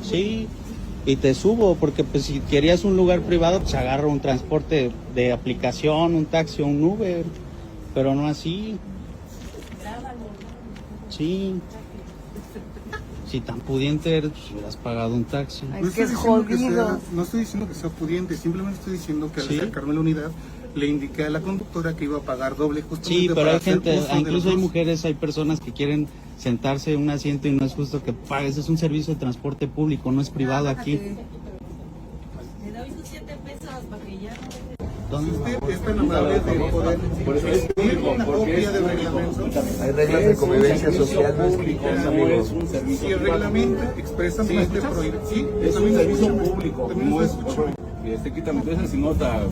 Sí, y te subo, porque pues si querías un lugar privado, pues agarra un transporte de aplicación, un taxi o un Uber, pero no así. Sí, si tan pudiente eres, pues hubieras pagado un taxi. Ay, qué jodido. No estoy diciendo que sea pudiente, simplemente estoy diciendo que al acercarme a la unidad le indiqué a la conductora que iba a pagar doble justamente. Sí, pero para hay gente, uso incluso hay dos. mujeres, hay personas que quieren sentarse en un asiento y no es justo que pagues, es un servicio de transporte público, no es privado aquí. Le doy sus 7 pesos para que ya no... Si usted es tan amable de poder escribir una copia del reglamento. Hay reglas de convivencia social, no explican, amigos. Si el reglamento expresamente prohíbe, sí, Es un servicio público, también no lo es escucho. quítame entonces, sino otra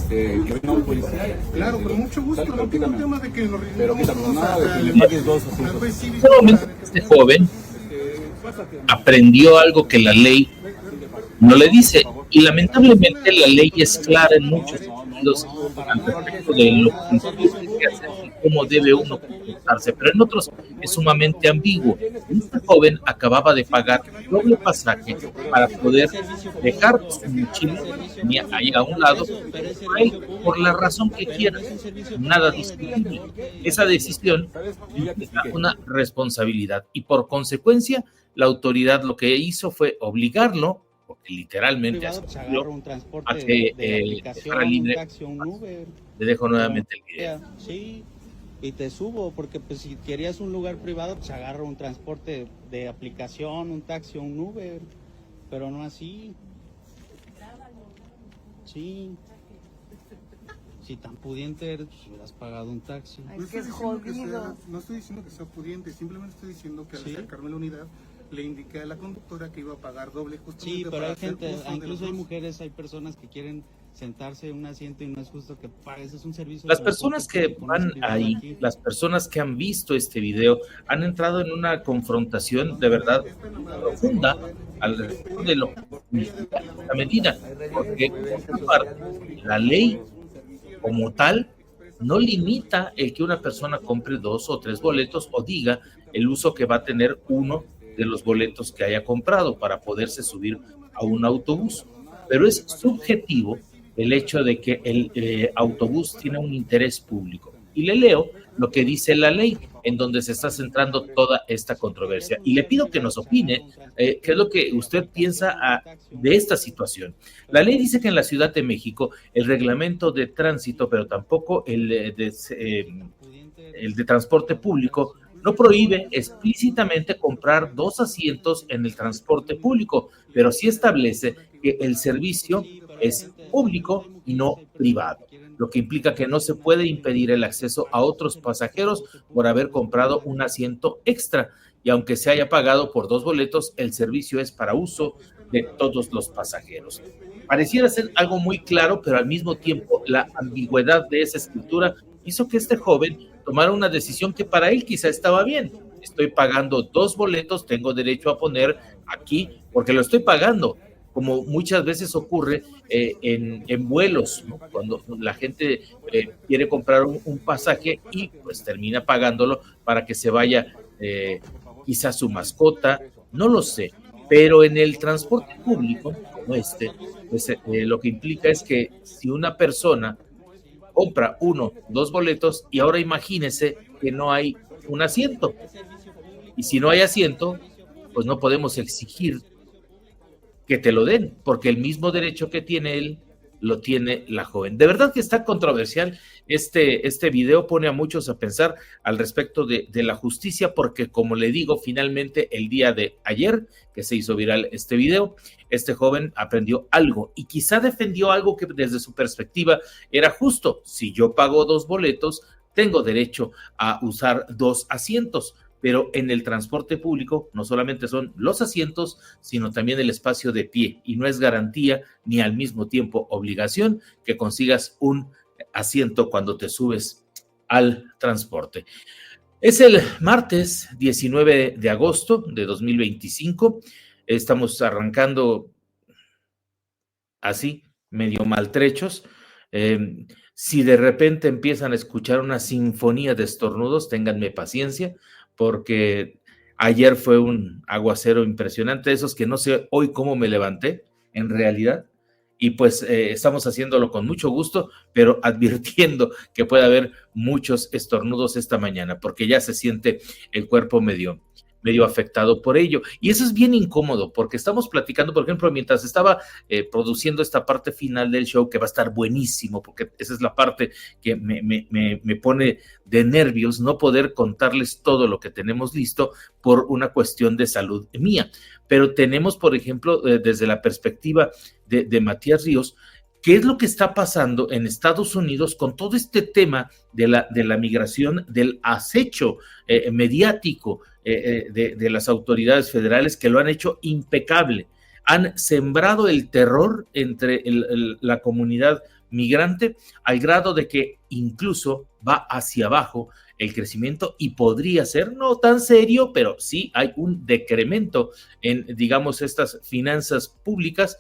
que venga un policía. Claro, con mucho gusto, no tengo un tema de que nos Pero quítame reunimos nada de que le al- pagues 2 o 5. al juez cívico En este momento para- este joven aprendió algo que la ley no le dice, y lamentablemente la ley es clara en muchos sentidos al respecto de lo que tiene que hacer y cómo debe uno comportarse, pero en otros es sumamente ambiguo. Este joven acababa de pagar doble pasaje para poder dejar su mochila ahí a un lado por la razón que quiera, nada discutible. Esa decisión implica una responsabilidad y por consecuencia la autoridad lo que hizo fue obligarlo, porque literalmente así Privado, pues fue, agarra un transporte a que de aplicación, dejara un libre. taxi o un Uber. Le dejo nuevamente el video. Sí, y te subo, porque pues si querías un lugar privado, pues agarra un transporte de aplicación, un taxi o un Uber, pero no así. Sí, si tan pudiente eres, pues hubieras pagado un taxi. No Ay, estoy qué diciendo que jodido. sea- no estoy diciendo que sea pudiente, simplemente estoy diciendo que al Sí. acercarme a la unidad le indiqué a la conductora que iba a pagar doble justamente. Sí, pero para hay hacer gente, uso de incluso los hay dos. mujeres, hay personas que quieren sentarse en un asiento y no es justo que pagues, es un servicio. Las de personas que transporte público, no es van privado ahí, aquí. las personas que han visto este video, han entrado en una confrontación de verdad profunda al respecto de lo que significa esta medida, porque por una parte, la ley como tal no limita el que una persona compre 2 o 3 boletos o diga el uso que va a tener uno de los boletos que haya comprado para poderse subir a un autobús, pero es subjetivo el hecho de que el autobús tiene un interés público. Y le leo lo que dice la ley, en donde se está centrando toda esta controversia. Y le pido que nos opine qué es lo que usted piensa de esta situación. La ley dice que en la Ciudad de México el reglamento de tránsito, pero tampoco el de transporte público, no prohíbe explícitamente comprar 2 asientos en el transporte público, pero sí establece que el servicio es público y no privado, lo que implica que no se puede impedir el acceso a otros pasajeros por haber comprado un asiento extra, y aunque se haya pagado por 2 boletos, el servicio es para uso de todos los pasajeros. Pareciera ser algo muy claro, pero al mismo tiempo la ambigüedad de esa escritura hizo que este joven tomara una decisión que para él quizá estaba bien. Estoy pagando 2 boletos, tengo derecho a poner aquí porque lo estoy pagando, como muchas veces ocurre en vuelos, ¿no? Cuando la gente quiere comprar un pasaje y pues termina pagándolo para que se vaya quizás su mascota, no lo sé, pero en el transporte público como este, pues lo que implica es que si una persona compra 1, 2 boletos y ahora imagínese que no hay un asiento, y si no hay asiento, pues no podemos exigir que te lo den, porque el mismo derecho que tiene él lo tiene la joven. De verdad que está controversial. Este video pone a muchos a pensar al respecto de la justicia, porque como le digo, finalmente el día de ayer que se hizo viral este video, este joven aprendió algo y quizá defendió algo que desde su perspectiva era justo. Si yo pago 2 boletos, tengo derecho a usar 2 asientos. Pero en el transporte público no solamente son los asientos, sino también el espacio de pie, y no es garantía ni al mismo tiempo obligación que consigas un asiento cuando te subes al transporte. Es el martes 19 de agosto de 2025, estamos arrancando así, medio maltrechos. Si de repente empiezan a escuchar una sinfonía de estornudos, ténganme paciencia, porque Ayer fue un aguacero impresionante, esos que no sé hoy cómo me levanté, en realidad. Y pues estamos haciéndolo con mucho gusto, pero advirtiendo que puede haber muchos estornudos esta mañana, porque ya se siente el cuerpo medio afectado por ello. Y eso es bien incómodo, porque estamos platicando, por ejemplo, mientras estaba produciendo esta parte final del show, que va a estar buenísimo, porque esa es la parte que me pone de nervios, no poder contarles todo lo que tenemos listo por una cuestión de salud mía. Pero tenemos, por ejemplo, desde la perspectiva de Matías Ríos, ¿qué es lo que está pasando en Estados Unidos con todo este tema de la migración, del acecho mediático de las autoridades federales, que lo han hecho impecable? Han sembrado el terror entre la comunidad migrante al grado de que incluso va hacia abajo el crecimiento y podría ser no tan serio, pero sí hay un decremento en, digamos, estas finanzas públicas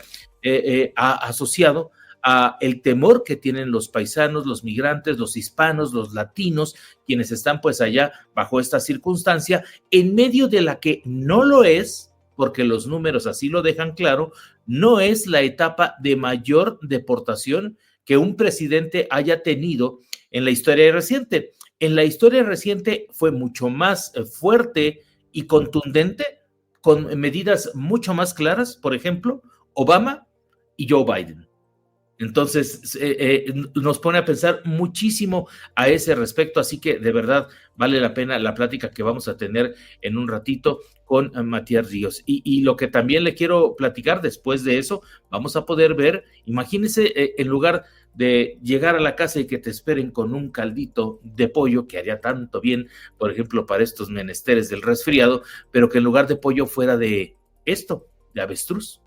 asociado a el temor que tienen los paisanos, los migrantes, los hispanos, los latinos, quienes están pues allá bajo esta circunstancia, en medio de la que no lo es, porque los números así lo dejan claro, no es la etapa de mayor deportación que un presidente haya tenido en la historia reciente. En la historia reciente fue mucho más fuerte y contundente, con medidas mucho más claras, por ejemplo, Obama y Joe Biden. Entonces, nos pone a pensar muchísimo a ese respecto, así que de verdad vale la pena la plática que vamos a tener en un ratito con Matías Ríos. Y lo que también le quiero platicar después de eso, vamos a poder ver, imagínense, en lugar de llegar a la casa y que te esperen con un caldito de pollo, que haría tanto bien, por ejemplo, para estos menesteres del resfriado, pero que en lugar de pollo fuera de esto, de avestruz.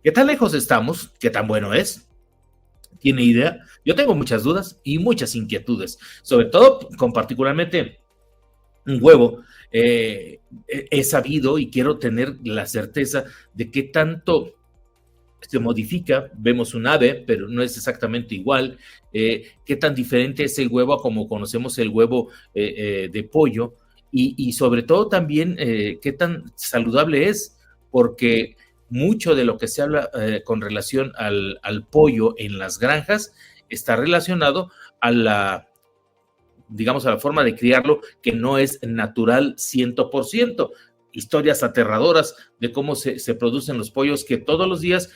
¿Qué tan lejos estamos? ¿Qué tan bueno es? ¿Tiene idea? Yo tengo muchas dudas y muchas inquietudes, sobre todo con particularmente un huevo. He sabido y quiero tener la certeza de qué tanto se modifica. Vemos un ave, pero no es exactamente igual. ¿Qué tan diferente es el huevo a como conocemos el huevo de pollo? Y sobre todo también qué tan saludable es, porque mucho de lo que se habla con relación al pollo en las granjas está relacionado a la forma de criarlo, que no es natural 100%. Historias aterradoras de cómo se producen los pollos, que todos los días,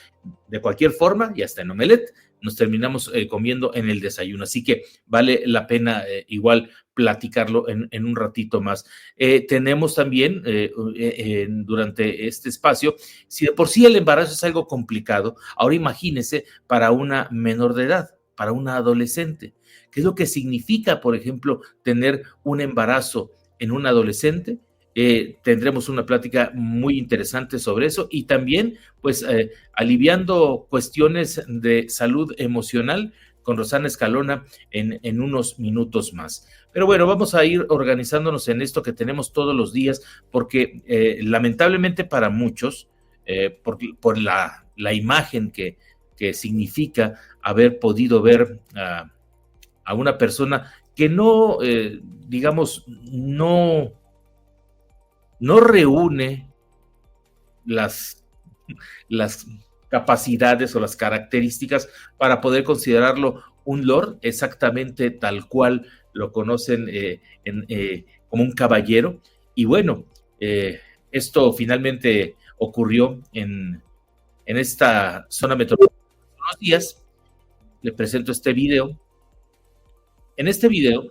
de cualquier forma, y hasta en omelette, nos terminamos comiendo en el desayuno. Así que vale la pena igual platicarlo en un ratito más. Tenemos también durante este espacio, si de por sí el embarazo es algo complicado, ahora imagínese para una menor de edad, para una adolescente. ¿Qué es lo que significa, por ejemplo, tener un embarazo en un adolescente? Tendremos una plática muy interesante sobre eso y también pues aliviando cuestiones de salud emocional con Rosana Escalona en unos minutos más. Pero bueno, vamos a ir organizándonos en esto que tenemos todos los días, porque lamentablemente para muchos, por la imagen que significa haber podido ver a una persona que no, no reúne las capacidades o las características para poder considerarlo un lord, exactamente tal cual lo conocen como un caballero. Y bueno, esto finalmente ocurrió en esta zona metropolitana. Unos días le presento este video. En este video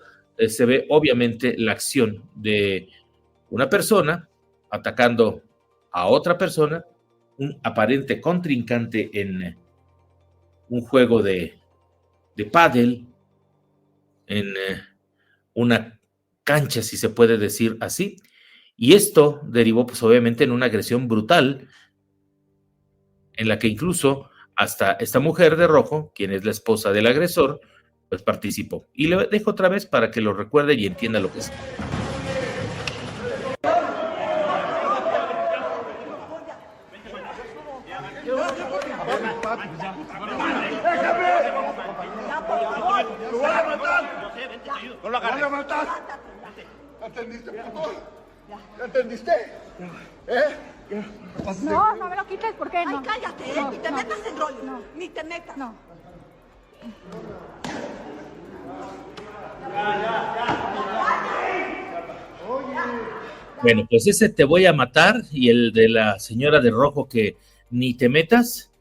se ve obviamente la acción de una persona atacando a otra persona, un aparente contrincante en un juego de pádel, en una cancha, si se puede decir así, y esto derivó pues obviamente en una agresión brutal, en la que incluso hasta esta mujer de rojo, quien es la esposa del agresor, pues participó. Y le dejo otra vez para que lo recuerde y entienda lo que es. ¡No lo agarres! ¡No lo matas! ¿Entendiste, puto? ¿Ya entendiste? No, no me lo quites, ¿por qué? Ay, No. cállate, No, ni te no. metas en rollo. No. Ni te metas. No. Bueno, pues ese te voy a matar y el de la señora de rojo que ni te metas,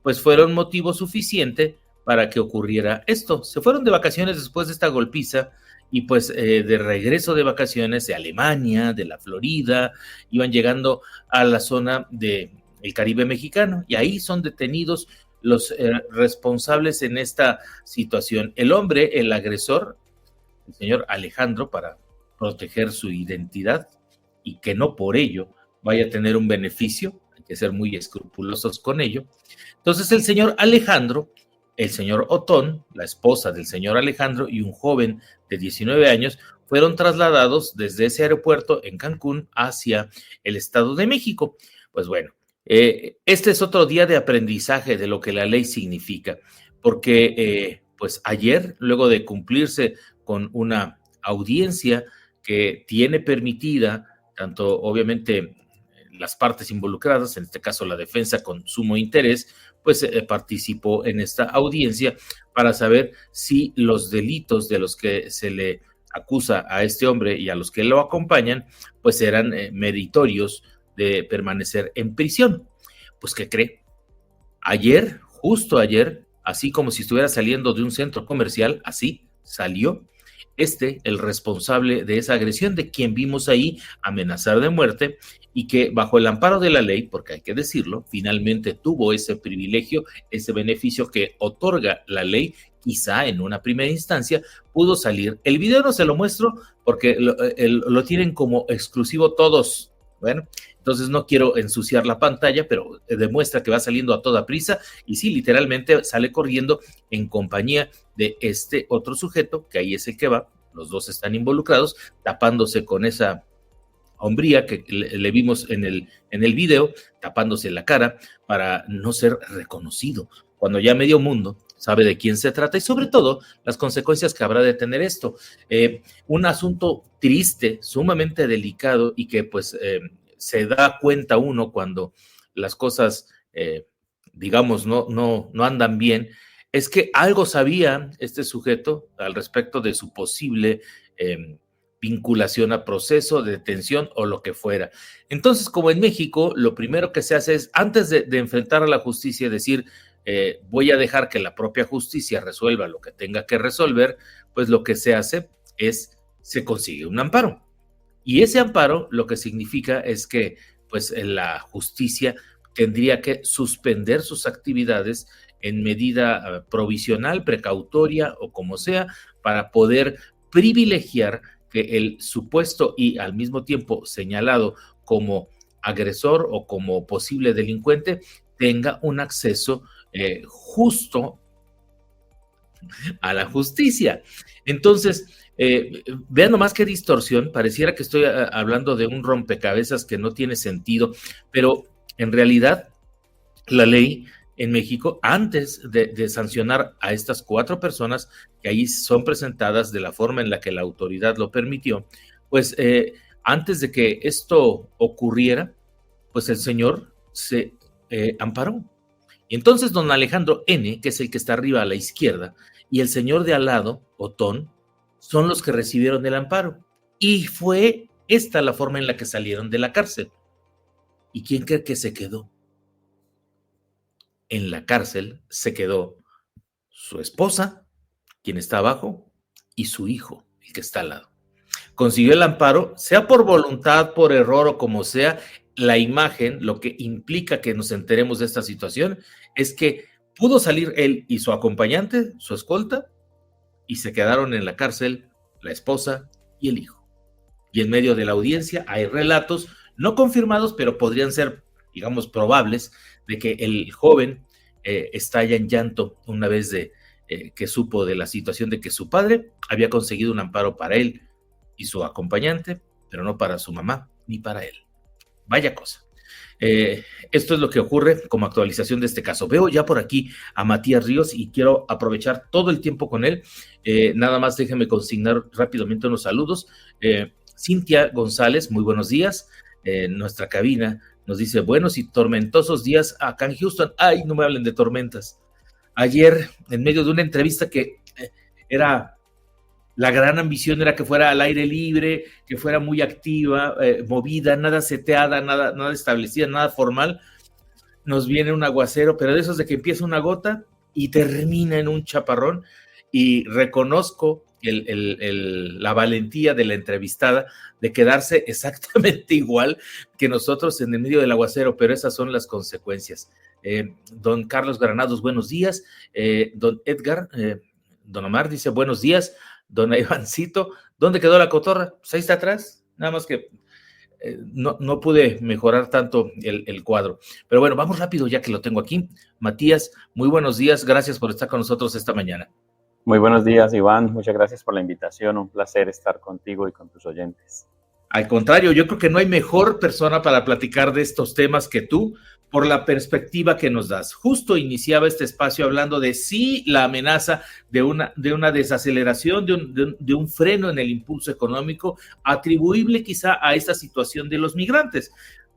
pues fueron motivo suficiente para que ocurriera esto. Se fueron de vacaciones después de esta golpiza y pues de regreso de vacaciones de Alemania, de la Florida, iban llegando a la zona del Caribe mexicano y ahí son detenidos los responsables en esta situación. El hombre, el agresor, el señor Alejandro, para proteger su identidad y que no por ello vaya a tener un beneficio, hay que ser muy escrupulosos con ello. Entonces el señor Alejandro, el señor Otón, la esposa del señor Alejandro y un joven de 19 años fueron trasladados desde ese aeropuerto en Cancún hacia el Estado de México. Pues bueno, este es otro día de aprendizaje de lo que la ley significa, porque pues ayer, luego de cumplirse con una audiencia que tiene permitida, tanto obviamente las partes involucradas, en este caso la defensa con sumo interés, pues participó en esta audiencia para saber si los delitos de los que se le acusa a este hombre y a los que lo acompañan, pues eran meritorios de permanecer en prisión. Pues, ¿qué cree? Ayer, justo ayer, así como si estuviera saliendo de un centro comercial, así salió el responsable de esa agresión, de quien vimos ahí amenazar de muerte y que bajo el amparo de la ley, porque hay que decirlo, finalmente tuvo ese privilegio, ese beneficio que otorga la ley, quizá en una primera instancia pudo salir. El video no se lo muestro porque lo tienen como exclusivo todos. Bueno, entonces no quiero ensuciar la pantalla, pero demuestra que va saliendo a toda prisa y sí, literalmente sale corriendo en compañía de este otro sujeto, que ahí es el que va, los dos están involucrados, tapándose con esa hombría que le vimos en el video, tapándose la cara para no ser reconocido, cuando ya medio mundo sabe de quién se trata y sobre todo las consecuencias que habrá de tener esto. Un asunto triste, sumamente delicado y que pues se da cuenta uno cuando las cosas, digamos, no andan bien, es que algo sabía este sujeto al respecto de su posible vinculación a proceso, de detención o lo que fuera. Entonces, como en México, lo primero que se hace es, antes de enfrentar a la justicia, decir, voy a dejar que la propia justicia resuelva lo que tenga que resolver, pues lo que se hace es, se consigue un amparo. Y ese amparo lo que significa es que pues la justicia tendría que suspender sus actividades en medida provisional, precautoria o como sea, para poder privilegiar que el supuesto y al mismo tiempo señalado como agresor o como posible delincuente tenga un acceso justo a la justicia. Entonces, vean nomás qué distorsión, pareciera que estoy hablando de un rompecabezas que no tiene sentido, pero en realidad la ley en México, antes de sancionar a estas 4 personas que ahí son presentadas de la forma en la que la autoridad lo permitió, pues antes de que esto ocurriera, pues el señor se amparó. Y entonces don Alejandro N., que es el que está arriba a la izquierda, y el señor de al lado, Otón, son los que recibieron el amparo. Y fue esta la forma en la que salieron de la cárcel. ¿Y quién cree que se quedó? En la cárcel se quedó su esposa, quien está abajo, y su hijo, el que está al lado. Consiguió el amparo, sea por voluntad, por error o como sea. La imagen, lo que implica que nos enteremos de esta situación, es que pudo salir él y su acompañante, su escolta, y se quedaron en la cárcel la esposa y el hijo. Y en medio de la audiencia hay relatos no confirmados, pero podrían ser, digamos, probables, de que el joven estalla en llanto una vez que supo de la situación de que su padre había conseguido un amparo para él y su acompañante, pero no para su mamá ni para él. Vaya cosa. Esto es lo que ocurre como actualización de este caso. Veo ya por aquí a Matías Ríos y quiero aprovechar todo el tiempo con él. Nada más déjenme consignar rápidamente unos saludos. Cintia González, muy buenos días. Nuestra cabina nos dice, buenos y tormentosos días acá en Houston. Ay, no me hablen de tormentas. Ayer, en medio de una entrevista que era... La gran ambición era que fuera al aire libre, que fuera muy activa, movida, nada seteada, nada establecida, nada formal. Nos viene un aguacero, pero de esos de que empieza una gota y termina en un chaparrón. Y reconozco la valentía de la entrevistada de quedarse exactamente igual que nosotros en el medio del aguacero, pero esas son las consecuencias. Don Carlos Granados, buenos días. Don Edgar, don Omar dice, buenos días. Don Ivancito, ¿dónde quedó la cotorra? Pues ahí está atrás, nada más que no pude mejorar tanto el cuadro. Pero bueno, vamos rápido ya que lo tengo aquí. Matías, muy buenos días, gracias por estar con nosotros esta mañana. Muy buenos días, Iván, muchas gracias por la invitación, un placer estar contigo y con tus oyentes. Al contrario, yo creo que no hay mejor persona para platicar de estos temas que tú, por la perspectiva que nos das. Justo iniciaba este espacio hablando de sí la amenaza de una desaceleración, de un freno en el impulso económico, atribuible quizá a esta situación de los migrantes,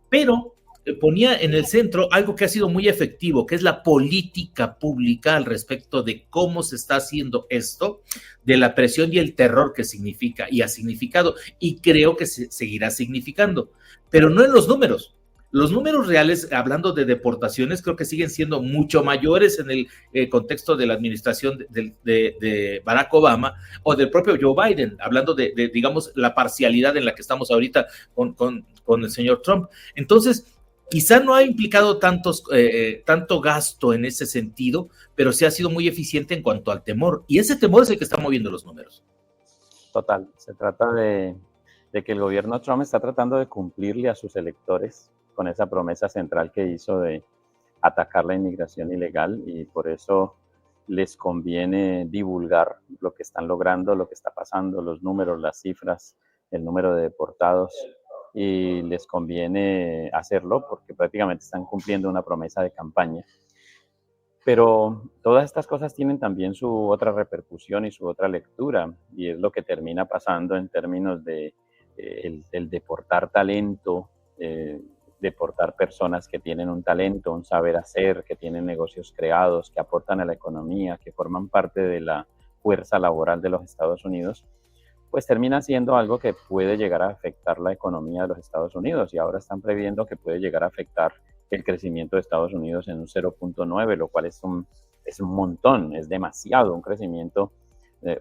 pero ponía en el centro algo que ha sido muy efectivo, que es la política pública al respecto de cómo se está haciendo esto, de la presión y el terror que significa y ha significado, y creo que seguirá significando, pero no en los números. Los números reales, hablando de deportaciones, creo que siguen siendo mucho mayores en el contexto de la administración de Barack Obama o del propio Joe Biden, hablando de digamos, la parcialidad en la que estamos ahorita con el señor Trump. Entonces, quizá no ha implicado tanto gasto en ese sentido, pero sí ha sido muy eficiente en cuanto al temor, y ese temor es el que está moviendo los números. Total, se trata de que el gobierno Trump está tratando de cumplirle a sus electores con esa promesa central que hizo de atacar la inmigración ilegal, y por eso les conviene divulgar lo que están logrando, lo que está pasando, los números, las cifras, el número de deportados, y les conviene hacerlo porque prácticamente están cumpliendo una promesa de campaña. Pero todas estas cosas tienen también su otra repercusión y su otra lectura, y es lo que termina pasando en términos de el deportar talento, deportar personas que tienen un talento, un saber hacer, que tienen negocios creados, que aportan a la economía, que forman parte de la fuerza laboral de los Estados Unidos, pues termina siendo algo que puede llegar a afectar la economía de los Estados Unidos, y ahora están previendo que puede llegar a afectar el crecimiento de Estados Unidos en un 0.9, lo cual es un montón, es demasiado, un crecimiento,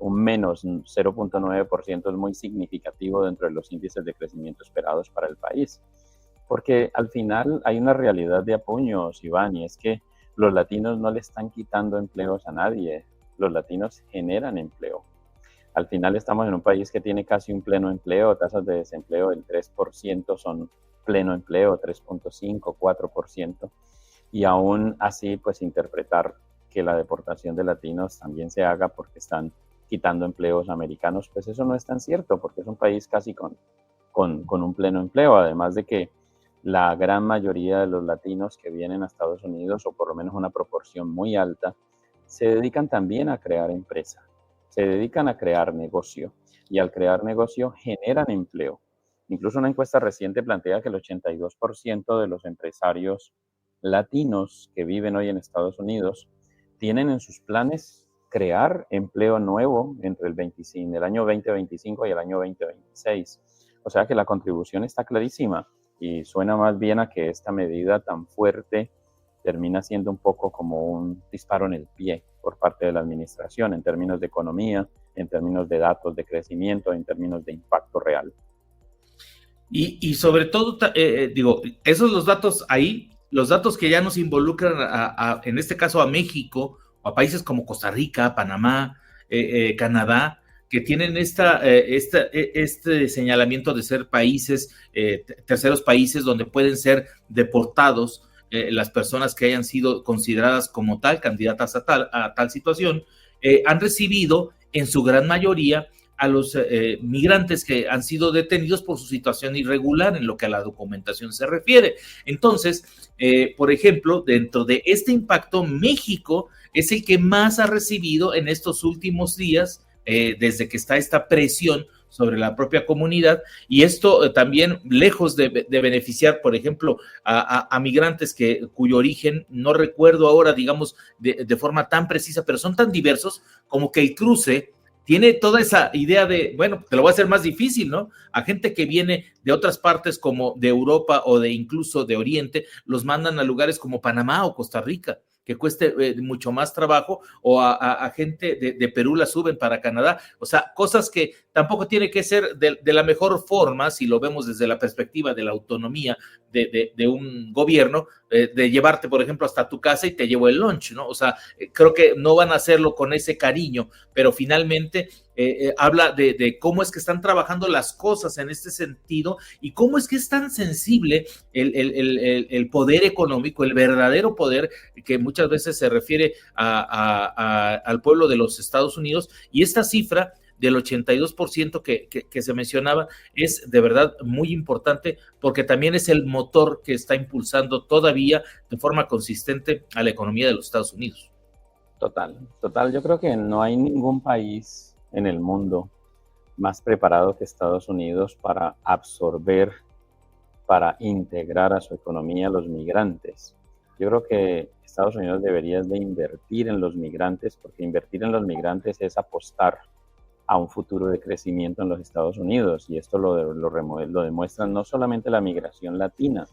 un menos 0.9% es muy significativo dentro de los índices de crecimiento esperados para el país. Porque al final hay una realidad de apuños, Iván, y es que los latinos no le están quitando empleos a nadie, los latinos generan empleo. Al final estamos en un país que tiene casi un pleno empleo, tasas de desempleo del 3% son pleno empleo, 3.5, 4%, y aún así pues interpretar que la deportación de latinos también se haga porque están quitando empleos americanos, pues eso no es tan cierto, porque es un país casi con un pleno empleo, además de que la gran mayoría de los latinos que vienen a Estados Unidos, o por lo menos una proporción muy alta, se dedican también a crear empresa, se dedican a crear negocio, y al crear negocio generan empleo. Incluso una encuesta reciente plantea que el 82% de los empresarios latinos que viven hoy en Estados Unidos tienen en sus planes crear empleo nuevo entre el año 2025 y el año 2026. O sea que la contribución está clarísima, y suena más bien a que esta medida tan fuerte termina siendo un poco como un disparo en el pie por parte de la administración en términos de economía, en términos de datos de crecimiento, en términos de impacto real. Y sobre todo, esos los datos ahí, los datos que ya nos involucran en este caso a México, o a países como Costa Rica, Panamá, Canadá, que tienen este señalamiento de ser países, terceros países donde pueden ser deportados las personas que hayan sido consideradas como tal, candidatas a tal situación, han recibido en su gran mayoría a los migrantes que han sido detenidos por su situación irregular en lo que a la documentación se refiere. Entonces, por ejemplo, dentro de este impacto, México es el que más ha recibido en estos últimos días, desde que está esta presión sobre la propia comunidad, y esto también, lejos de beneficiar, por ejemplo, a migrantes cuyo origen no recuerdo ahora, digamos, de forma tan precisa, pero son tan diversos como que el cruce tiene toda esa idea de, bueno, te lo voy a hacer más difícil, ¿no? A gente que viene de otras partes como de Europa o de incluso de Oriente, los mandan a lugares como Panamá o Costa Rica, que cueste mucho más trabajo, o a gente de Perú la suben para Canadá. O sea, cosas que tampoco tiene que ser de la mejor forma, si lo vemos desde la perspectiva de la autonomía de un gobierno, de llevarte, por ejemplo, hasta tu casa y te llevo el lunch, ¿no? O sea, creo que no van a hacerlo con ese cariño, pero finalmente habla de cómo es que están trabajando las cosas en este sentido y cómo es que es tan sensible el poder económico, el verdadero poder que muchas veces se refiere al pueblo de los Estados Unidos, y esta cifra del 82% que se mencionaba es de verdad muy importante, porque también es el motor que está impulsando todavía de forma consistente a la economía de los Estados Unidos. Total, yo creo que no hay ningún país en el mundo más preparado que Estados Unidos para absorber, para integrar a su economía a los migrantes. Yo creo que Estados Unidos debería de invertir en los migrantes, porque invertir en los migrantes es apostar a un futuro de crecimiento en los Estados Unidos, y esto lo demuestra no solamente la migración latina.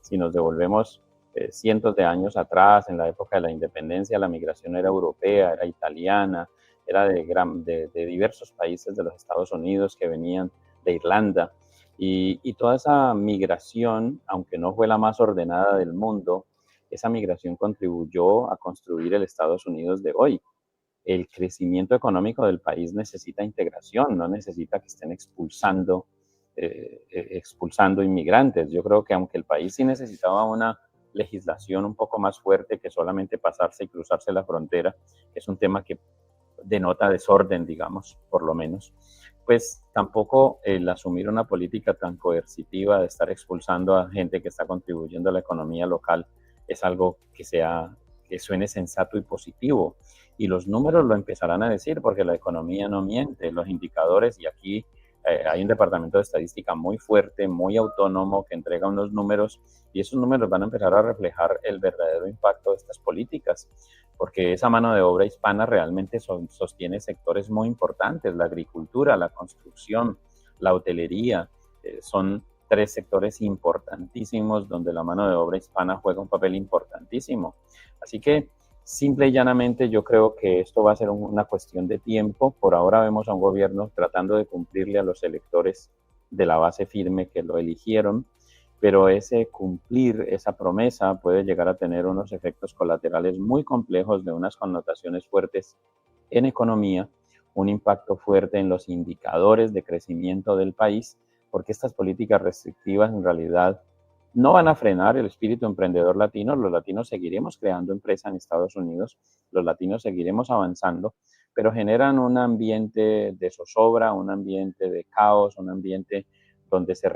Si nos devolvemos cientos de años atrás, en la época de la independencia, la migración era europea, era italiana, era de diversos países de los Estados Unidos que venían de Irlanda, y toda esa migración, aunque no fue la más ordenada del mundo, esa migración contribuyó a construir el Estados Unidos de hoy. El crecimiento económico del país necesita integración, no necesita que estén expulsando inmigrantes. Yo creo que aunque el país sí necesitaba una legislación un poco más fuerte que solamente pasarse y cruzarse la frontera, que es un tema que denota desorden, digamos, por lo menos, pues tampoco el asumir una política tan coercitiva de estar expulsando a gente que está contribuyendo a la economía local es algo que suene sensato y positivo. Y los números lo empezarán a decir, porque la economía no miente, los indicadores, y aquí hay un departamento de estadística muy fuerte, muy autónomo, que entrega unos números, y esos números van a empezar a reflejar el verdadero impacto de estas políticas, porque esa mano de obra hispana realmente sostiene sectores muy importantes: la agricultura, la construcción, la hotelería. Son 3 sectores importantísimos donde la mano de obra hispana juega un papel importantísimo. Así que simple y llanamente yo creo que esto va a ser una cuestión de tiempo. Por ahora vemos a un gobierno tratando de cumplirle a los electores de la base firme que lo eligieron, pero ese cumplir esa promesa puede llegar a tener unos efectos colaterales muy complejos, de unas connotaciones fuertes en economía, un impacto fuerte en los indicadores de crecimiento del país, porque estas políticas restrictivas en realidad no van a frenar el espíritu emprendedor latino. Los latinos seguiremos creando empresa en Estados Unidos, los latinos seguiremos avanzando, pero generan un ambiente de zozobra, un ambiente de caos, un ambiente donde se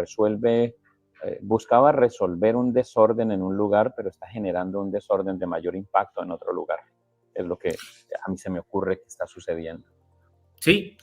buscaba resolver un desorden en un lugar, pero está generando un desorden de mayor impacto en otro lugar. Es lo que a mí se me ocurre que está sucediendo. Sí,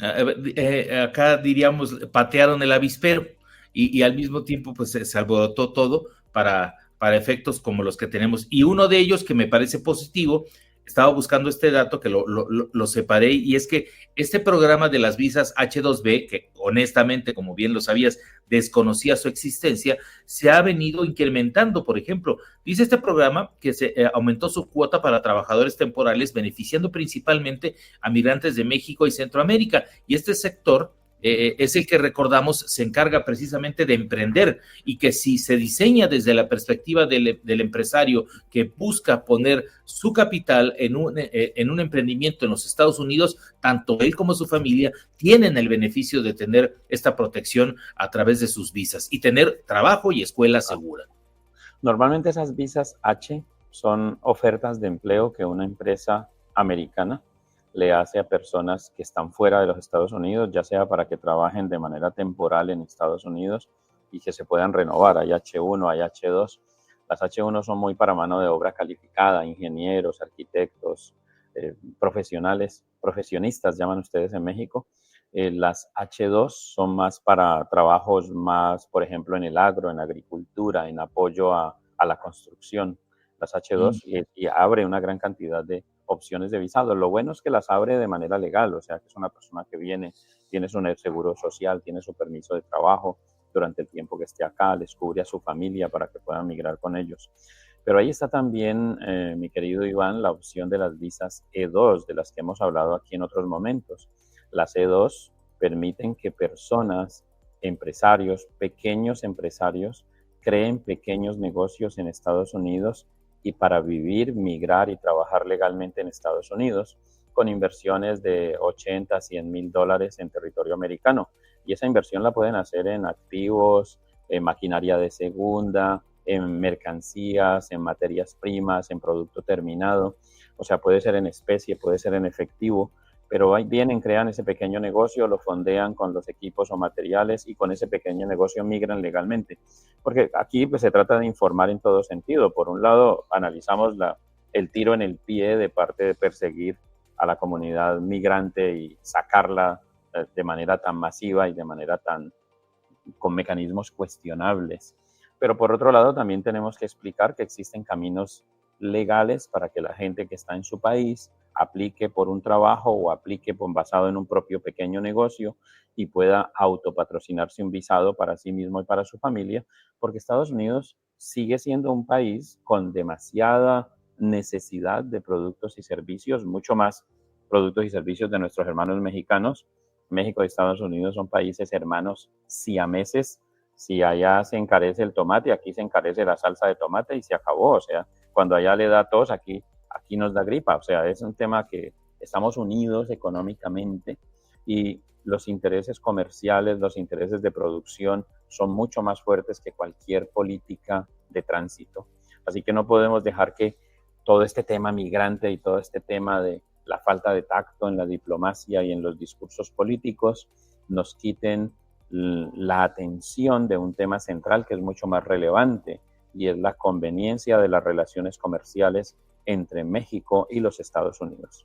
acá diríamos, patearon el avispero y al mismo tiempo pues se alborotó todo para efectos como los que tenemos. Y uno de ellos que me parece positivo, estaba buscando este dato que lo separé, y es que este programa de las visas H2B, que honestamente, como bien lo sabías, desconocía su existencia, se ha venido incrementando. Por ejemplo, dice este programa que se aumentó su cuota para trabajadores temporales, beneficiando principalmente a migrantes de México y Centroamérica, y este sector es el que, recordamos, se encarga precisamente de emprender, y que si se diseña desde la perspectiva del empresario que busca poner su capital en un emprendimiento en los Estados Unidos, tanto él como su familia tienen el beneficio de tener esta protección a través de sus visas y tener trabajo y escuela segura. Normalmente esas visas H son ofertas de empleo que una empresa americana le hace a personas que están fuera de los Estados Unidos, ya sea para que trabajen de manera temporal en Estados Unidos y que se puedan renovar. Hay H1, hay H2. Las H1 son muy para mano de obra calificada, ingenieros, arquitectos, profesionistas llaman ustedes en México. Las H2 son más para trabajos más, por ejemplo, en el agro, en agricultura, en apoyo a la construcción. Las H2 y abre una gran cantidad de opciones de visado. Lo bueno es que las abre de manera legal, o sea, que es una persona que viene, tiene su seguro social, tiene su permiso de trabajo durante el tiempo que esté acá, les cubre a su familia para que puedan migrar con ellos. Pero ahí está también, mi querido Iván, la opción de las visas E2, de las que hemos hablado aquí en otros momentos. Las E2 permiten que personas, empresarios, pequeños empresarios, creen pequeños negocios en Estados Unidos y para vivir, migrar y trabajar legalmente en Estados Unidos con inversiones de 80 a 100 mil dólares en territorio americano. Y esa inversión la pueden hacer en activos, en maquinaria de segunda, en mercancías, en materias primas, en producto terminado. O sea, puede ser en especie, puede ser en efectivo, pero vienen, crean ese pequeño negocio, lo fondean con los equipos o materiales y con ese pequeño negocio migran legalmente. Porque aquí pues, se trata de informar en todo sentido. Por un lado, analizamos el tiro en el pie de parte de perseguir a la comunidad migrante y sacarla de manera tan masiva y de manera con mecanismos cuestionables. Pero por otro lado, también tenemos que explicar que existen caminos legales para que la gente que está en su país aplique por un trabajo o aplique basado en un propio pequeño negocio y pueda autopatrocinarse un visado para sí mismo y para su familia, porque Estados Unidos sigue siendo un país con demasiada necesidad de productos y servicios, mucho más productos y servicios de nuestros hermanos mexicanos. México y Estados Unidos son países hermanos siameses. Si allá se encarece el tomate, aquí se encarece la salsa de tomate y se acabó. O sea, cuando allá le da tos, aquí nos da gripa. O sea, es un tema que estamos unidos económicamente y los intereses comerciales, los intereses de producción son mucho más fuertes que cualquier política de tránsito. Así que no podemos dejar que todo este tema migrante y todo este tema de la falta de tacto en la diplomacia y en los discursos políticos nos quiten la atención de un tema central que es mucho más relevante y es la conveniencia de las relaciones comerciales entre México y los Estados Unidos.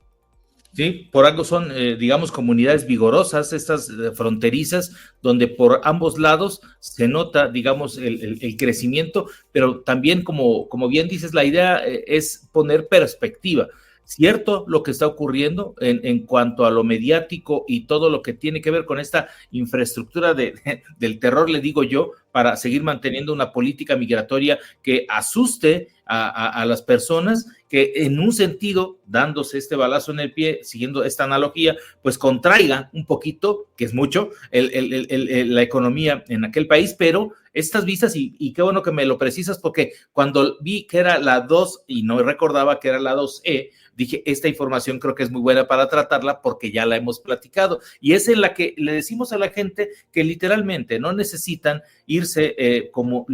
Sí, por algo son, digamos, comunidades vigorosas, estas fronterizas, donde por ambos lados se nota, digamos, el crecimiento, pero también, como bien dices, la idea es poner perspectiva. Cierto lo que está ocurriendo en cuanto a lo mediático y todo lo que tiene que ver con esta infraestructura del terror, le digo yo, para seguir manteniendo una política migratoria que asuste a las personas, que en un sentido, dándose este balazo en el pie, siguiendo esta analogía, pues contraiga un poquito, que es mucho, la economía en aquel país, pero estas visas, y qué bueno que me lo precisas, porque cuando vi que era la 2 y no recordaba que era la 2E, dije, esta información creo que es muy buena para tratarla porque ya la hemos platicado, y es en la que le decimos a la gente que literalmente no necesitan irse como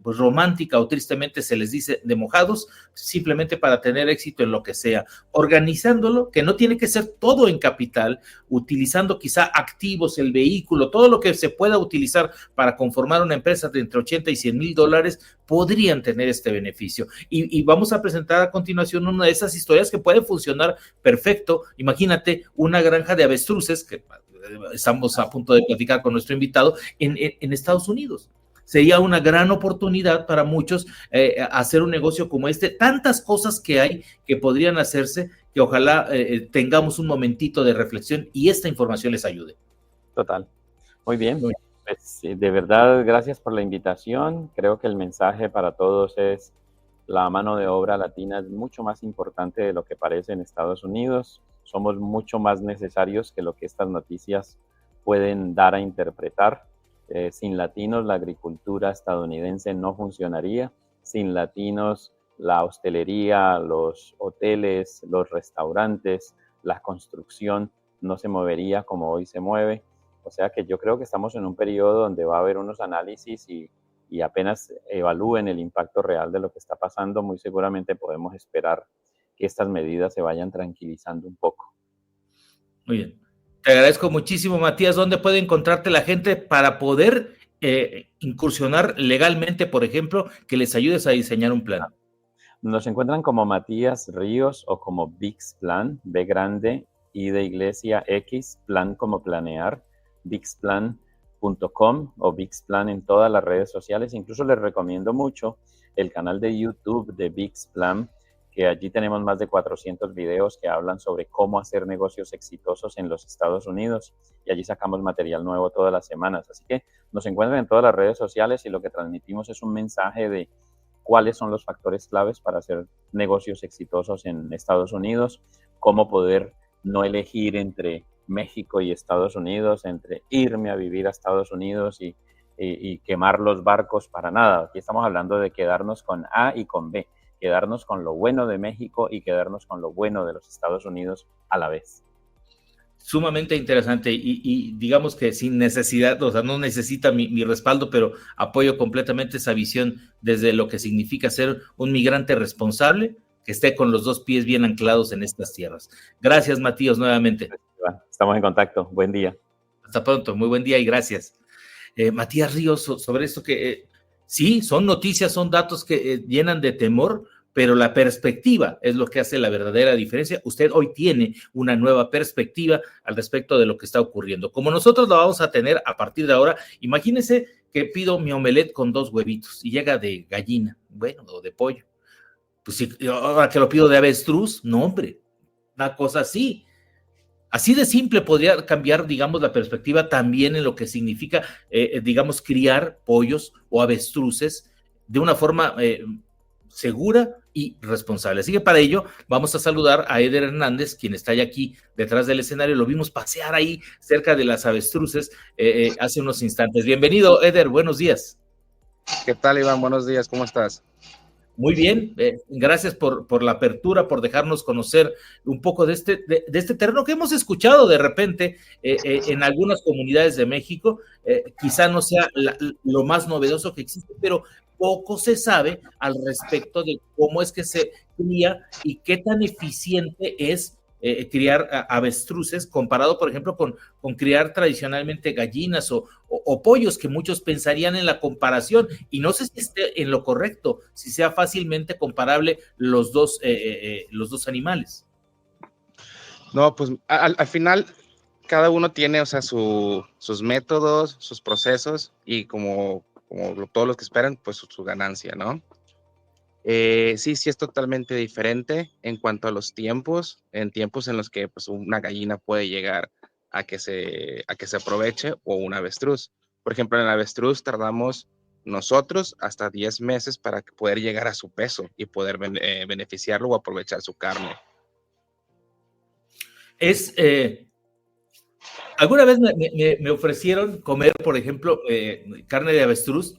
pues romántica o tristemente se les dice de mojados, simplemente para tener éxito en lo que sea, organizándolo, que no tiene que ser todo en capital, utilizando quizá activos, el vehículo, todo lo que se pueda utilizar para conformar una empresa de entre 80 y 100 mil dólares, podrían tener este beneficio. Y vamos a presentar a continuación una de esas historias que puede funcionar perfecto. Imagínate una granja de avestruces, que estamos a punto de platicar con nuestro invitado, en Estados Unidos. Sería una gran oportunidad para muchos hacer un negocio como este. Tantas cosas que hay que podrían hacerse, que ojalá tengamos un momentito de reflexión y esta información les ayude. Total. Muy bien. Pues, de verdad, gracias por la invitación. Creo que el mensaje para todos es: la mano de obra latina es mucho más importante de lo que parece en Estados Unidos. Somos mucho más necesarios que lo que estas noticias pueden dar a interpretar. Sin latinos, la agricultura estadounidense no funcionaría. Sin latinos, la hostelería, los hoteles, los restaurantes, la construcción no se movería como hoy se mueve. O sea que yo creo que estamos en un periodo donde va a haber unos análisis y apenas evalúen el impacto real de lo que está pasando, muy seguramente podemos esperar que estas medidas se vayan tranquilizando un poco. Muy bien. Te agradezco muchísimo, Matías. ¿Dónde puede encontrarte la gente para poder incursionar legalmente, por ejemplo, que les ayudes a diseñar un plan? Nos encuentran como Matías Ríos o como VIX Plan, B grande, I de iglesia, X, plan como planear, VixPlan.com o VixPlan en todas las redes sociales. Incluso les recomiendo mucho el canal de YouTube de VixPlan, que allí tenemos más de 400 videos que hablan sobre cómo hacer negocios exitosos en los Estados Unidos, y allí sacamos material nuevo todas las semanas. Así que nos encuentran en todas las redes sociales y lo que transmitimos es un mensaje de cuáles son los factores claves para hacer negocios exitosos en Estados Unidos, cómo poder no elegir entre México y Estados Unidos, entre irme a vivir a Estados Unidos y quemar los barcos, para nada. Aquí estamos hablando de quedarnos con A y con B, quedarnos con lo bueno de México y quedarnos con lo bueno de los Estados Unidos a la vez. Sumamente interesante y digamos que sin necesidad, o sea, no necesita mi respaldo, pero apoyo completamente esa visión desde lo que significa ser un migrante responsable que esté con los dos pies bien anclados en estas tierras. Gracias, Matías, nuevamente. Estamos en contacto. Buen día. Hasta pronto. Muy buen día y gracias. Matías Ríos, sobre esto que sí, son noticias, son datos que llenan de temor, pero la perspectiva es lo que hace la verdadera diferencia. Usted hoy tiene una nueva perspectiva al respecto de lo que está ocurriendo. Como nosotros lo vamos a tener a partir de ahora, imagínense que pido mi omelette con 2 huevitos y llega de gallina, bueno, o de pollo. Pues si ahora que lo pido de avestruz, no, hombre, una cosa así. Así de simple podría cambiar, digamos, la perspectiva también en lo que significa, digamos, criar pollos o avestruces de una forma segura y responsable. Así que para ello vamos a saludar a Eder Hernández, quien está ya aquí detrás del escenario. Lo vimos pasear ahí cerca de las avestruces hace unos instantes. Bienvenido, Eder, buenos días. ¿Qué tal, Iván? Buenos días, ¿cómo estás? Muy bien, gracias por la apertura, por dejarnos conocer un poco de este terreno que hemos escuchado de repente en algunas comunidades de México. Quizá no sea lo más novedoso que existe, pero poco se sabe al respecto de cómo es que se cría y qué tan eficiente es criar avestruces comparado, por ejemplo, con criar tradicionalmente gallinas o pollos, que muchos pensarían en la comparación, y no sé si esté en lo correcto, si sea fácilmente comparable los dos animales. No, pues al final cada uno tiene, o sea, sus métodos, sus procesos y como todos los que esperan, pues su ganancia, ¿no? Sí es totalmente diferente en cuanto a los tiempos, en tiempos en los que pues, una gallina puede llegar a que se aproveche, o un avestruz. Por ejemplo, en el avestruz tardamos nosotros hasta 10 meses para poder llegar a su peso y poder beneficiarlo o aprovechar su carne. Alguna vez me ofrecieron comer, por ejemplo, carne de avestruz.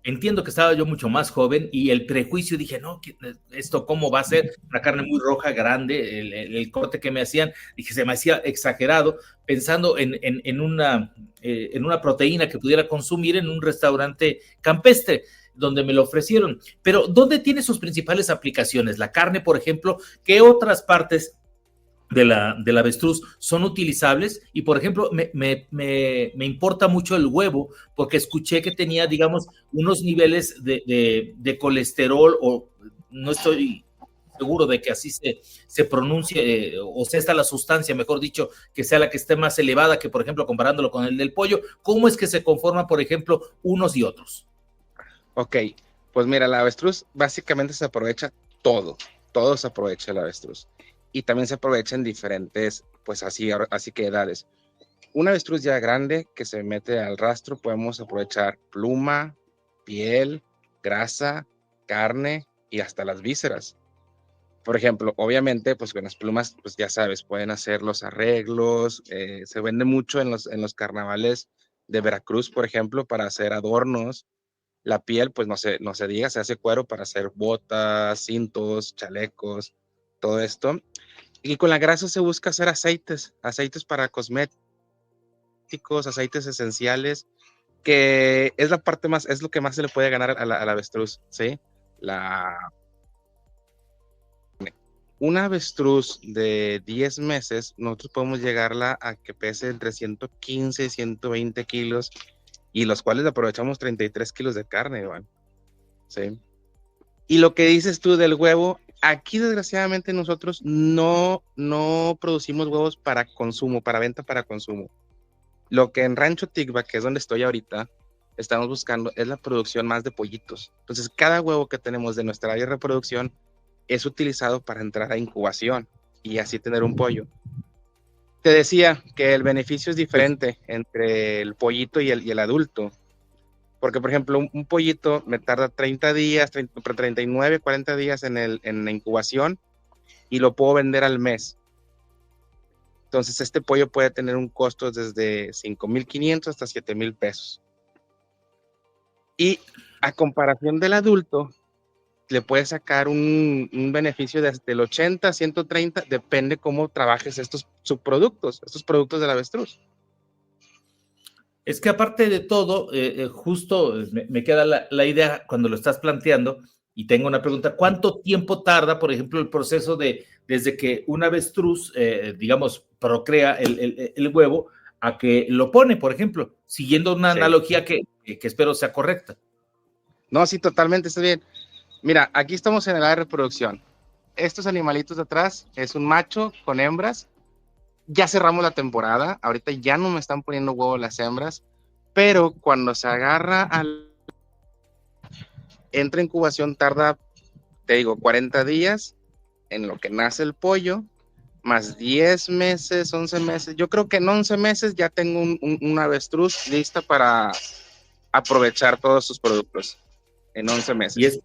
Entiendo que estaba yo mucho más joven y el prejuicio, dije, no, esto cómo va a ser, una carne muy roja, grande, el corte que me hacían, dije, se me hacía exagerado, pensando en una proteína que pudiera consumir en un restaurante campestre, donde me lo ofrecieron. Pero, ¿dónde tiene sus principales aplicaciones? La carne, por ejemplo, ¿qué otras partes de la avestruz son utilizables? Y por ejemplo, me importa mucho el huevo, porque escuché que tenía, digamos, unos niveles de colesterol, o no estoy seguro de que así se pronuncie, o sea, está la sustancia, mejor dicho, que sea la que esté más elevada que, por ejemplo, comparándolo con el del pollo. ¿Cómo es que se conforman, por ejemplo, unos y otros? Ok, pues mira, la avestruz básicamente se aprovecha todo se aprovecha el avestruz. Y también se aprovecha en diferentes, pues así que edades. Una avestruz ya grande que se mete al rastro, podemos aprovechar pluma, piel, grasa, carne y hasta las vísceras. Por ejemplo, obviamente, pues con las plumas, pues ya sabes, pueden hacer los arreglos. Se vende mucho en los carnavales de Veracruz, por ejemplo, para hacer adornos. La piel, pues no se diga, se hace cuero para hacer botas, cintos, chalecos, todo esto. Y con la grasa se busca hacer aceites para cosméticos, aceites esenciales, que es la parte más, es lo que más se le puede ganar a la avestruz, ¿sí? Una avestruz de 10 meses, nosotros podemos llegarla a que pese entre 115 y 120 kilos, y los cuales aprovechamos 33 kilos de carne, Iván, ¿sí? Y lo que dices tú del huevo, Aquí desgraciadamente nosotros no producimos huevos para consumo, para venta para consumo. Lo que en Rancho Tigba, que es donde estoy ahorita, estamos buscando es la producción más de pollitos. Entonces, cada huevo que tenemos de nuestra área de reproducción es utilizado para entrar a incubación y así tener un pollo. Te decía que el beneficio es diferente entre el pollito y el adulto. Porque, por ejemplo, un pollito me tarda 30 días, 39, 40 días en la incubación y lo puedo vender al mes. Entonces, este pollo puede tener un costo desde 5,500 hasta 7,000 pesos. Y a comparación del adulto, le puedes sacar un beneficio desde el 80 a 130, depende cómo trabajes estos subproductos, estos productos del avestruz. Es que aparte de todo, justo me queda la idea cuando lo estás planteando, y tengo una pregunta: ¿cuánto tiempo tarda, por ejemplo, el proceso desde que un avestruz, digamos, procrea el huevo a que lo pone, por ejemplo, siguiendo una analogía que espero sea correcta? No, sí, totalmente, está bien. Mira, aquí estamos en el área de reproducción. Estos animalitos de atrás es un macho con hembras. Ya cerramos la temporada, ahorita ya no me están poniendo huevos las hembras, pero cuando se agarra entra en incubación, tarda, te digo, 40 días en lo que nace el pollo, más 10 meses, 11 meses. Yo creo que en 11 meses ya tengo un avestruz lista para aprovechar todos sus productos, en 11 meses.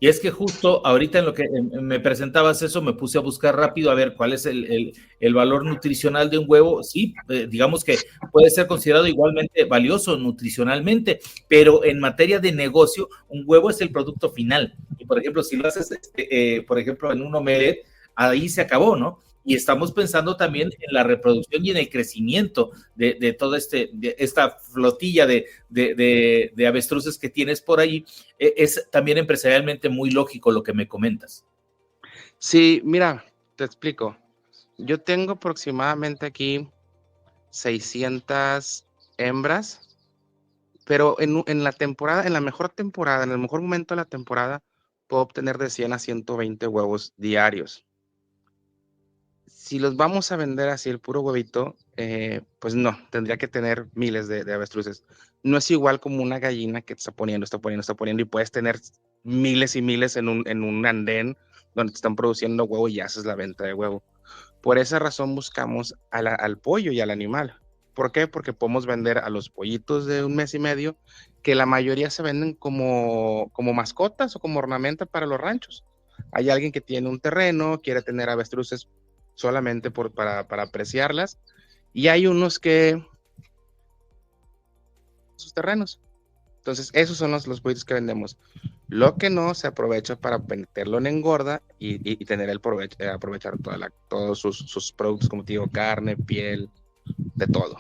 Y es que justo ahorita en lo que me presentabas eso, me puse a buscar rápido a ver cuál es el valor nutricional de un huevo. Sí, digamos que puede ser considerado igualmente valioso nutricionalmente, pero en materia de negocio, un huevo es el producto final. Y por ejemplo, si lo haces, por ejemplo, en un omelette, ahí se acabó, ¿no? Y estamos pensando también en la reproducción y en el crecimiento de toda esta flotilla de avestruces que tienes por ahí. Es también empresarialmente muy lógico lo que me comentas. Sí, mira, te explico. Yo tengo aproximadamente aquí 600 hembras, pero en la temporada, en la mejor temporada, en el mejor momento de la temporada, puedo obtener de 100 a 120 huevos diarios. Si los vamos a vender así, el puro huevito, pues no, tendría que tener miles de avestruces. No es igual como una gallina que te está poniendo y puedes tener miles y miles en un andén donde te están produciendo huevo y haces la venta de huevo. Por esa razón buscamos al pollo y al animal. ¿Por qué? Porque podemos vender a los pollitos de 1 mes y medio, que la mayoría se venden como mascotas o como ornamento para los ranchos. Hay alguien que tiene un terreno, quiere tener avestruces solamente para apreciarlas, y hay unos que sus terrenos. Entonces, esos son los pollitos que vendemos. Lo que no se aprovecha para meterlo en engorda y tener aprovechar todos sus productos, como te digo, carne, piel, de todo.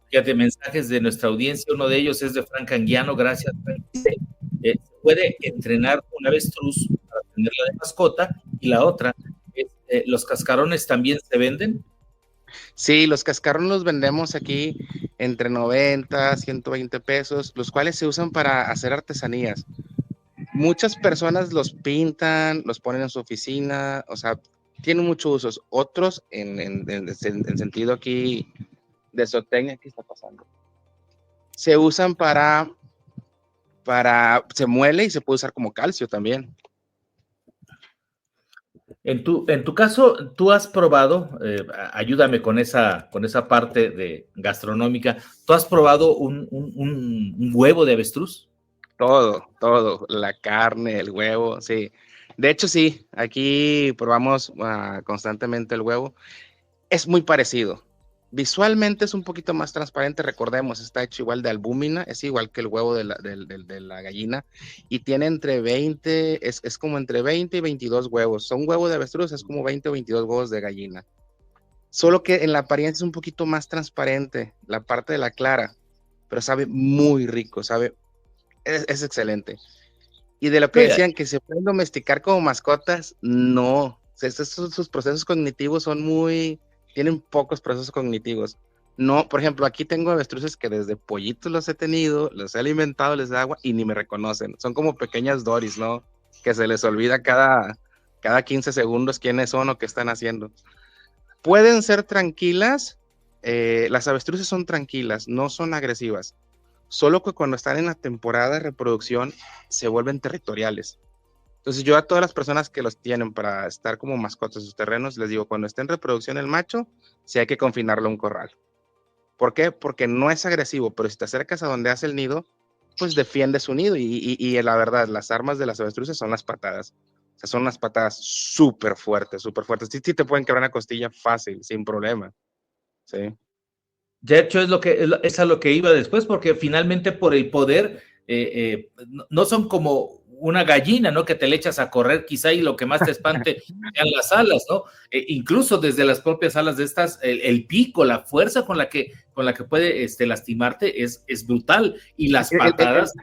Fíjate, mensajes de nuestra audiencia, uno de ellos es de Frank Anguiano, gracias. ¿Se puede entrenar un avestruz para tenerla de mascota? Y la otra, ¿los cascarones también se venden? Sí, los cascarones los vendemos aquí entre 90, 120 pesos, los cuales se usan para hacer artesanías. Muchas personas los pintan, los ponen en su oficina, o sea, tienen muchos usos. Otros, en sentido aquí de zootecnia, ¿qué está pasando? Se usan se muele y se puede usar como calcio también. En tu caso, tú has probado, ayúdame con esa parte gastronómica, ¿tú has probado un huevo de avestruz? Todo, la carne, el huevo, sí. De hecho, sí, aquí probamos constantemente el huevo. Es muy parecido. Visualmente es un poquito más transparente, recordemos, está hecho igual de albúmina, es igual que el huevo de la gallina, y tiene entre 20, es como entre 20 y 22 huevos. Son huevos de avestruz, es como 20 o 22 huevos de gallina. Solo que en la apariencia es un poquito más transparente, la parte de la clara, pero sabe muy rico, es excelente. Y de lo que decían que se pueden domesticar como mascotas, no. Sus procesos cognitivos tienen pocos procesos cognitivos. No, por ejemplo, aquí tengo avestruces que desde pollitos los he tenido, los he alimentado, les da agua y ni me reconocen. Son como pequeñas Doris, ¿no? que se les olvida cada 15 segundos quiénes son o qué están haciendo. Pueden ser tranquilas, las avestruces son tranquilas, no son agresivas, solo que cuando están en la temporada de reproducción se vuelven territoriales. Entonces yo a todas las personas que los tienen para estar como mascotas en sus terrenos, les digo, cuando esté en reproducción el macho, sí hay que confinarlo a un corral. ¿Por qué? Porque no es agresivo, pero si te acercas a donde hace el nido, pues defiende su nido. Y la verdad, las armas de las avestruces son las patadas. O sea, son unas patadas súper fuertes, súper fuertes. Sí, te pueden quebrar una costilla fácil, sin problema. Sí. De hecho, es a lo que iba después, porque finalmente por el poder, no son como una gallina, ¿no? Que te le echas a correr quizá y lo que más te espante sean las alas, ¿no? Incluso desde las propias alas de estas, el pico, la fuerza con la que puede lastimarte es brutal. Y las patadas,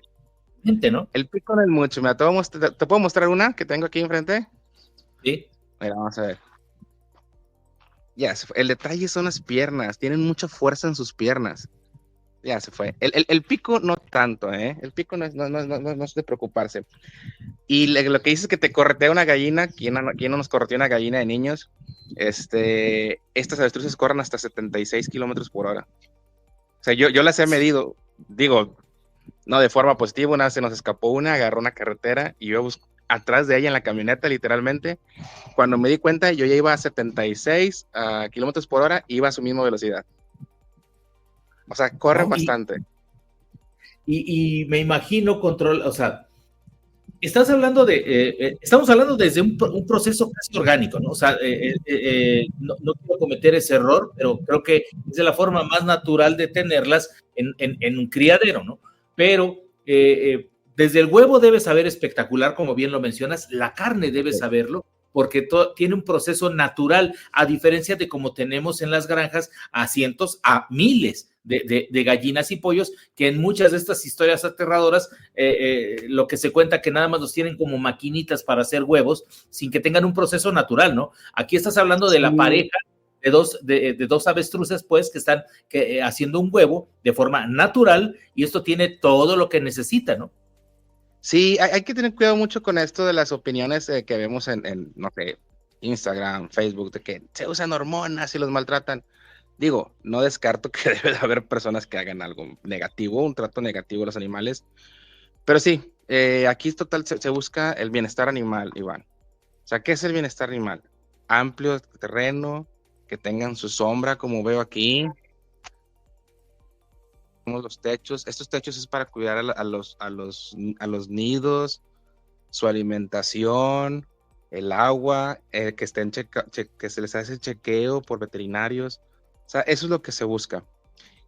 ¿no? El pico no es mucho. Mira, ¿te puedo mostrar una que tengo aquí enfrente? Sí. Mira, vamos a ver. Ya, el detalle son las piernas, tienen mucha fuerza en sus piernas. Ya se fue. El pico no tanto, ¿eh? El pico no es de preocuparse. Y lo que dices es que te corretea una gallina. ¿Quién no nos corretea una gallina de niños? Estas avestruces corren hasta 76 kilómetros por hora. O sea, yo las he medido, digo, no de forma positiva. Una vez se nos escapó agarró una carretera y yo atrás de ella en la camioneta, literalmente. Cuando me di cuenta, yo ya iba a 76 kilómetros por hora, iba a su misma velocidad. O sea, corren bastante. Y me imagino o sea, estamos hablando desde un proceso casi orgánico, ¿no? O sea, no quiero cometer ese error, pero creo que es de la forma más natural de tenerlas en un criadero, ¿no? Pero desde el huevo debe saber espectacular, como bien lo mencionas, la carne debe saberlo, porque tiene un proceso natural, a diferencia de como tenemos en las granjas a cientos, a miles de gallinas y pollos, que en muchas de estas historias aterradoras, lo que se cuenta que nada más los tienen como maquinitas para hacer huevos, sin que tengan un proceso natural, ¿no? Aquí estás hablando de la pareja de dos avestruces, pues, que están haciendo un huevo de forma natural, y esto tiene todo lo que necesita, ¿no? Sí, hay que tener cuidado mucho con esto de las opiniones que vemos en, no sé, Instagram, Facebook, de que se usan hormonas y los maltratan. Digo, no descarto que debe de haber personas que hagan algo negativo, un trato negativo a los animales, pero sí, aquí total se busca el bienestar animal, Iván. O sea, ¿qué es el bienestar animal? Amplio terreno, que tengan su sombra, como veo aquí. Los techos, estos techos es para cuidar a los nidos, su alimentación, el agua, que se les hace chequeo por veterinarios. O sea, eso es lo que se busca.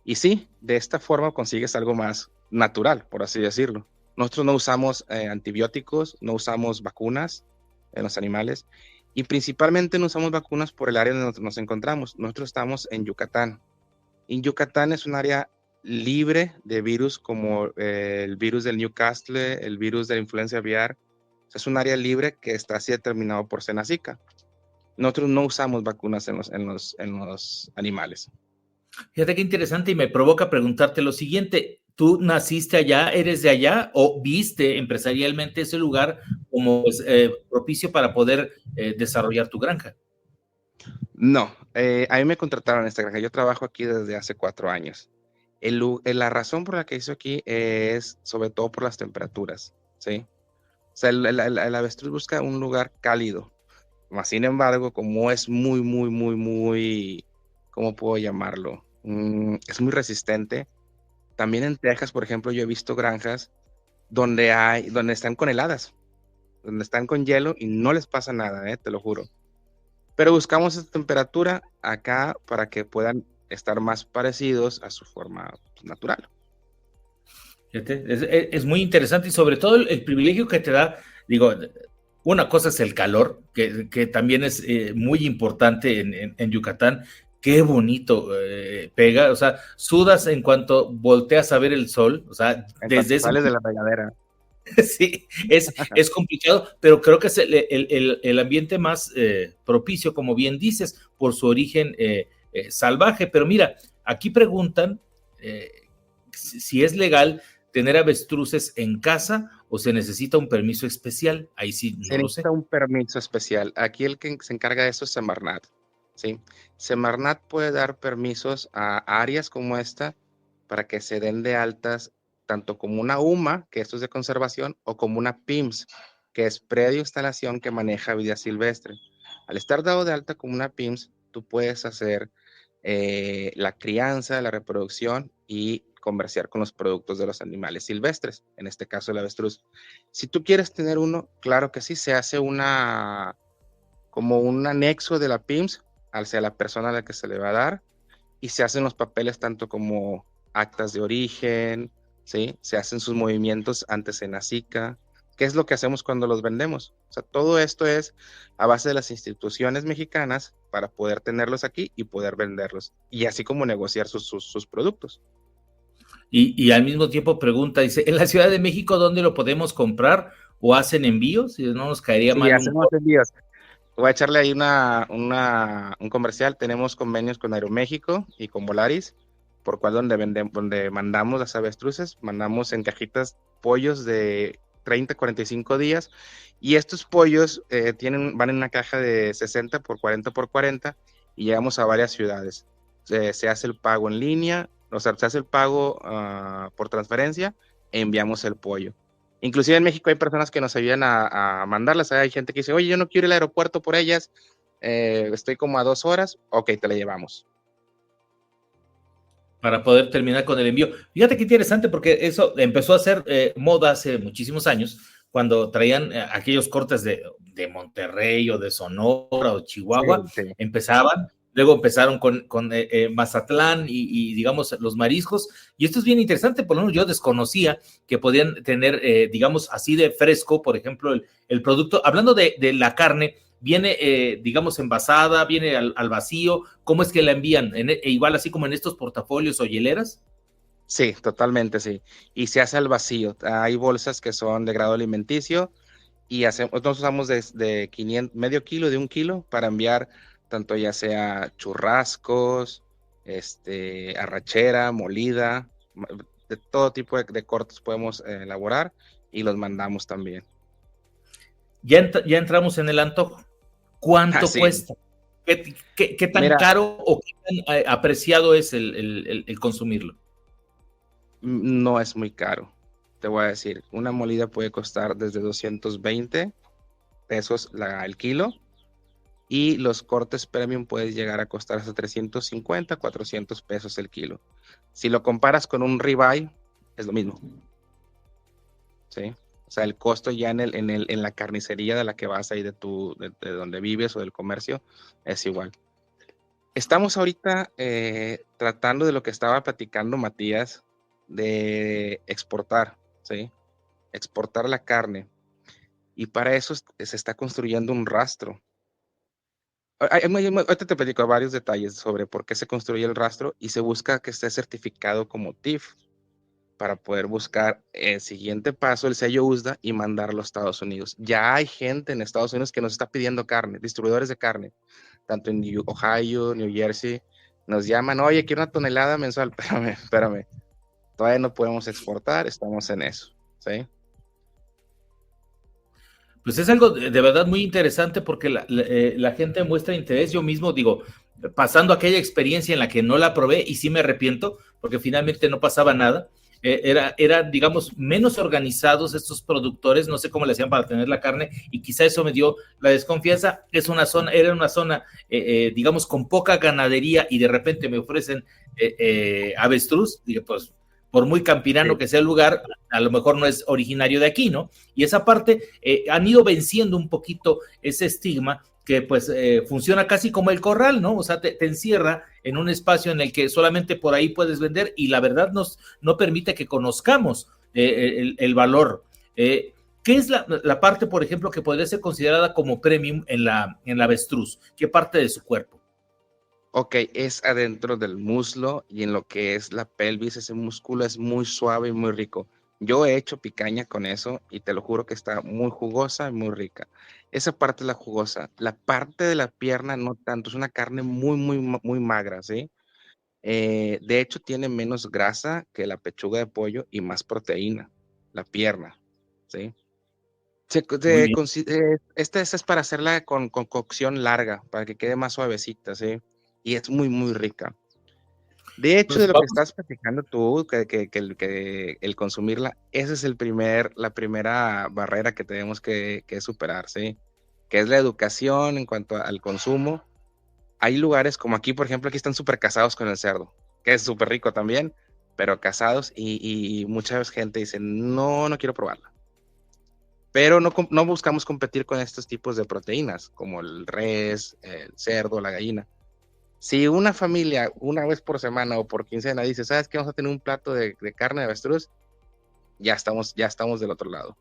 Y sí, de esta forma consigues algo más natural, por así decirlo. Nosotros no usamos antibióticos, no usamos vacunas en los animales, y principalmente no usamos vacunas por el área donde nos encontramos. Nosotros estamos en Yucatán. Y Yucatán es un área libre de virus como el virus del Newcastle, el virus de la influenza aviar. O sea, es un área libre que está así determinado por Senacica. Nosotros no usamos vacunas en los animales. Fíjate qué interesante, y me provoca preguntarte lo siguiente: ¿tú naciste allá, eres de allá, o viste empresarialmente ese lugar como propicio para poder desarrollar tu granja? No, a mí me contrataron en esta granja. Yo trabajo aquí desde hace 4 años. La razón por la que hice aquí es sobre todo por las temperaturas, ¿sí? O sea, el avestruz busca un lugar cálido. Sin embargo, como es muy, ¿cómo puedo llamarlo? Es muy resistente. También en Texas, por ejemplo, yo he visto granjas donde están con heladas, donde están con hielo y no les pasa nada, te lo juro. Pero buscamos esa temperatura acá para que puedan estar más parecidos a su forma natural. Es muy interesante, y sobre todo el privilegio que te da. Digo, una cosa es el calor, que también es muy importante en Yucatán. Qué bonito pega, o sea, sudas en cuanto volteas a ver el sol, o sea, desde sales de la regadera. Sí, es complicado, pero creo que es el ambiente más propicio, como bien dices, por su origen salvaje. Pero mira, aquí preguntan si es legal tener avestruces en casa o se necesita un permiso especial? Ahí sí, Se no lo sé. necesita un permiso especial. Aquí el que se encarga de eso es Semarnat, ¿sí? Semarnat puede dar permisos a áreas como esta para que se den de altas tanto como una UMA, que esto es de conservación, o como una PIMS, que es predio instalación que maneja vida silvestre. Al estar dado de alta como una PIMS, tú puedes hacer la crianza, la reproducción y comerciar con los productos de los animales silvestres, en este caso el avestruz. Si tú quieres tener uno, claro que sí, se hace como un anexo de la PIMS hacia la persona a la que se le va a dar y se hacen los papeles tanto como actas de origen, ¿sí? Se hacen sus movimientos ante Senacica. ¿Qué es lo que hacemos cuando los vendemos? O sea, todo esto es a base de las instituciones mexicanas para poder tenerlos aquí y poder venderlos, y así como negociar sus productos. Y al mismo tiempo pregunta, dice, ¿en la Ciudad de México dónde lo podemos comprar o hacen envíos? Y no nos caería Sí, mal hacemos envíos. Voy a echarle ahí un comercial. Tenemos convenios con Aeroméxico y con Volaris, por cual donde mandamos las avestruces, mandamos en cajitas pollos de 30, 45 días, y estos pollos van en una caja de 60 por 40 por 40 y llegamos a varias ciudades. Se hace el pago en línea, o sea, se hace el pago por transferencia e enviamos el pollo. Inclusive en México hay personas que nos ayudan a mandarlas. Hay gente que dice, oye, yo no quiero ir al aeropuerto por ellas, estoy como a 2 horas, ok, te la llevamos. Para poder terminar con el envío. Fíjate qué interesante, porque eso empezó a ser moda hace muchísimos años, cuando traían aquellos cortes de Monterrey o de Sonora o Chihuahua, Sí, sí. Luego empezaron con Mazatlán y digamos los mariscos, y esto es bien interesante, por lo menos yo desconocía que podían tener, digamos así de fresco, por ejemplo, el producto, hablando de la carne, viene, digamos, envasada, viene al vacío. ¿Cómo es que la envían? Igual así como en estos portafolios o hieleras. Sí, totalmente, sí. Y se hace al vacío. Hay bolsas que son de grado alimenticio y nosotros usamos de 500, medio kilo, de 1 kilo, para enviar tanto ya sea churrascos, arrachera, molida, de todo tipo de cortes podemos elaborar y los mandamos también. Ya entramos en el antojo. ¿Cuánto Sí. cuesta? ¿Qué tan caro o qué tan apreciado es el consumirlo? No es muy caro, te voy a decir. Una molida puede costar desde 220 pesos el kilo, y los cortes premium pueden llegar a costar hasta 350, 400 pesos el kilo. Si lo comparas con un ribeye, es lo mismo. ¿Sí? O sea, el costo ya en la carnicería de la que vas ahí de donde vives o del comercio es igual. Estamos ahorita tratando de lo que estaba platicando Matías, de exportar, ¿sí? Exportar la carne. Y para eso se está construyendo un rastro. Ahorita te platico varios detalles sobre por qué se construye el rastro, y se busca que esté certificado como TIF para poder buscar el siguiente paso, el sello USDA, y mandarlo a Estados Unidos. Ya hay gente en Estados Unidos que nos está pidiendo carne, distribuidores de carne, tanto en Ohio, New Jersey, nos llaman, oye, quiero 1 tonelada mensual. Espérame, todavía no podemos exportar, estamos en eso, ¿sí? Pues es algo de verdad muy interesante, porque la gente muestra interés. Yo mismo digo, pasando aquella experiencia en la que no la probé y sí me arrepiento, porque finalmente no pasaba nada. Era, digamos, menos organizados estos productores, no sé cómo le hacían para tener la carne, y quizá eso me dio la desconfianza. Era una zona, digamos, con poca ganadería, y de repente me ofrecen avestruz. Digo, pues, por muy campirano que sea el lugar, a lo mejor no es originario de aquí, ¿no? Y esa parte han ido venciendo un poquito ese estigma que pues funciona casi como el corral, ¿no? O sea, te encierra en un espacio en el que solamente por ahí puedes vender, y la verdad no permite que conozcamos el valor. ¿Qué es la parte, por ejemplo, que podría ser considerada como premium en la avestruz? ¿Qué parte de su cuerpo? Ok, es adentro del muslo y en lo que es la pelvis. Ese músculo es muy suave y muy rico. Yo he hecho picaña con eso y te lo juro que está muy jugosa y muy rica. Esa parte es la jugosa. La parte de la pierna no tanto, es una carne muy, muy, muy magra, ¿sí? De hecho, tiene menos grasa que la pechuga de pollo y más proteína, la pierna, ¿sí? Esta es para hacerla con cocción larga, para que quede más suavecita, ¿sí? Y es muy, muy rica. De hecho, Pues de lo que vamos. estás platicando tú, que el consumirla, esa es la primera barrera que tenemos que superar, ¿sí? Que es la educación en cuanto al consumo. Hay lugares como aquí, por ejemplo, aquí están súper casados con el cerdo, que es súper rico también, pero casados y mucha gente dice, no, no quiero probarla. Pero no buscamos competir con estos tipos de proteínas, como el res, el cerdo, la gallina. Si una familia, una vez por semana o por quincena, dice, ¿sabes qué? Vamos a tener un plato de carne de avestruz, ya estamos del otro lado.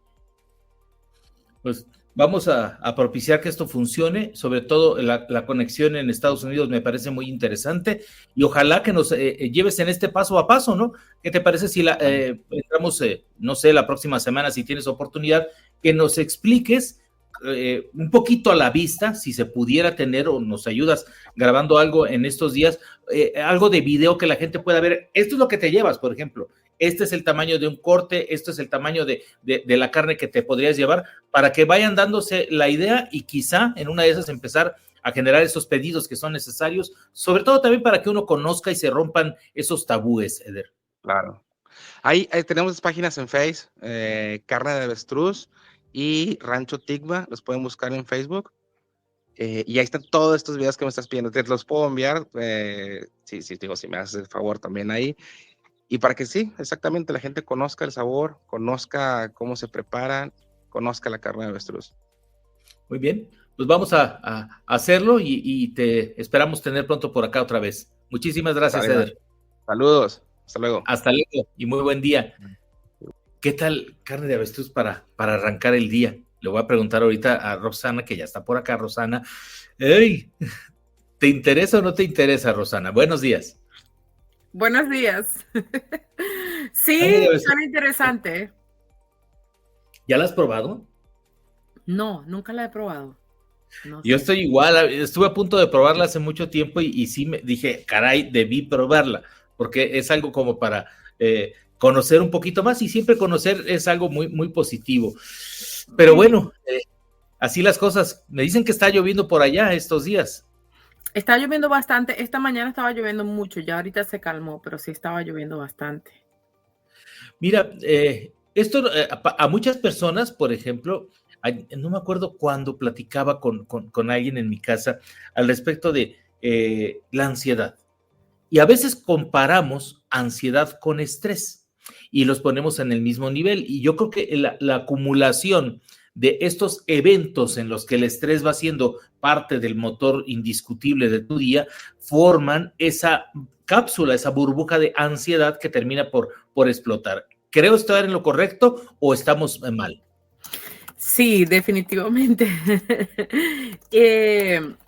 Pues vamos a propiciar que esto funcione, sobre todo la conexión en Estados Unidos me parece muy interesante y ojalá que nos lleves en este paso a paso, ¿no? ¿Qué te parece si entramos, no sé, la próxima semana, si tienes oportunidad, que nos expliques un poquito a la vista, si se pudiera tener o nos ayudas grabando algo en estos días, algo de video que la gente pueda ver? Esto es lo que te llevas, por ejemplo. Este es el tamaño de un corte, esto es el tamaño de la carne que te podrías llevar, para que vayan dándose la idea y quizá en una de esas empezar a generar esos pedidos que son necesarios, sobre todo también para que uno conozca y se rompan esos tabúes, Eder. Claro. Ahí tenemos páginas en Face, Carne de Avestruz y Rancho Tigba, los pueden buscar en Facebook. Y ahí están todos estos videos que me estás pidiendo, te los puedo enviar, si me haces el favor también ahí. Y para que sí, exactamente, la gente conozca el sabor, conozca cómo se preparan, conozca la carne de avestruz. Muy bien, pues vamos a hacerlo y te esperamos tener pronto por acá otra vez. Muchísimas gracias, Eder. Saludos, hasta luego. Hasta luego y muy buen día. ¿Qué tal carne de avestruz para arrancar el día? Le voy a preguntar ahorita a Rosana, que ya está por acá, Rosana. ¡Ey! ¿Te interesa o no te interesa, Rosana? Buenos días. Buenos días. Sí, suena interesante. ¿Ya la has probado? No, nunca la he probado. No Yo sé. estoy igual, estuve a punto de probarla hace mucho tiempo y sí me dije, caray, debí probarla, porque es algo como para conocer un poquito más, y siempre conocer es algo muy, muy positivo. Pero bueno, así las cosas. Me dicen que está lloviendo por allá estos días. Está lloviendo bastante. Esta mañana estaba lloviendo mucho, ya ahorita se calmó, pero sí estaba lloviendo bastante. Mira, esto a muchas personas, por ejemplo, no me acuerdo cuándo platicaba con alguien en mi casa al respecto de la ansiedad. Y a veces comparamos ansiedad con estrés y los ponemos en el mismo nivel. Y yo creo que la acumulación de estos eventos en los que el estrés va siendo parte del motor indiscutible de tu día, forman esa cápsula, esa burbuja de ansiedad que termina por explotar. ¿Creo estar en lo correcto o estamos mal? Sí, definitivamente.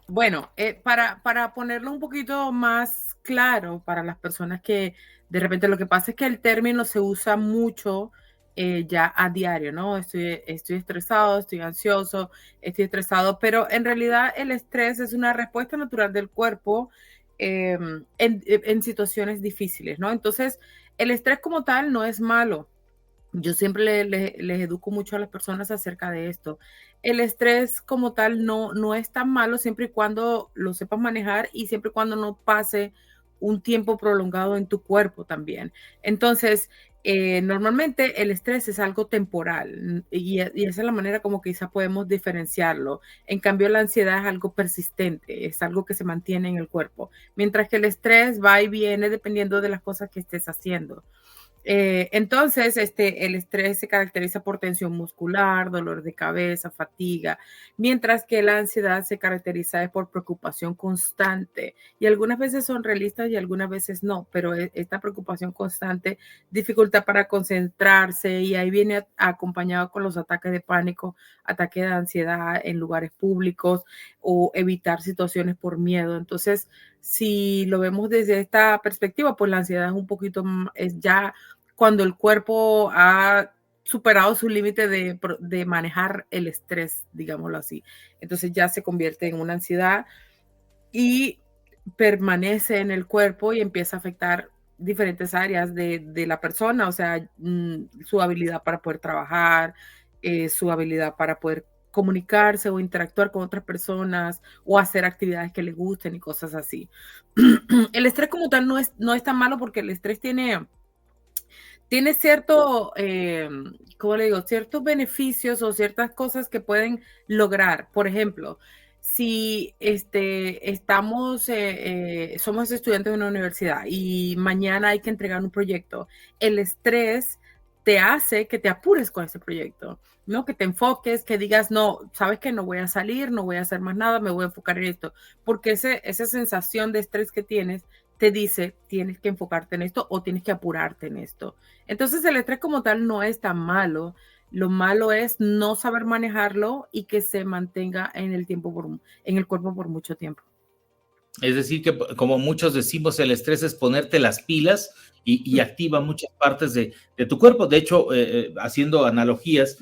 Bueno, para ponerlo un poquito más claro para las personas que de repente lo que pasa es que el término se usa mucho ya a diario, ¿no? Estoy estresado, estoy ansioso, estoy estresado, pero en realidad el estrés es una respuesta natural del cuerpo en situaciones difíciles, ¿no? Entonces, el estrés como tal no es malo. Yo siempre les educo mucho a las personas acerca de esto. El estrés como tal no es tan malo siempre y cuando lo sepas manejar y siempre y cuando no pase un tiempo prolongado en tu cuerpo también. Entonces, normalmente el estrés es algo temporal y esa es la manera como quizá podemos diferenciarlo. En cambio, la ansiedad es algo persistente, es algo que se mantiene en el cuerpo, mientras que el estrés va y viene dependiendo de las cosas que estés haciendo. Entonces, el estrés se caracteriza por tensión muscular, dolor de cabeza, fatiga, mientras que la ansiedad se caracteriza por preocupación constante. Y algunas veces son realistas y algunas veces no, pero esta preocupación constante dificulta para concentrarse y ahí viene acompañado con los ataques de pánico, ataques de ansiedad en lugares públicos o evitar situaciones por miedo. Entonces, si lo vemos desde esta perspectiva, pues la ansiedad es un poquito, es ya cuando el cuerpo ha superado su límite de manejar el estrés, digámoslo así. Entonces ya se convierte en una ansiedad y permanece en el cuerpo y empieza a afectar diferentes áreas de la persona, o sea, su habilidad para poder trabajar, su habilidad para poder comunicarse o interactuar con otras personas o hacer actividades que le gusten y cosas así. El estrés como tal no es tan malo porque el estrés tiene cierto, ¿cómo le digo? Ciertos beneficios o ciertas cosas que pueden lograr. Por ejemplo, si somos estudiantes de una universidad y mañana hay que entregar un proyecto, el estrés te hace que te apures con ese proyecto, ¿no? Que te enfoques, que digas, no, sabes que no voy a salir, no voy a hacer más nada, me voy a enfocar en esto, porque esa sensación de estrés que tienes te dice, tienes que enfocarte en esto o tienes que apurarte en esto. Entonces el estrés como tal no es tan malo. Lo malo es no saber manejarlo y que se mantenga en el cuerpo por mucho tiempo. Es decir, que como muchos decimos, el estrés es ponerte las pilas y activa muchas partes de tu cuerpo. De hecho, haciendo analogías,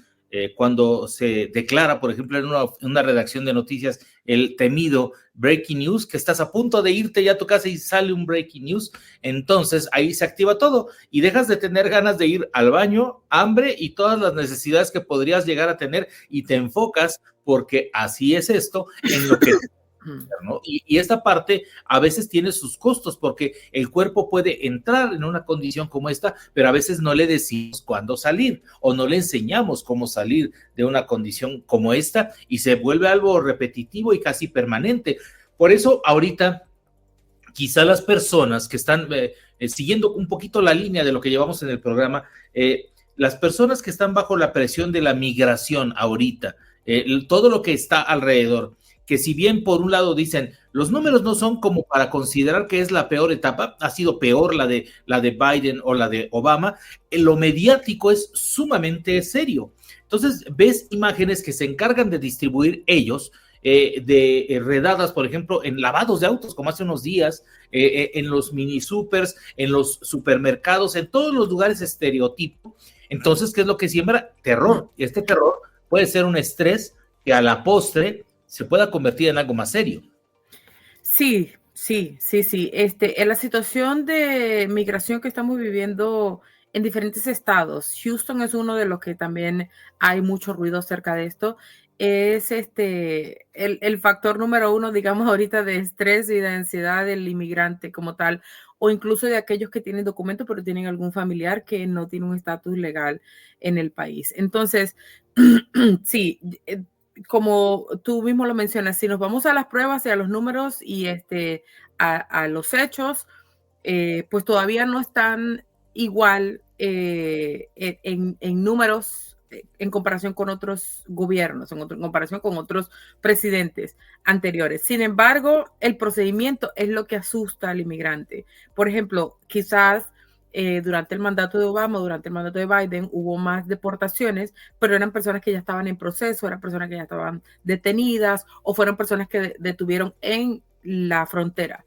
cuando se declara, por ejemplo, en una redacción de noticias, el temido breaking news, que estás a punto de irte ya a tu casa y sale un breaking news, entonces ahí se activa todo y dejas de tener ganas de ir al baño, hambre y todas las necesidades que podrías llegar a tener y te enfocas, porque así es esto, en lo que... ¿no? Y esta parte a veces tiene sus costos porque el cuerpo puede entrar en una condición como esta, pero a veces no le decimos cuándo salir o no le enseñamos cómo salir de una condición como esta y se vuelve algo repetitivo y casi permanente. Por eso ahorita quizá las personas que están siguiendo un poquito la línea de lo que llevamos en el programa, las personas que están bajo la presión de la migración ahorita, todo lo que está alrededor, que si bien por un lado dicen, los números no son como para considerar que es la peor etapa, ha sido peor la de Biden o la de Obama, lo mediático es sumamente serio. Entonces ves imágenes que se encargan de distribuir ellos, de redadas, por ejemplo, en lavados de autos, como hace unos días, en los mini supers, en los supermercados, en todos los lugares estereotipo. Entonces, ¿qué es lo que siembra? Terror. Y este terror puede ser un estrés que a la postre se pueda convertir en algo más serio. Sí. En la situación de migración que estamos viviendo en diferentes estados, Houston es uno de los que también hay mucho ruido acerca de esto, es el factor número uno, digamos ahorita, de estrés y de ansiedad del inmigrante como tal, o incluso de aquellos que tienen documentos pero tienen algún familiar que no tiene un estatus legal en el país. Entonces, sí, como tú mismo lo mencionas, si nos vamos a las pruebas y a los números y a los hechos, pues todavía no están igual en números en comparación con otros gobiernos, en comparación con otros presidentes anteriores. Sin embargo, el procedimiento es lo que asusta al inmigrante. Por ejemplo, quizás durante el mandato de Obama, durante el mandato de Biden, hubo más deportaciones, pero eran personas que ya estaban en proceso, eran personas que ya estaban detenidas o fueron personas que detuvieron en la frontera.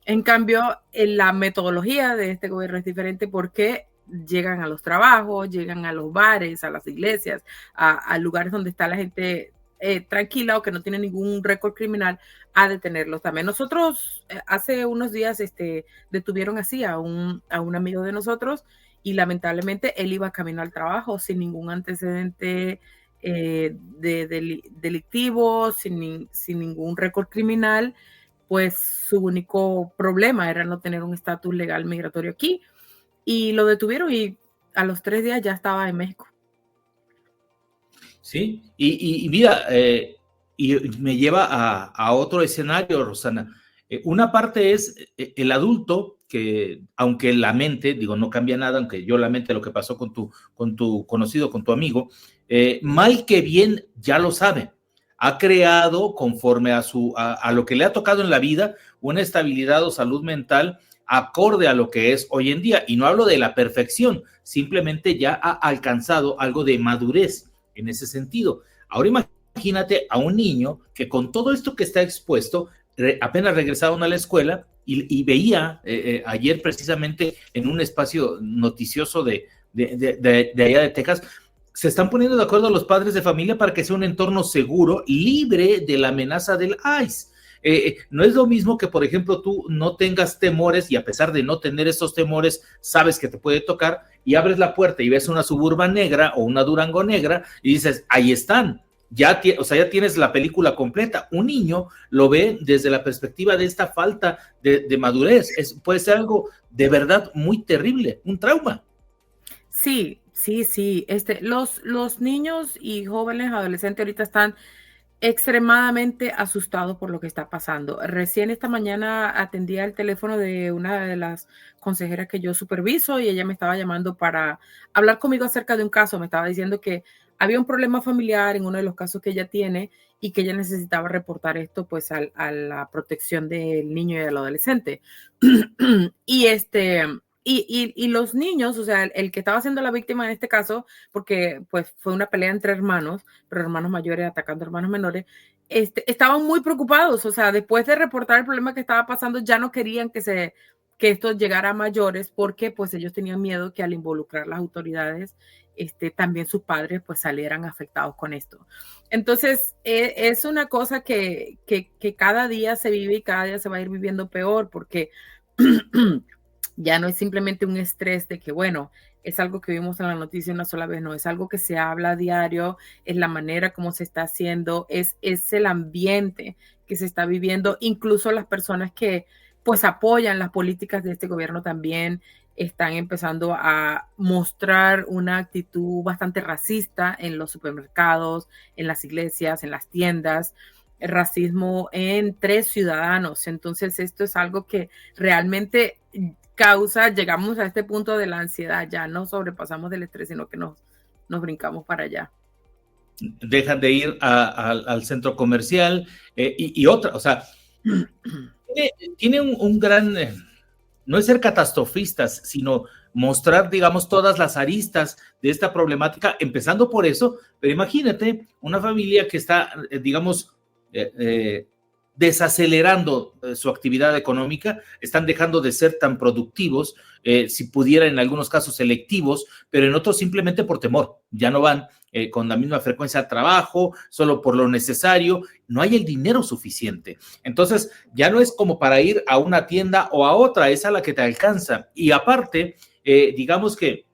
En cambio, la metodología de este gobierno es diferente porque llegan a los trabajos, llegan a los bares, a las iglesias, a lugares donde está la gente tranquila o que no tiene ningún récord criminal, a detenerlos también. Nosotros hace unos días detuvieron así a un amigo de nosotros y lamentablemente él iba camino al trabajo sin ningún antecedente delictivo, sin ningún récord criminal, pues su único problema era no tener un estatus legal migratorio aquí y lo detuvieron y a los 3 días ya estaba en México. Sí, y mira, y me lleva a otro escenario, Rosana. Una parte es el adulto que, aunque la mente, digo, no cambia nada, aunque yo lamente lo que pasó con tu conocido, con tu amigo, mal que bien ya lo sabe. Ha creado, conforme a lo que le ha tocado en la vida, una estabilidad o salud mental acorde a lo que es hoy en día. Y no hablo de la perfección, simplemente ya ha alcanzado algo de madurez en ese sentido. Ahora imagínate a un niño que con todo esto que está expuesto, apenas regresaron a la escuela y veía ayer precisamente en un espacio noticioso de allá de Texas, se están poniendo de acuerdo los padres de familia para que sea un entorno seguro, libre de la amenaza del ICE. No es lo mismo que, por ejemplo, tú no tengas temores y a pesar de no tener esos temores, sabes que te puede tocar y abres la puerta y ves una Suburban negra o una Durango negra y dices, ahí están. Ya tienes la película completa. Un niño lo ve desde la perspectiva de esta falta de madurez. Puede ser algo de verdad muy terrible, un trauma. Sí. Los niños y jóvenes adolescentes ahorita están extremadamente asustados por lo que está pasando. Recién esta mañana atendía el teléfono de una de las consejeras que yo superviso y ella me estaba llamando para hablar conmigo acerca de un caso. Me estaba diciendo que había un problema familiar en uno de los casos que ella tiene y que ella necesitaba reportar esto pues a la protección del niño y del adolescente. Y los niños, o sea, el que estaba siendo la víctima en este caso, porque pues fue una pelea entre hermanos, pero hermanos mayores atacando a hermanos menores, estaban muy preocupados, o sea, después de reportar el problema que estaba pasando, ya no querían que esto llegara a mayores, porque pues ellos tenían miedo que al involucrar las autoridades, también sus padres pues salieran afectados con esto. Entonces, es una cosa que cada día se vive y cada día se va a ir viviendo peor, porque ya no es simplemente un estrés de que, bueno, es algo que vimos en la noticia una sola vez, no, es algo que se habla a diario, es la manera como se está haciendo, es el ambiente que se está viviendo, incluso las personas que pues apoyan las políticas de este gobierno también están empezando a mostrar una actitud bastante racista en los supermercados, en las iglesias, en las tiendas, racismo entre ciudadanos. Entonces, esto es algo que realmente llegamos a este punto de la ansiedad, ya no sobrepasamos del estrés, sino que nos brincamos para allá. Dejan de ir al centro comercial y otra, o sea, tiene un gran, no es ser catastrofistas, sino mostrar, digamos, todas las aristas de esta problemática, empezando por eso, pero imagínate una familia que está, digamos, desacelerando su actividad económica, están dejando de ser tan productivos, si pudiera en algunos casos selectivos, pero en otros simplemente por temor, ya no van con la misma frecuencia al trabajo, solo por lo necesario, no hay el dinero suficiente. Entonces, ya no es como para ir a una tienda o a otra, es a la que te alcanza. Y aparte, digamos que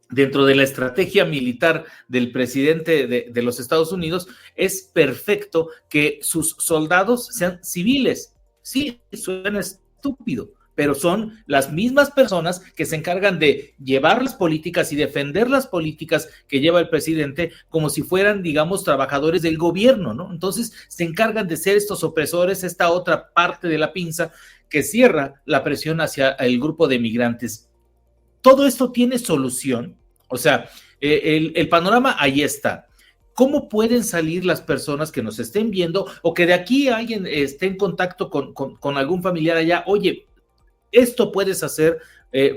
dentro de la estrategia militar del presidente de los Estados Unidos, es perfecto que sus soldados sean civiles. Sí, suena estúpido, pero son las mismas personas que se encargan de llevar las políticas y defender las políticas que lleva el presidente como si fueran, digamos, trabajadores del gobierno, ¿no? Entonces se encargan de ser estos opresores, esta otra parte de la pinza que cierra la presión hacia el grupo de migrantes. Todo esto tiene solución, o sea, el panorama ahí está. ¿Cómo pueden salir las personas que nos estén viendo o que de aquí alguien esté en contacto con algún familiar allá? Oye, esto puedes hacer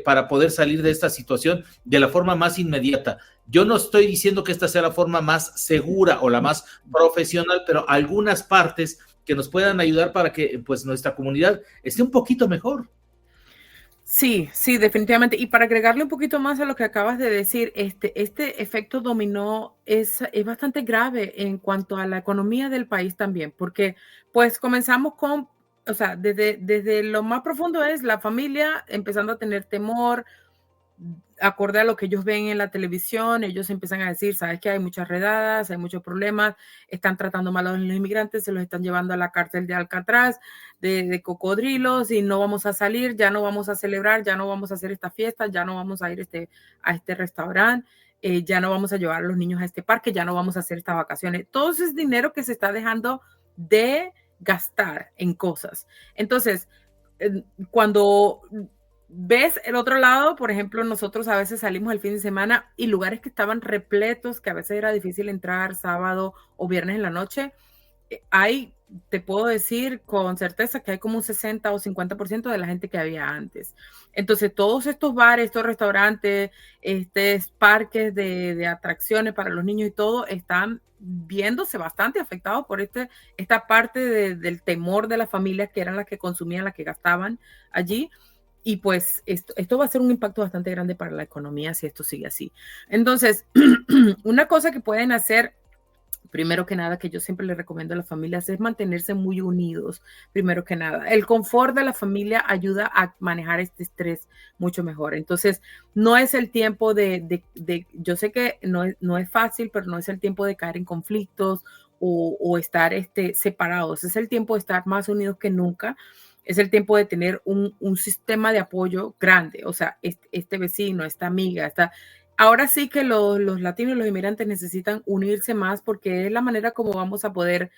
para poder salir de esta situación de la forma más inmediata. Yo no estoy diciendo que esta sea la forma más segura o la más profesional, pero algunas partes que nos puedan ayudar para que pues nuestra comunidad esté un poquito mejor. Sí, definitivamente. Y para agregarle un poquito más a lo que acabas de decir, este efecto dominó es bastante grave en cuanto a la economía del país también, porque pues comenzamos con, o sea, desde lo más profundo es la familia empezando a tener temor, acorde a lo que ellos ven en la televisión, ellos empiezan a decir, sabes que hay muchas redadas, hay muchos problemas, están tratando mal a los inmigrantes, se los están llevando a la cárcel de Alcatraz, de cocodrilos, y no vamos a salir, ya no vamos a celebrar, ya no vamos a hacer esta fiesta, ya no vamos a ir a este restaurante, ya no vamos a llevar a los niños a este parque, ya no vamos a hacer estas vacaciones. Todo ese dinero que se está dejando de gastar en cosas. Entonces, cuando ves el otro lado, por ejemplo, nosotros a veces salimos el fin de semana y lugares que estaban repletos, que a veces era difícil entrar sábado o viernes en la noche, te puedo decir con certeza que hay como un 60 o 50% de la gente que había antes. Entonces, todos estos bares, estos restaurantes, parques de atracciones para los niños y todo, están viéndose bastante afectados por esta parte del temor de las familias que eran las que consumían, las que gastaban allí. Y pues esto va a ser un impacto bastante grande para la economía si esto sigue así. Entonces, una cosa que pueden hacer primero que nada, que yo siempre le recomiendo a las familias, es mantenerse muy unidos, primero que nada. El confort de la familia ayuda a manejar este estrés mucho mejor. Entonces, no es el tiempo yo sé que no es fácil, pero no es el tiempo de caer en conflictos o estar separados. Es el tiempo de estar más unidos que nunca. Es el tiempo de tener un sistema de apoyo grande. O sea, este vecino, esta amiga, ahora sí que los latinos y los inmigrantes necesitan unirse más porque es la manera como vamos a poder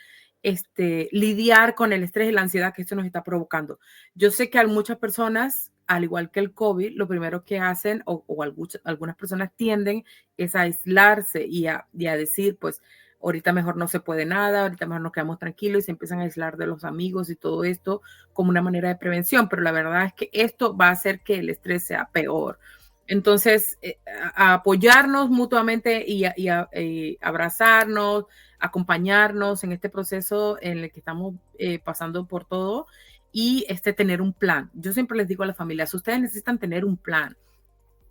lidiar con el estrés y la ansiedad que esto nos está provocando. Yo sé que hay muchas personas, al igual que el COVID, lo primero que hacen, o algunas personas tienden, es a aislarse y a decir, pues, ahorita mejor no se puede nada, ahorita mejor nos quedamos tranquilos y se empiezan a aislar de los amigos y todo esto como una manera de prevención. Pero la verdad es que esto va a hacer que el estrés sea peor. Entonces, a apoyarnos mutuamente y abrazarnos, acompañarnos en este proceso en el que estamos pasando por todo y tener un plan. Yo siempre les digo a las familias, ustedes necesitan tener un plan.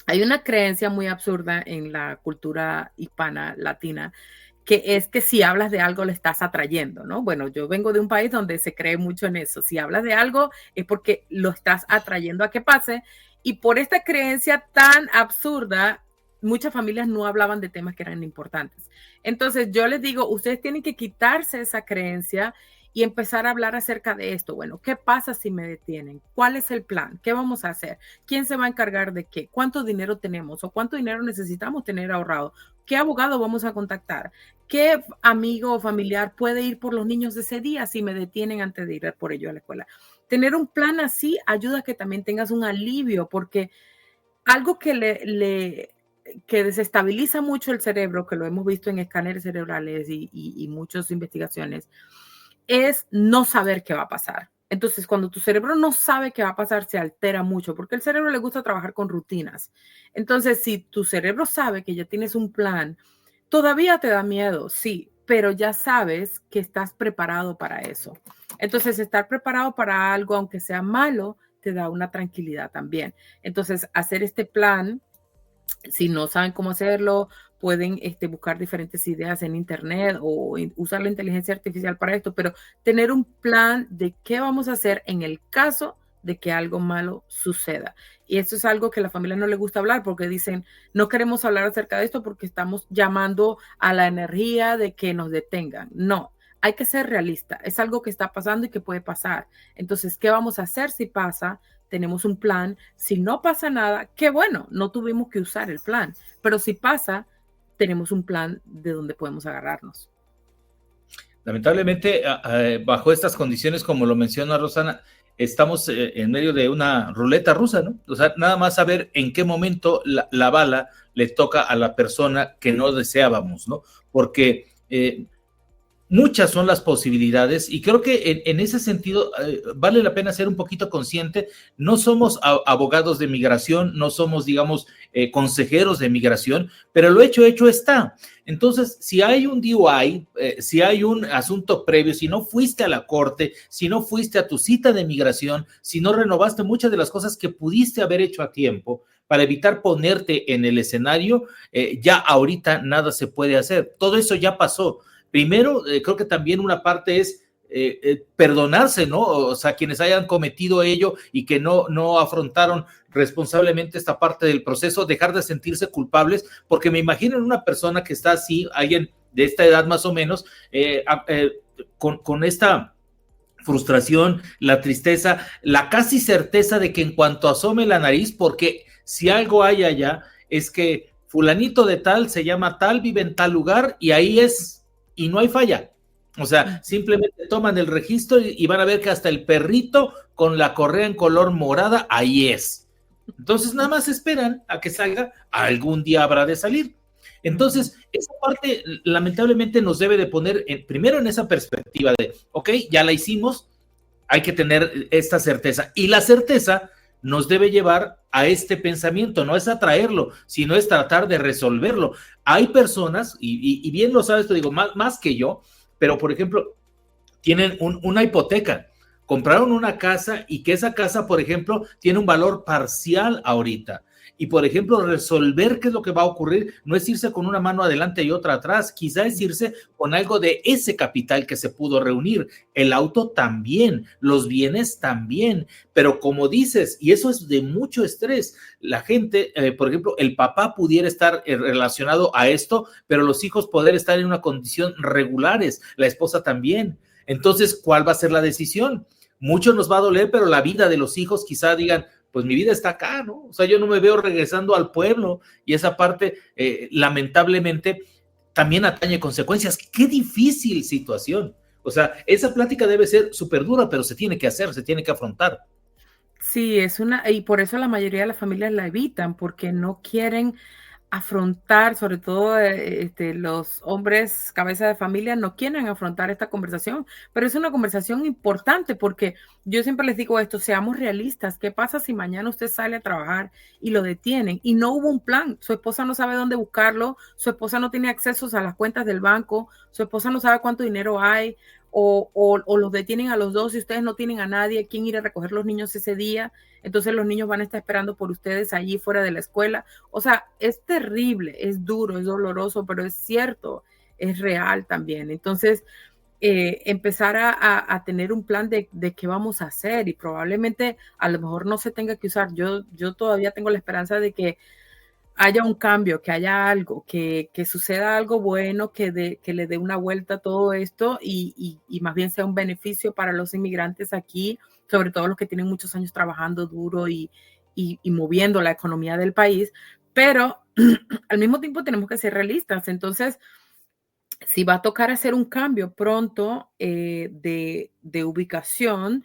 Hay una creencia muy absurda en la cultura hispana, latina, que es que si hablas de algo le estás atrayendo, ¿no? Bueno, yo vengo de un país donde se cree mucho en eso. Si hablas de algo es porque lo estás atrayendo a que pase. Y por esta creencia tan absurda, muchas familias no hablaban de temas que eran importantes. Entonces yo les digo, ustedes tienen que quitarse esa creencia y empezar a hablar acerca de esto. Bueno, ¿qué pasa si me detienen? ¿Cuál es el plan? ¿Qué vamos a hacer? ¿Quién se va a encargar de qué? ¿Cuánto dinero tenemos? ¿O cuánto dinero necesitamos tener ahorrado? ¿Qué abogado vamos a contactar? ¿Qué amigo o familiar puede ir por los niños de ese día si me detienen antes de ir por ellos a la escuela? Tener un plan así ayuda a que también tengas un alivio, porque algo que desestabiliza mucho el cerebro, que lo hemos visto en escáneres cerebrales y muchas investigaciones, es no saber qué va a pasar. Entonces, cuando tu cerebro no sabe qué va a pasar, se altera mucho, porque al cerebro le gusta trabajar con rutinas. Entonces, si tu cerebro sabe que ya tienes un plan, todavía te da miedo, sí, pero ya sabes que estás preparado para eso. Entonces, estar preparado para algo, aunque sea malo, te da una tranquilidad también. Entonces, hacer este plan, si no saben cómo hacerlo, pueden buscar diferentes ideas en internet o usar la inteligencia artificial para esto, pero tener un plan de qué vamos a hacer en el caso de que algo malo suceda. Y esto es algo que a la familia no le gusta hablar porque dicen, no queremos hablar acerca de esto porque estamos llamando a la energía de que nos detengan. No, hay que ser realista. Es algo que está pasando y que puede pasar. Entonces, ¿qué vamos a hacer si pasa? Tenemos un plan. Si no pasa nada, qué bueno, no tuvimos que usar el plan. Pero si pasa, tenemos un plan de donde podemos agarrarnos. Lamentablemente, bajo estas condiciones, como lo menciona Rosana, estamos en medio de una ruleta rusa, ¿no? O sea, nada más saber en qué momento la bala le toca a la persona que no deseábamos, ¿no? Porque muchas son las posibilidades y creo que en ese sentido vale la pena ser un poquito consciente. No somos abogados de migración, no somos, digamos, consejeros de migración, pero lo hecho está. Entonces, si hay un DUI, si hay un asunto previo, si no fuiste a la corte, si no fuiste a tu cita de migración, si no renovaste muchas de las cosas que pudiste haber hecho a tiempo para evitar ponerte en el escenario, ya ahorita nada se puede hacer. Todo eso ya pasó. Primero, creo que también una parte es perdonarse, ¿no? O sea, quienes hayan cometido ello y que no afrontaron responsablemente esta parte del proceso, dejar de sentirse culpables, porque me imagino en una persona que está así, alguien de esta edad más o menos, con esta frustración, la tristeza, la casi certeza de que en cuanto asome la nariz, porque si algo hay allá, es que fulanito de tal se llama tal, vive en tal lugar y ahí es. Y no hay falla. O sea, simplemente toman el registro y van a ver que hasta el perrito con la correa en color morada, ahí es. Entonces, nada más esperan a que salga, algún día habrá de salir. Entonces, esa parte lamentablemente nos debe de poner primero en esa perspectiva de, ok, ya la hicimos, hay que tener esta certeza. Y la certeza nos debe llevar a este pensamiento, no es atraerlo, sino es tratar de resolverlo. Hay personas, y bien lo sabes, te digo, más que yo, pero por ejemplo, tienen una hipoteca, compraron una casa y que esa casa, por ejemplo, tiene un valor parcial ahorita. y, por ejemplo, resolver qué es lo que va a ocurrir, no es irse con una mano adelante y otra atrás, quizá es irse con algo de ese capital que se pudo reunir, el auto también, los bienes también, pero como dices, y eso es de mucho estrés, la gente, por ejemplo, el papá pudiera estar relacionado a esto, pero los hijos poder estar en una condición regulares, la esposa también. Entonces, ¿cuál va a ser la decisión? Mucho nos va a doler, pero la vida de los hijos quizá digan, pues mi vida está acá, ¿no? O sea, yo no me veo regresando al pueblo, y esa parte, lamentablemente, también atañe consecuencias. ¡Qué difícil situación! O sea, esa plática debe ser súper dura, pero se tiene que hacer, se tiene que afrontar. Sí, y por eso la mayoría de las familias la evitan, porque no quieren afrontar, sobre todo los hombres cabeza de familia, no quieren afrontar esta conversación, pero es una conversación importante porque yo siempre les digo esto, seamos realistas. ¿Qué pasa si mañana usted sale a trabajar y lo detienen y no hubo un plan? Su esposa no sabe dónde buscarlo, su esposa no tiene acceso a las cuentas del banco, su esposa no sabe cuánto dinero hay, o los detienen a los dos y ustedes no tienen a nadie, quién ir a recoger los niños ese día, entonces los niños van a estar esperando por ustedes allí fuera de la escuela. O sea, es terrible, es duro, es doloroso, pero es cierto, es real también. Entonces, empezar a tener un plan de qué vamos a hacer, y probablemente a lo mejor no se tenga que usar. Yo todavía tengo la esperanza de que haya un cambio, que haya algo, que suceda algo bueno, que le dé una vuelta a todo esto y más bien sea un beneficio para los inmigrantes aquí, sobre todo los que tienen muchos años trabajando duro y moviendo la economía del país. Pero al mismo tiempo tenemos que ser realistas. Entonces, si va a tocar hacer un cambio pronto de ubicación,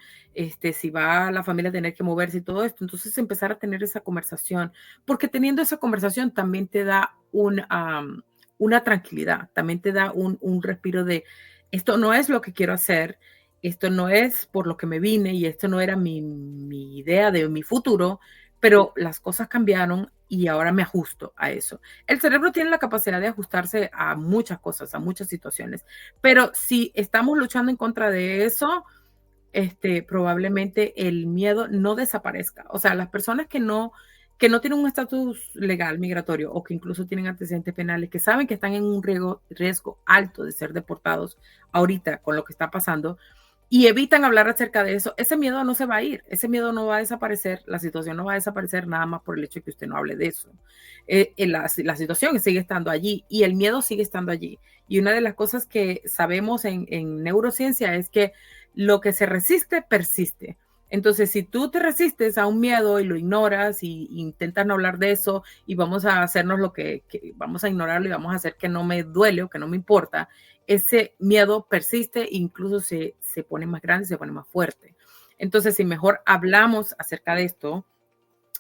si va la familia a tener que moverse y todo esto, entonces empezar a tener esa conversación, porque teniendo esa conversación también te da una tranquilidad, también te da un respiro de esto no es lo que quiero hacer, esto no es por lo que me vine y esto no era mi idea de mi futuro, pero las cosas cambiaron y ahora me ajusto a eso. El cerebro tiene la capacidad de ajustarse a muchas cosas, a muchas situaciones, pero si estamos luchando en contra de eso, probablemente el miedo no desaparezca. O sea, las personas que no tienen un estatus legal migratorio o que incluso tienen antecedentes penales, que saben que están en un riesgo alto de ser deportados ahorita con lo que está pasando, y evitan hablar acerca de eso, ese miedo no se va a ir, ese miedo no va a desaparecer, la situación no va a desaparecer nada más por el hecho de que usted no hable de eso. La situación sigue estando allí y el miedo sigue estando allí. Y una de las cosas que sabemos en neurociencia es que lo que se resiste, persiste. Entonces, si tú te resistes a un miedo y lo ignoras y intentas no hablar de eso y vamos a hacernos lo que vamos a ignorarlo y vamos a hacer que no me duele o que no me importa, ese miedo persiste e incluso se pone más grande, se pone más fuerte. Entonces, si mejor hablamos acerca de esto,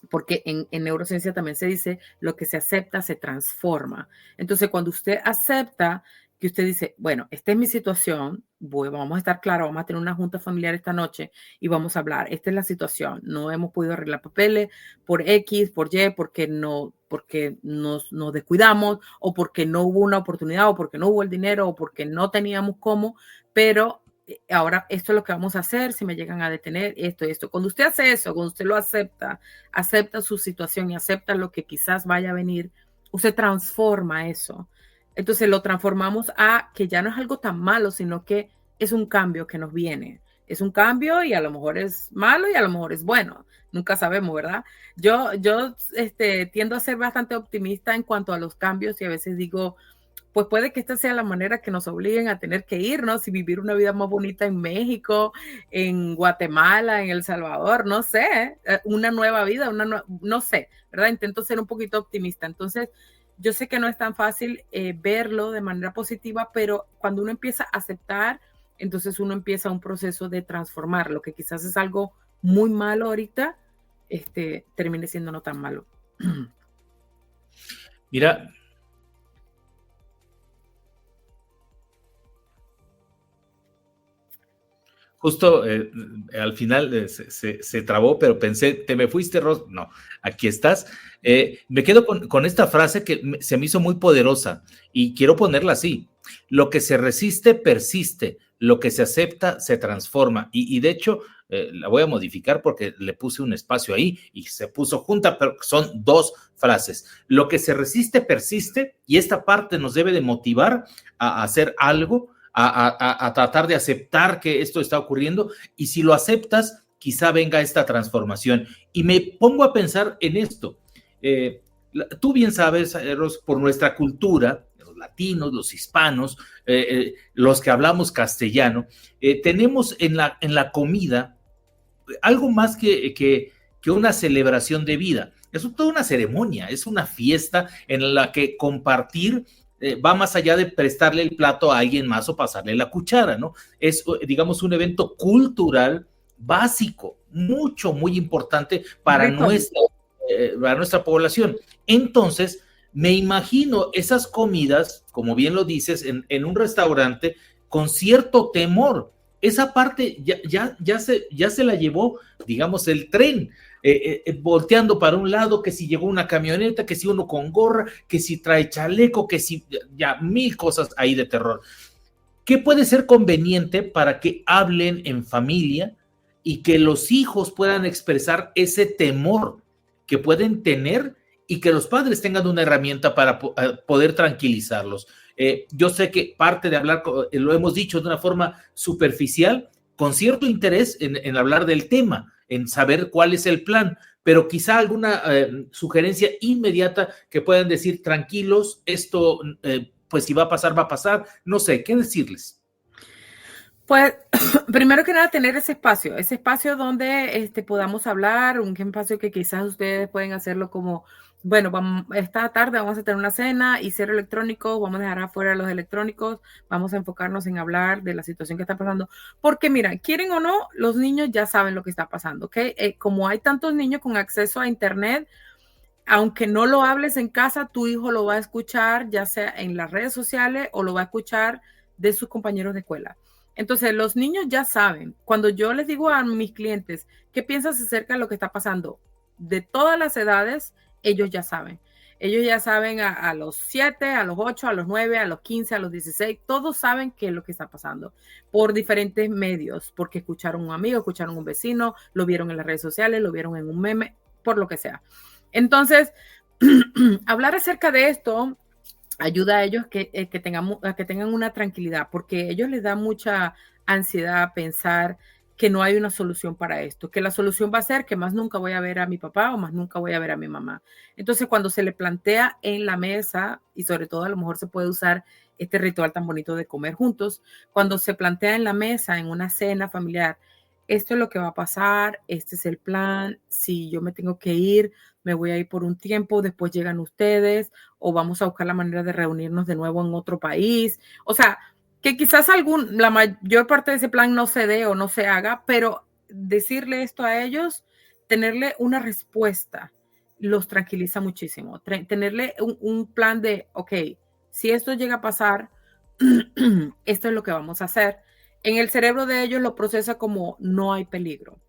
porque en neurociencia también se dice, lo que se acepta se transforma. Entonces, cuando usted acepta que usted dice, bueno, esta es mi situación, vamos a estar claros, vamos a tener una junta familiar esta noche y vamos a hablar, esta es la situación, no hemos podido arreglar papeles por X, por Y, porque nos descuidamos, o porque no hubo una oportunidad, o porque no hubo el dinero, o porque no teníamos cómo, pero ahora esto es lo que vamos a hacer, si me llegan a detener, esto. Cuando usted hace eso, cuando usted lo acepta su situación y acepta lo que quizás vaya a venir, usted transforma eso. Entonces lo transformamos a que ya no es algo tan malo, sino que es un cambio que nos viene. Es un cambio y a lo mejor es malo y a lo mejor es bueno. Nunca sabemos, ¿verdad? Yo tiendo a ser bastante optimista en cuanto a los cambios y a veces digo, pues puede que esta sea la manera que nos obliguen a tener que irnos y vivir una vida más bonita en México, en Guatemala, en El Salvador, no sé, una nueva vida, no sé, ¿verdad? Intento ser un poquito optimista. Entonces, yo sé que no es tan fácil verlo de manera positiva, pero cuando uno empieza a aceptar, entonces uno empieza un proceso de transformar lo que quizás es algo muy malo ahorita, termine siendo no tan malo. Mira, justo al final se trabó, pero pensé, ¿te me fuiste, Ros? No, aquí estás. Me quedo con esta frase que se me hizo muy poderosa y quiero ponerla así. Lo que se resiste, persiste. Lo que se acepta, se transforma. Y de hecho, la voy a modificar porque le puse un espacio ahí y se puso junta, pero son 2 frases. Lo que se resiste persiste, y esta parte nos debe de motivar a hacer algo, a tratar de aceptar que esto está ocurriendo, y si lo aceptas, quizá venga esta transformación. Y me pongo a pensar en esto. Tú bien sabes, Ros, por nuestra cultura, los latinos, los hispanos, los que hablamos castellano, tenemos en la comida algo más que una celebración de vida. Es toda una ceremonia, es una fiesta en la que compartir va más allá de prestarle el plato a alguien más o pasarle la cuchara, ¿no? Es, digamos, un evento cultural básico, muy importante para nuestra población. Entonces, me imagino esas comidas, como bien lo dices, en un restaurante con cierto temor. Esa parte ya se la llevó, digamos, el tren, volteando para un lado, que si llegó una camioneta, que si uno con gorra, que si trae chaleco, que si ya 1000 cosas ahí de terror. ¿Qué puede ser conveniente para que hablen en familia y que los hijos puedan expresar ese temor que pueden tener y que los padres tengan una herramienta para poder tranquilizarlos? Yo sé que parte de hablar, lo hemos dicho de una forma superficial, con cierto interés en hablar del tema, en saber cuál es el plan, pero quizá alguna sugerencia inmediata que puedan decir, tranquilos, esto, pues si va a pasar, no sé, ¿qué decirles? Pues, primero que nada, tener ese espacio donde podamos hablar, un espacio que quizás ustedes pueden hacerlo como, bueno, esta tarde vamos a tener una cena y cero electrónicos, vamos a dejar afuera los electrónicos, vamos a enfocarnos en hablar de la situación que está pasando, porque mira, quieren o no, los niños ya saben lo que está pasando, ¿ok? Como hay tantos niños con acceso a internet, aunque no lo hables en casa, tu hijo lo va a escuchar, ya sea en las redes sociales o lo va a escuchar de sus compañeros de escuela. Entonces, los niños ya saben. Cuando yo les digo a mis clientes, ¿qué piensas acerca de lo que está pasando? De todas las edades, ellos ya saben. Ellos ya saben a los 7, a los 8, a los 9, a los 15, a los 16. Todos saben qué es lo que está pasando por diferentes medios, porque escucharon a un amigo, escucharon a un vecino, lo vieron en las redes sociales, lo vieron en un meme, por lo que sea. Entonces, hablar acerca de esto ayuda a ellos que tengan una tranquilidad, porque a ellos les da mucha ansiedad pensar que no hay una solución para esto, que la solución va a ser que más nunca voy a ver a mi papá o más nunca voy a ver a mi mamá. Entonces, cuando se le plantea en la mesa, y sobre todo a lo mejor se puede usar este ritual tan bonito de comer juntos, cuando se plantea en la mesa, en una cena familiar, esto es lo que va a pasar, este es el plan, si yo me tengo que ir, me voy a ir por un tiempo, después llegan ustedes, o vamos a buscar la manera de reunirnos de nuevo en otro país. O sea, que quizás la mayor parte de ese plan no se dé o no se haga, pero decirle esto a ellos, tenerle una respuesta, los tranquiliza muchísimo. Tenerle un plan de, ok, si esto llega a pasar, esto es lo que vamos a hacer. En el cerebro de ellos lo procesa como no hay peligro,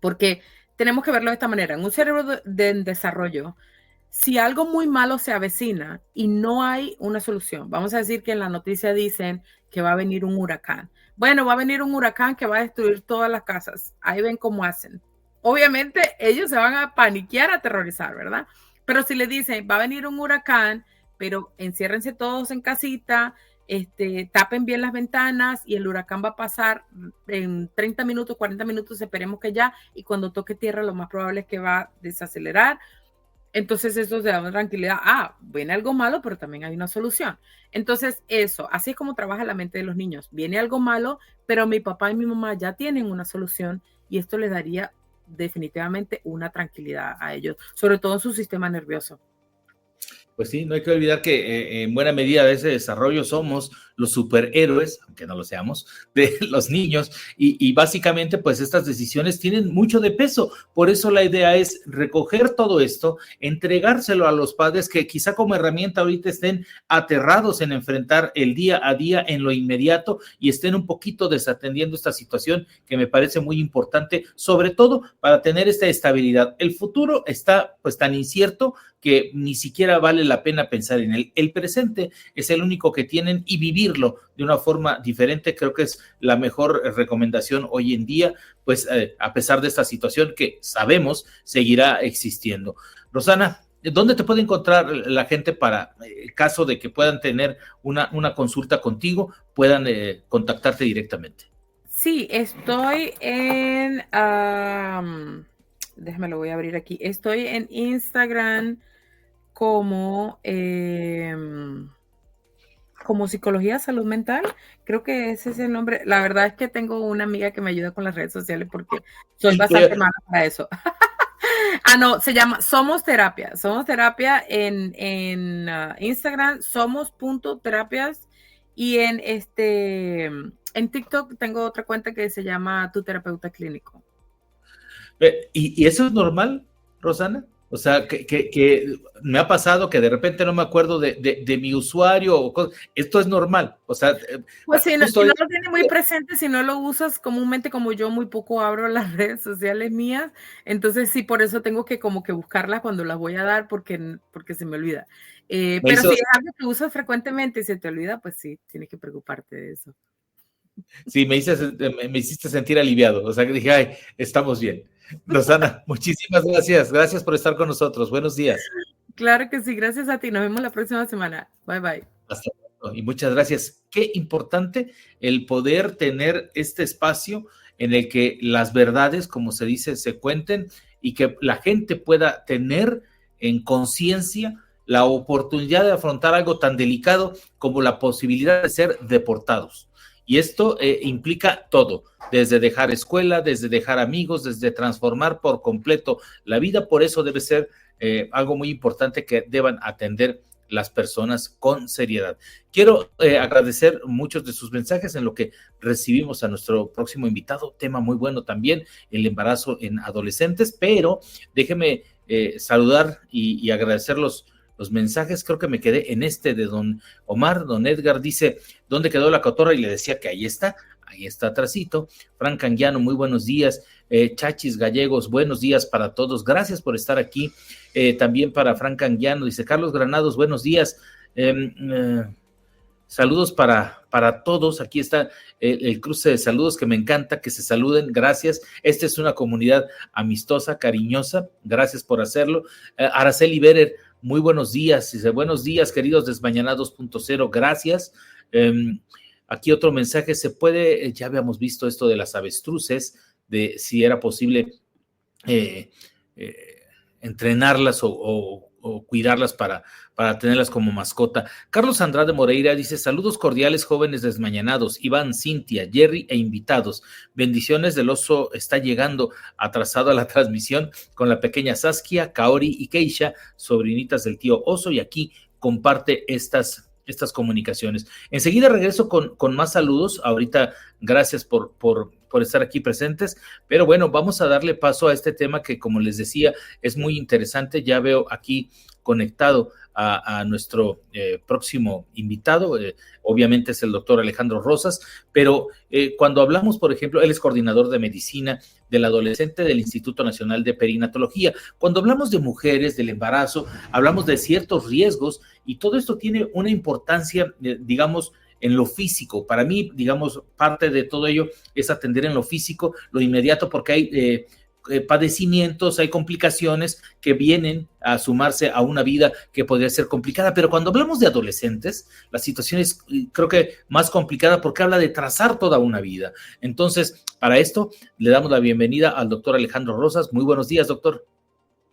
porque tenemos que verlo de esta manera. En un cerebro de desarrollo, si algo muy malo se avecina y no hay una solución, vamos a decir que en la noticia dicen que va a venir un huracán. Bueno, va a venir un huracán que va a destruir todas las casas. Ahí ven cómo hacen. Obviamente ellos se van a paniquear, a aterrorizar, ¿verdad? Pero si le dicen, va a venir un huracán, pero enciérrense todos en casita, tapen bien las ventanas y el huracán va a pasar en 30 minutos, 40 minutos, esperemos que ya, y cuando toque tierra lo más probable es que va a desacelerar. Entonces eso se da una tranquilidad. Viene algo malo, pero también hay una solución. Entonces eso, así es como trabaja la mente de los niños. Viene algo malo, pero mi papá y mi mamá ya tienen una solución y esto les daría definitivamente una tranquilidad a ellos, sobre todo en su sistema nervioso. Pues sí, no hay que olvidar que en buena medida de ese desarrollo somos los superhéroes, aunque no lo seamos, de los niños y básicamente pues estas decisiones tienen mucho de peso. Por eso la idea es recoger todo esto, entregárselo a los padres que quizá como herramienta ahorita estén aterrados en enfrentar el día a día en lo inmediato y estén un poquito desatendiendo esta situación que me parece muy importante, sobre todo para tener esta estabilidad. El futuro está pues tan incierto, que ni siquiera vale la pena pensar en él. El presente es el único que tienen y vivirlo de una forma diferente creo que es la mejor recomendación hoy en día, pues a pesar de esta situación que sabemos seguirá existiendo. Rosana, ¿dónde te puede encontrar la gente para, caso de que puedan tener una consulta contigo, puedan contactarte directamente? Sí, estoy en, déjame lo voy a abrir aquí, estoy en Instagram como Psicología Salud Mental, creo que ese es el nombre. La verdad es que tengo una amiga que me ayuda con las redes sociales porque soy bastante mala para eso. No, se llama Somos Terapia en Instagram, somos.terapias, y en TikTok tengo otra cuenta que se llama Tu Terapeuta Clínico. ¿Y eso es normal, Rosana? O sea, que me ha pasado que de repente no me acuerdo de mi usuario o cosas. Esto es normal. O sea, pues si no lo tienes muy presente, si no lo usas comúnmente, como yo muy poco abro las redes sociales mías, entonces sí, por eso tengo que como que buscarlas cuando las voy a dar porque se me olvida. Pero si es algo que usas frecuentemente y se te olvida, pues sí, tienes que preocuparte de eso. Sí, me hiciste sentir aliviado. O sea, que dije, ay, estamos bien. Rosana, muchísimas gracias. Gracias por estar con nosotros. Buenos días. Claro que sí, gracias a ti. Nos vemos la próxima semana. Bye, bye. Hasta luego y muchas gracias. Qué importante el poder tener este espacio en el que las verdades, como se dice, se cuenten y que la gente pueda tener en conciencia la oportunidad de afrontar algo tan delicado como la posibilidad de ser deportados. Y esto implica todo, desde dejar escuela, desde dejar amigos, desde transformar por completo la vida. Por eso debe ser algo muy importante que deban atender las personas con seriedad. Quiero agradecer muchos de sus mensajes en lo que recibimos a nuestro próximo invitado, tema muy bueno también, el embarazo en adolescentes, pero déjeme saludar y agradecer los mensajes. Creo que me quedé en de don Omar. Don Edgar dice, ¿dónde quedó la cotorra? Y le decía que ahí está atrásito. Frank Anguiano, muy buenos días. Chachis Gallegos, buenos días para todos. Gracias por estar aquí. También para Frank Anguiano, dice Carlos Granados, buenos días. Saludos para todos. Aquí está el cruce de saludos que me encanta que se saluden. Gracias. Esta es una comunidad amistosa, cariñosa. Gracias por hacerlo. Araceli Berer, muy buenos días. Dice, buenos días, queridos Desmañanados.0. Gracias. Aquí otro mensaje. Se puede, ya habíamos visto esto de las avestruces, de si era posible entrenarlas o cuidarlas para tenerlas como mascota. Carlos Andrade Moreira dice, saludos cordiales, jóvenes desmañanados, Iván, Cintia, Jerry e invitados. Bendiciones, del oso está llegando atrasado a la transmisión con la pequeña Saskia, Kaori y Keisha, sobrinitas del tío oso, y aquí comparte estas comunicaciones. Enseguida regreso con más saludos. Ahorita, gracias por estar aquí presentes, pero bueno, vamos a darle paso a este tema que, como les decía, es muy interesante. Ya veo aquí conectado a nuestro próximo invitado, obviamente es el doctor Alejandro Rosas, pero cuando hablamos, por ejemplo, él es coordinador de medicina del adolescente del Instituto Nacional de Perinatología. Cuando hablamos de mujeres, del embarazo, hablamos de ciertos riesgos y todo esto tiene una importancia, digamos, en lo físico. Para mí, digamos, parte de todo ello es atender en lo físico, lo inmediato, porque hay padecimientos, hay complicaciones que vienen a sumarse a una vida que podría ser complicada, pero cuando hablamos de adolescentes, la situación es, creo que, más complicada porque habla de trazar toda una vida. Entonces, para esto, le damos la bienvenida al doctor Alejandro Rosas. Muy buenos días, doctor.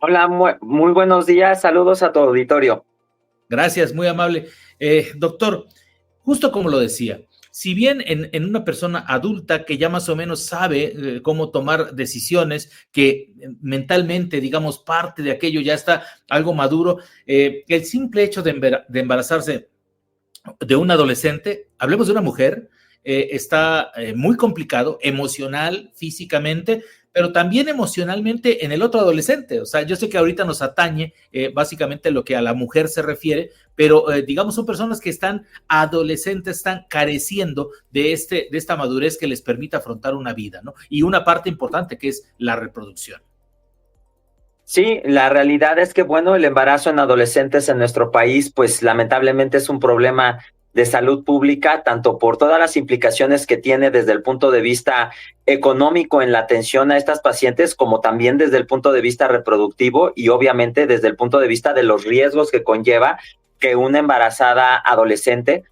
Hola, muy buenos días, saludos a tu auditorio. Gracias, muy amable. Doctor, justo como lo decía, si bien en una persona adulta que ya más o menos sabe cómo tomar decisiones, que mentalmente, digamos, parte de aquello ya está algo maduro, el simple hecho de embarazarse de un adolescente, hablemos de una mujer, está muy complicado, emocional, físicamente, pero también emocionalmente en el otro adolescente. O sea, yo sé que ahorita nos atañe básicamente lo que a la mujer se refiere, pero digamos son personas que están adolescentes, están careciendo de esta madurez que les permita afrontar una vida, ¿no? Y una parte importante que es la reproducción. Sí, la realidad es que, bueno, el embarazo en adolescentes en nuestro país, pues lamentablemente es un problema de salud pública, tanto por todas las implicaciones que tiene desde el punto de vista económico en la atención a estas pacientes, como también desde el punto de vista reproductivo y obviamente desde el punto de vista de los riesgos que conlleva que una embarazada adolescente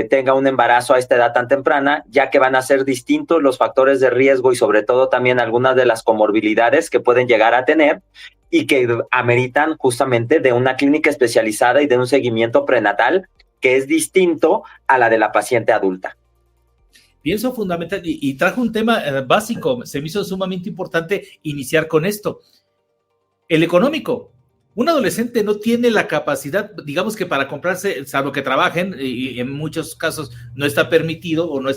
tenga un embarazo a esta edad tan temprana, ya que van a ser distintos los factores de riesgo y sobre todo también algunas de las comorbilidades que pueden llegar a tener y que ameritan justamente de una clínica especializada y de un seguimiento prenatal que es distinto a la de la paciente adulta. Pienso fundamental y trajo un tema básico, se me hizo sumamente importante iniciar con esto. El económico. Un adolescente no tiene la capacidad, digamos que para comprarse, salvo que trabajen, y en muchos casos no está permitido o no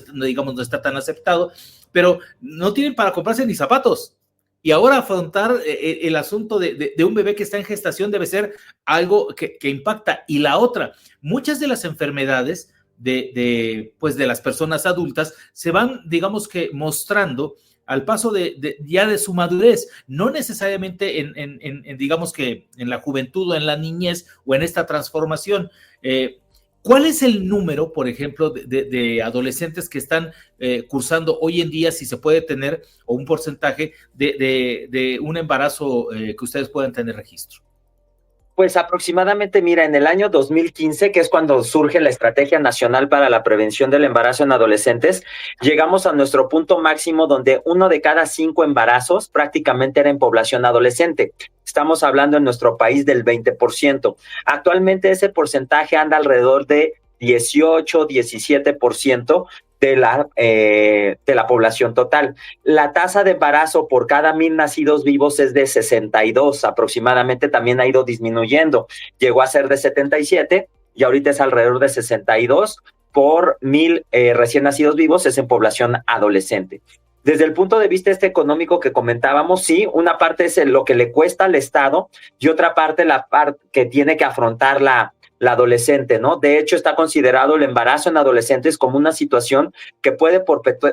está tan aceptado, pero no tienen para comprarse ni zapatos. Y ahora afrontar el asunto de un bebé que está en gestación debe ser algo que impacta. Y la otra, muchas de las enfermedades de las personas adultas se van, digamos que, mostrando al paso ya de su madurez, no necesariamente digamos que en la juventud o en la niñez o en esta transformación. ¿Cuál es el número, por ejemplo, de adolescentes que están cursando hoy en día, si se puede tener, o un porcentaje de un embarazo que ustedes puedan tener registro? Pues aproximadamente, mira, en el año 2015, que es cuando surge la Estrategia Nacional para la Prevención del Embarazo en Adolescentes, llegamos a nuestro punto máximo donde 1 de cada 5 embarazos prácticamente era en población adolescente. Estamos hablando en nuestro país del 20%. Actualmente ese porcentaje anda alrededor de 18, 17% de la población total. La tasa de embarazo por cada 1,000 nacidos vivos es de 62, aproximadamente también ha ido disminuyendo. Llegó a ser de 77 y ahorita es alrededor de 62 por 1,000 recién nacidos vivos, es en población adolescente. Desde el punto de vista económico que comentábamos, sí, una parte es lo que le cuesta al Estado y otra parte la parte que tiene que afrontar la adolescente, ¿no? De hecho, está considerado el embarazo en adolescentes como una situación que puede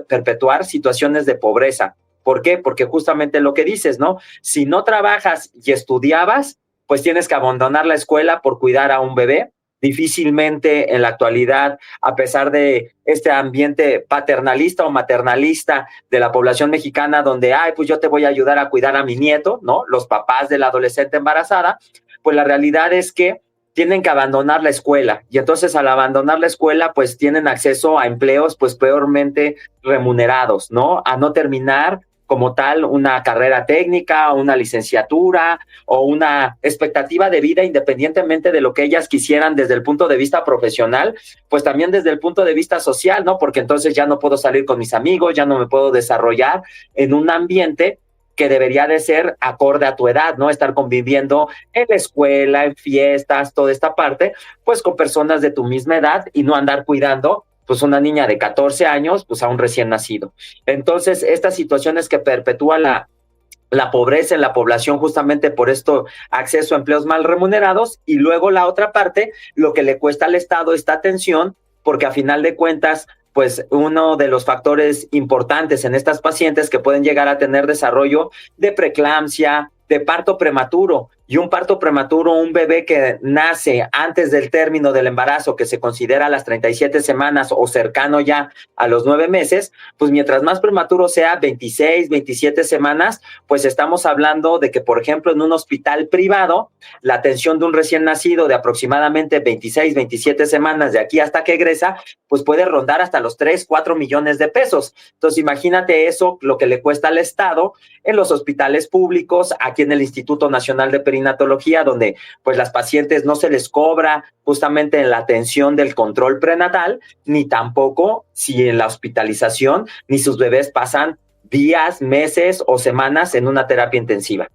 perpetuar situaciones de pobreza. ¿Por qué? Porque justamente lo que dices, ¿no? Si no trabajas y estudiabas, pues tienes que abandonar la escuela por cuidar a un bebé. Difícilmente en la actualidad, a pesar de este ambiente paternalista o maternalista de la población mexicana, donde, pues yo te voy a ayudar a cuidar a mi nieto, ¿no? Los papás de la adolescente embarazada, pues la realidad es que tienen que abandonar la escuela y entonces al abandonar la escuela pues tienen acceso a empleos pues peormente remunerados, ¿no? A no terminar como tal una carrera técnica, una licenciatura o una expectativa de vida independientemente de lo que ellas quisieran desde el punto de vista profesional, pues también desde el punto de vista social, ¿no? Porque entonces ya no puedo salir con mis amigos, ya no me puedo desarrollar en un ambiente que debería de ser acorde a tu edad, ¿no? Estar conviviendo en la escuela, en fiestas, toda esta parte, pues con personas de tu misma edad y no andar cuidando, pues una niña de 14 años, pues a un recién nacido. Entonces, estas situaciones que perpetúa la pobreza en la población justamente por esto acceso a empleos mal remunerados y luego la otra parte, lo que le cuesta al Estado esta atención, porque a final de cuentas, pues uno de los factores importantes en estas pacientes que pueden llegar a tener desarrollo de preeclampsia, de parto prematuro, y un parto prematuro, un bebé que nace antes del término del embarazo, que se considera a las 37 semanas o cercano ya a los 9 meses, pues mientras más prematuro sea, 26, 27 semanas, pues estamos hablando de que, por ejemplo, en un hospital privado, la atención de un recién nacido de aproximadamente 26, 27 semanas de aquí hasta que egresa, pues puede rondar hasta los 3, 4 millones de pesos. Entonces, imagínate eso, lo que le cuesta al Estado en los hospitales públicos, aquí en el Instituto Nacional de Perinatología, donde pues las pacientes no se les cobra justamente en la atención del control prenatal, ni tampoco si en la hospitalización, ni sus bebés pasan días, meses o semanas en una terapia intensiva.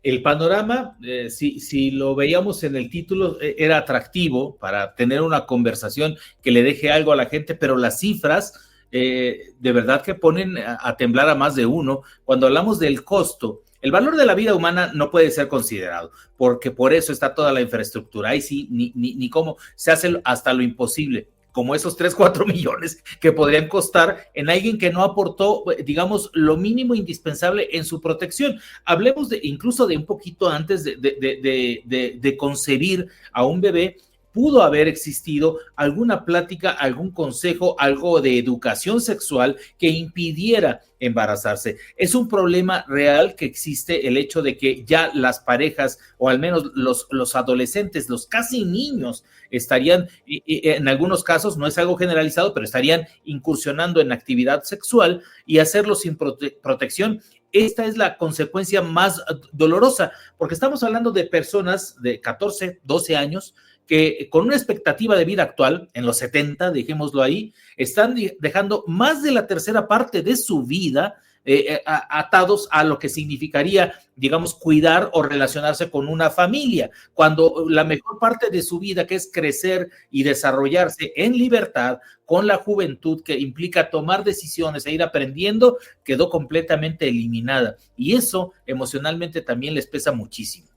El panorama, si lo veíamos en el título, era atractivo para tener una conversación que le deje algo a la gente, pero las cifras de verdad que ponen a temblar a más de uno. Cuando hablamos del costo, el valor de la vida humana no puede ser considerado, porque por eso está toda la infraestructura. Ahí sí, ni cómo, se hace hasta lo imposible. como esos 3-4 millones que podrían costar en alguien que no aportó, digamos, lo mínimo indispensable en su protección. Hablemos incluso de un poquito antes de concebir a un bebé. Pudo haber existido alguna plática, algún consejo, algo de educación sexual que impidiera embarazarse. Es un problema real que existe el hecho de que ya las parejas, o al menos los adolescentes, los casi niños, estarían, en algunos casos, no es algo generalizado, pero estarían incursionando en actividad sexual y hacerlo sin protección. Esta es la consecuencia más dolorosa, porque estamos hablando de personas de 14, 12 años, que con una expectativa de vida actual, en los 70, dejémoslo ahí, están dejando más de la tercera parte de su vida atados a lo que significaría, digamos, cuidar o relacionarse con una familia, cuando la mejor parte de su vida, que es crecer y desarrollarse en libertad, con la juventud que implica tomar decisiones e ir aprendiendo, quedó completamente eliminada. Y eso emocionalmente también les pesa muchísimo.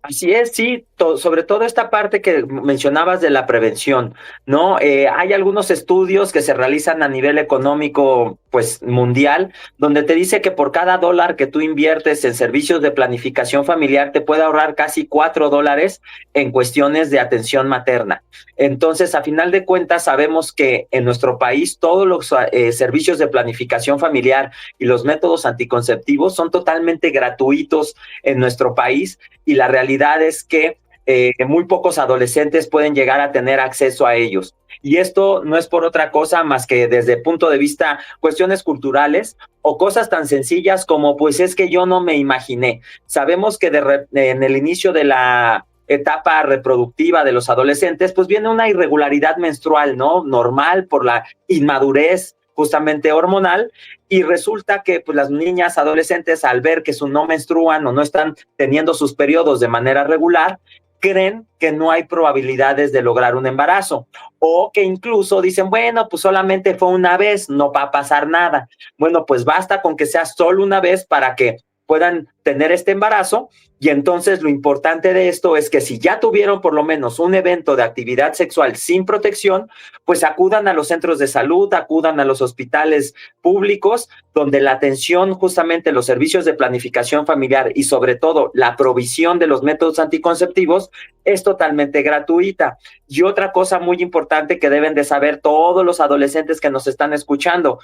Así es, sí, sobre todo esta parte que mencionabas de la prevención, ¿no? Hay algunos estudios que se realizan a nivel económico, pues, mundial, donde te dice que por cada $1 que tú inviertes en servicios de planificación familiar, te puede ahorrar casi $4 en cuestiones de atención materna. Entonces, a final de cuentas, sabemos que en nuestro país todos los servicios de planificación familiar y los métodos anticonceptivos son totalmente gratuitos en nuestro país, y la realidad es que muy pocos adolescentes pueden llegar a tener acceso a ellos. Y esto no es por otra cosa más que desde el punto de vista cuestiones culturales o cosas tan sencillas como, pues es que yo no me imaginé. Sabemos que en el inicio de la etapa reproductiva de los adolescentes, pues viene una irregularidad menstrual, ¿no? Normal por la inmadurez justamente hormonal, y resulta que pues las niñas adolescentes, al ver que no menstruan o no están teniendo sus periodos de manera regular, creen que no hay probabilidades de lograr un embarazo, o que incluso dicen, bueno, pues solamente fue una vez, no va a pasar nada. Bueno, pues basta con que sea solo una vez para que puedan tener este embarazo, y entonces lo importante de esto es que si ya tuvieron por lo menos un evento de actividad sexual sin protección, pues acudan a los centros de salud, acudan a los hospitales públicos, donde la atención, justamente los servicios de planificación familiar y sobre todo la provisión de los métodos anticonceptivos es totalmente gratuita. Y otra cosa muy importante que deben de saber todos los adolescentes que nos están escuchando,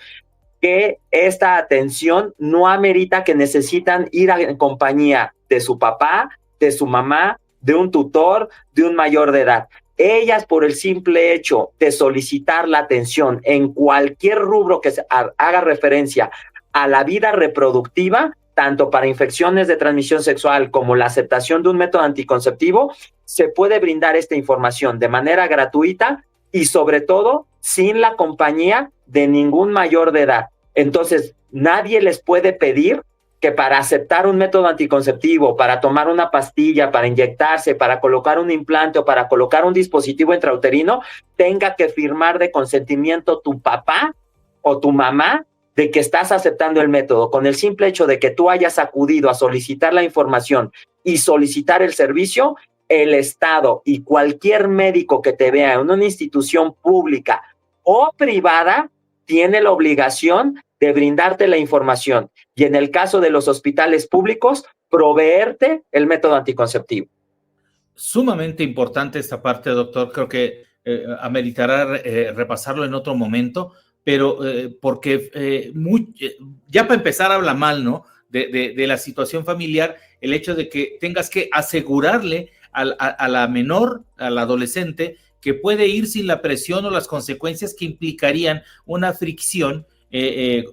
que esta atención no amerita que necesitan ir en compañía de su papá, de su mamá, de un tutor, de un mayor de edad. Ellas, por el simple hecho de solicitar la atención en cualquier rubro que haga referencia a la vida reproductiva, tanto para infecciones de transmisión sexual como la aceptación de un método anticonceptivo, se puede brindar esta información de manera gratuita y sobre todo sin la compañía de ningún mayor de edad. Entonces, nadie les puede pedir que para aceptar un método anticonceptivo, para tomar una pastilla, para inyectarse, para colocar un implante o para colocar un dispositivo intrauterino, tenga que firmar de consentimiento tu papá o tu mamá de que estás aceptando el método. Con el simple hecho de que tú hayas acudido a solicitar la información y solicitar el servicio, el Estado y cualquier médico que te vea en una institución pública o privada tiene la obligación de brindarte la información y en el caso de los hospitales públicos, proveerte el método anticonceptivo. Sumamente importante esta parte, doctor. Creo que ameritará repasarlo en otro momento, pero porque ya para empezar habla mal, ¿no? De la situación familiar, el hecho de que tengas que asegurarle a la menor, al adolescente, que puede ir sin la presión o las consecuencias que implicarían una fricción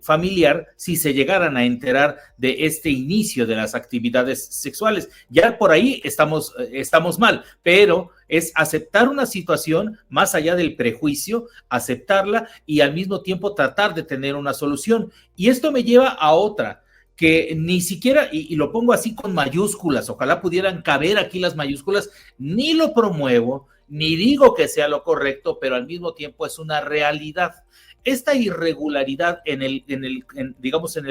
familiar si se llegaran a enterar de este inicio de las actividades sexuales. Ya por ahí estamos mal, pero es aceptar una situación más allá del prejuicio, aceptarla y al mismo tiempo tratar de tener una solución. Y esto me lleva a otra, que ni siquiera, y lo pongo así con mayúsculas, ojalá pudieran caber aquí las mayúsculas, ni lo promuevo, ni digo que sea lo correcto, pero al mismo tiempo es una realidad. Esta irregularidad en el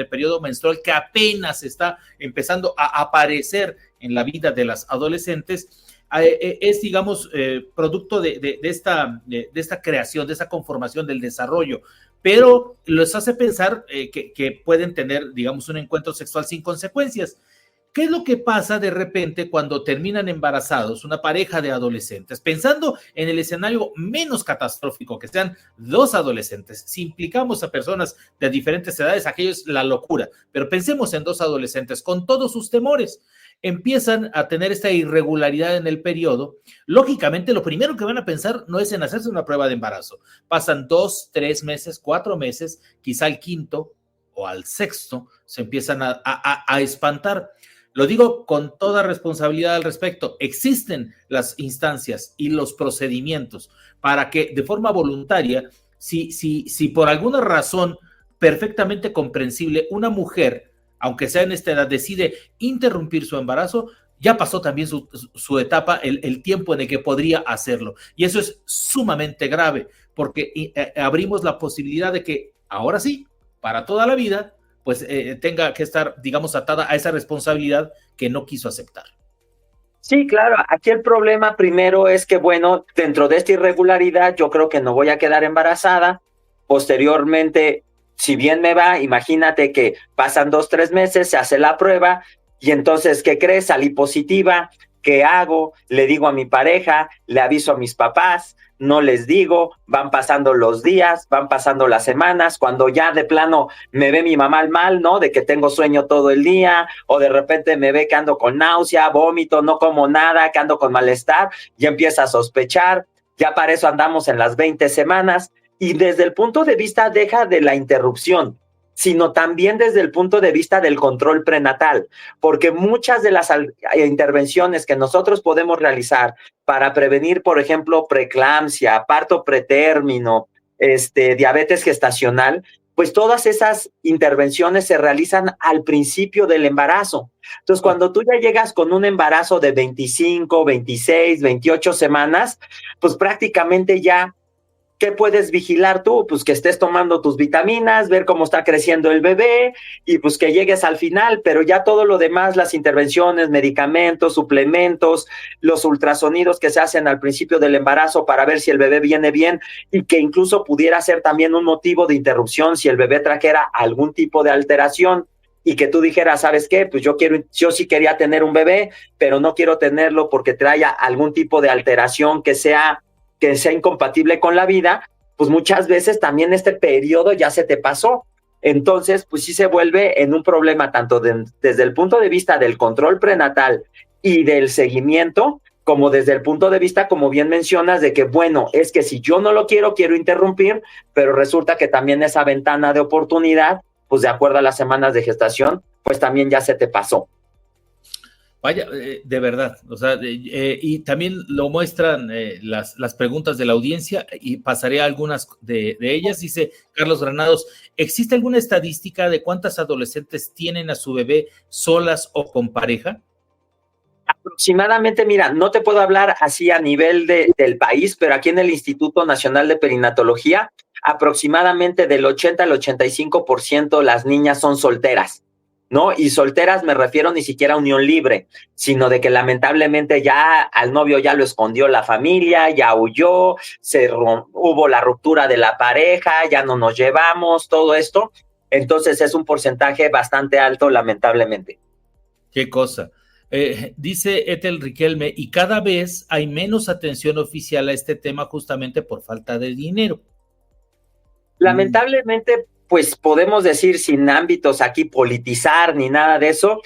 periodo menstrual que apenas está empezando a aparecer en la vida de las adolescentes, es, digamos, producto de esta creación, de esa conformación del desarrollo, pero les hace pensar que pueden tener, digamos, un encuentro sexual sin consecuencias. ¿Qué es lo que pasa de repente cuando terminan embarazados una pareja de adolescentes? Pensando en el escenario menos catastrófico, que sean 2 adolescentes. Si implicamos a personas de diferentes edades, aquello es la locura. Pero pensemos en 2 adolescentes con todos sus temores. Empiezan a tener esta irregularidad en el periodo. Lógicamente, lo primero que van a pensar no es en hacerse una prueba de embarazo. Pasan 2, 3 meses, 4 meses, quizá al 5º o al 6º se empiezan a espantar. Lo digo con toda responsabilidad al respecto. Existen las instancias y los procedimientos para que de forma voluntaria, si por alguna razón perfectamente comprensible una mujer, aunque sea en esta edad, decide interrumpir su embarazo, ya pasó también su etapa, el tiempo en el que podría hacerlo. Y eso es sumamente grave, porque abrimos la posibilidad de que ahora sí, para toda la vida, pues tenga que estar, digamos, atada a esa responsabilidad que no quiso aceptar. Sí, claro. Aquí el problema primero es que, bueno, dentro de esta irregularidad yo creo que no voy a quedar embarazada. Posteriormente, si bien me va, imagínate que pasan 2, 3 meses, se hace la prueba y entonces, ¿qué crees? Salí positiva. ¿Qué hago? Le digo a mi pareja, le aviso a mis papás, no les digo, van pasando los días, van pasando las semanas, cuando ya de plano me ve mi mamá mal, ¿no? De que tengo sueño todo el día, o de repente me ve que ando con náusea, vómito, no como nada, que ando con malestar, y empieza a sospechar, ya para eso andamos en las 20 semanas, y desde el punto de vista deja de la interrupción, sino también desde el punto de vista del control prenatal, porque muchas de las intervenciones que nosotros podemos realizar para prevenir, por ejemplo, preeclampsia, parto pretérmino, diabetes gestacional, pues todas esas intervenciones se realizan al principio del embarazo. Entonces, cuando tú ya llegas con un embarazo de 25, 26, 28 semanas, pues prácticamente ya, ¿qué puedes vigilar tú? Pues que estés tomando tus vitaminas, ver cómo está creciendo el bebé y pues que llegues al final, pero ya todo lo demás, las intervenciones, medicamentos, suplementos, los ultrasonidos que se hacen al principio del embarazo para ver si el bebé viene bien y que incluso pudiera ser también un motivo de interrupción si el bebé trajera algún tipo de alteración y que tú dijeras, ¿sabes qué? Pues yo sí quería tener un bebé, pero no quiero tenerlo porque traiga algún tipo de alteración que sea incompatible con la vida, pues muchas veces también este periodo ya se te pasó. Entonces, pues sí se vuelve en un problema tanto desde el punto de vista del control prenatal y del seguimiento, como desde el punto de vista, como bien mencionas, de que, bueno, es que si yo no lo quiero interrumpir, pero resulta que también esa ventana de oportunidad, pues de acuerdo a las semanas de gestación, pues también ya se te pasó. Vaya, de verdad, o sea, y también lo muestran las preguntas de la audiencia y pasaré a algunas de ellas. Dice Carlos Granados, ¿existe alguna estadística de cuántas adolescentes tienen a su bebé solas o con pareja? Aproximadamente, mira, no te puedo hablar así a nivel del país, pero aquí en el Instituto Nacional de Perinatología, aproximadamente del 80 al 85% las niñas son solteras, ¿no? Y solteras me refiero ni siquiera a unión libre, sino de que lamentablemente ya al novio ya lo escondió la familia, ya huyó, hubo la ruptura de la pareja, ya no nos llevamos, todo esto. Entonces es un porcentaje bastante alto, lamentablemente. Qué cosa. Dice Ethel Riquelme, y cada vez hay menos atención oficial a este tema justamente por falta de dinero. Lamentablemente, pues podemos decir sin ámbitos aquí politizar ni nada de eso,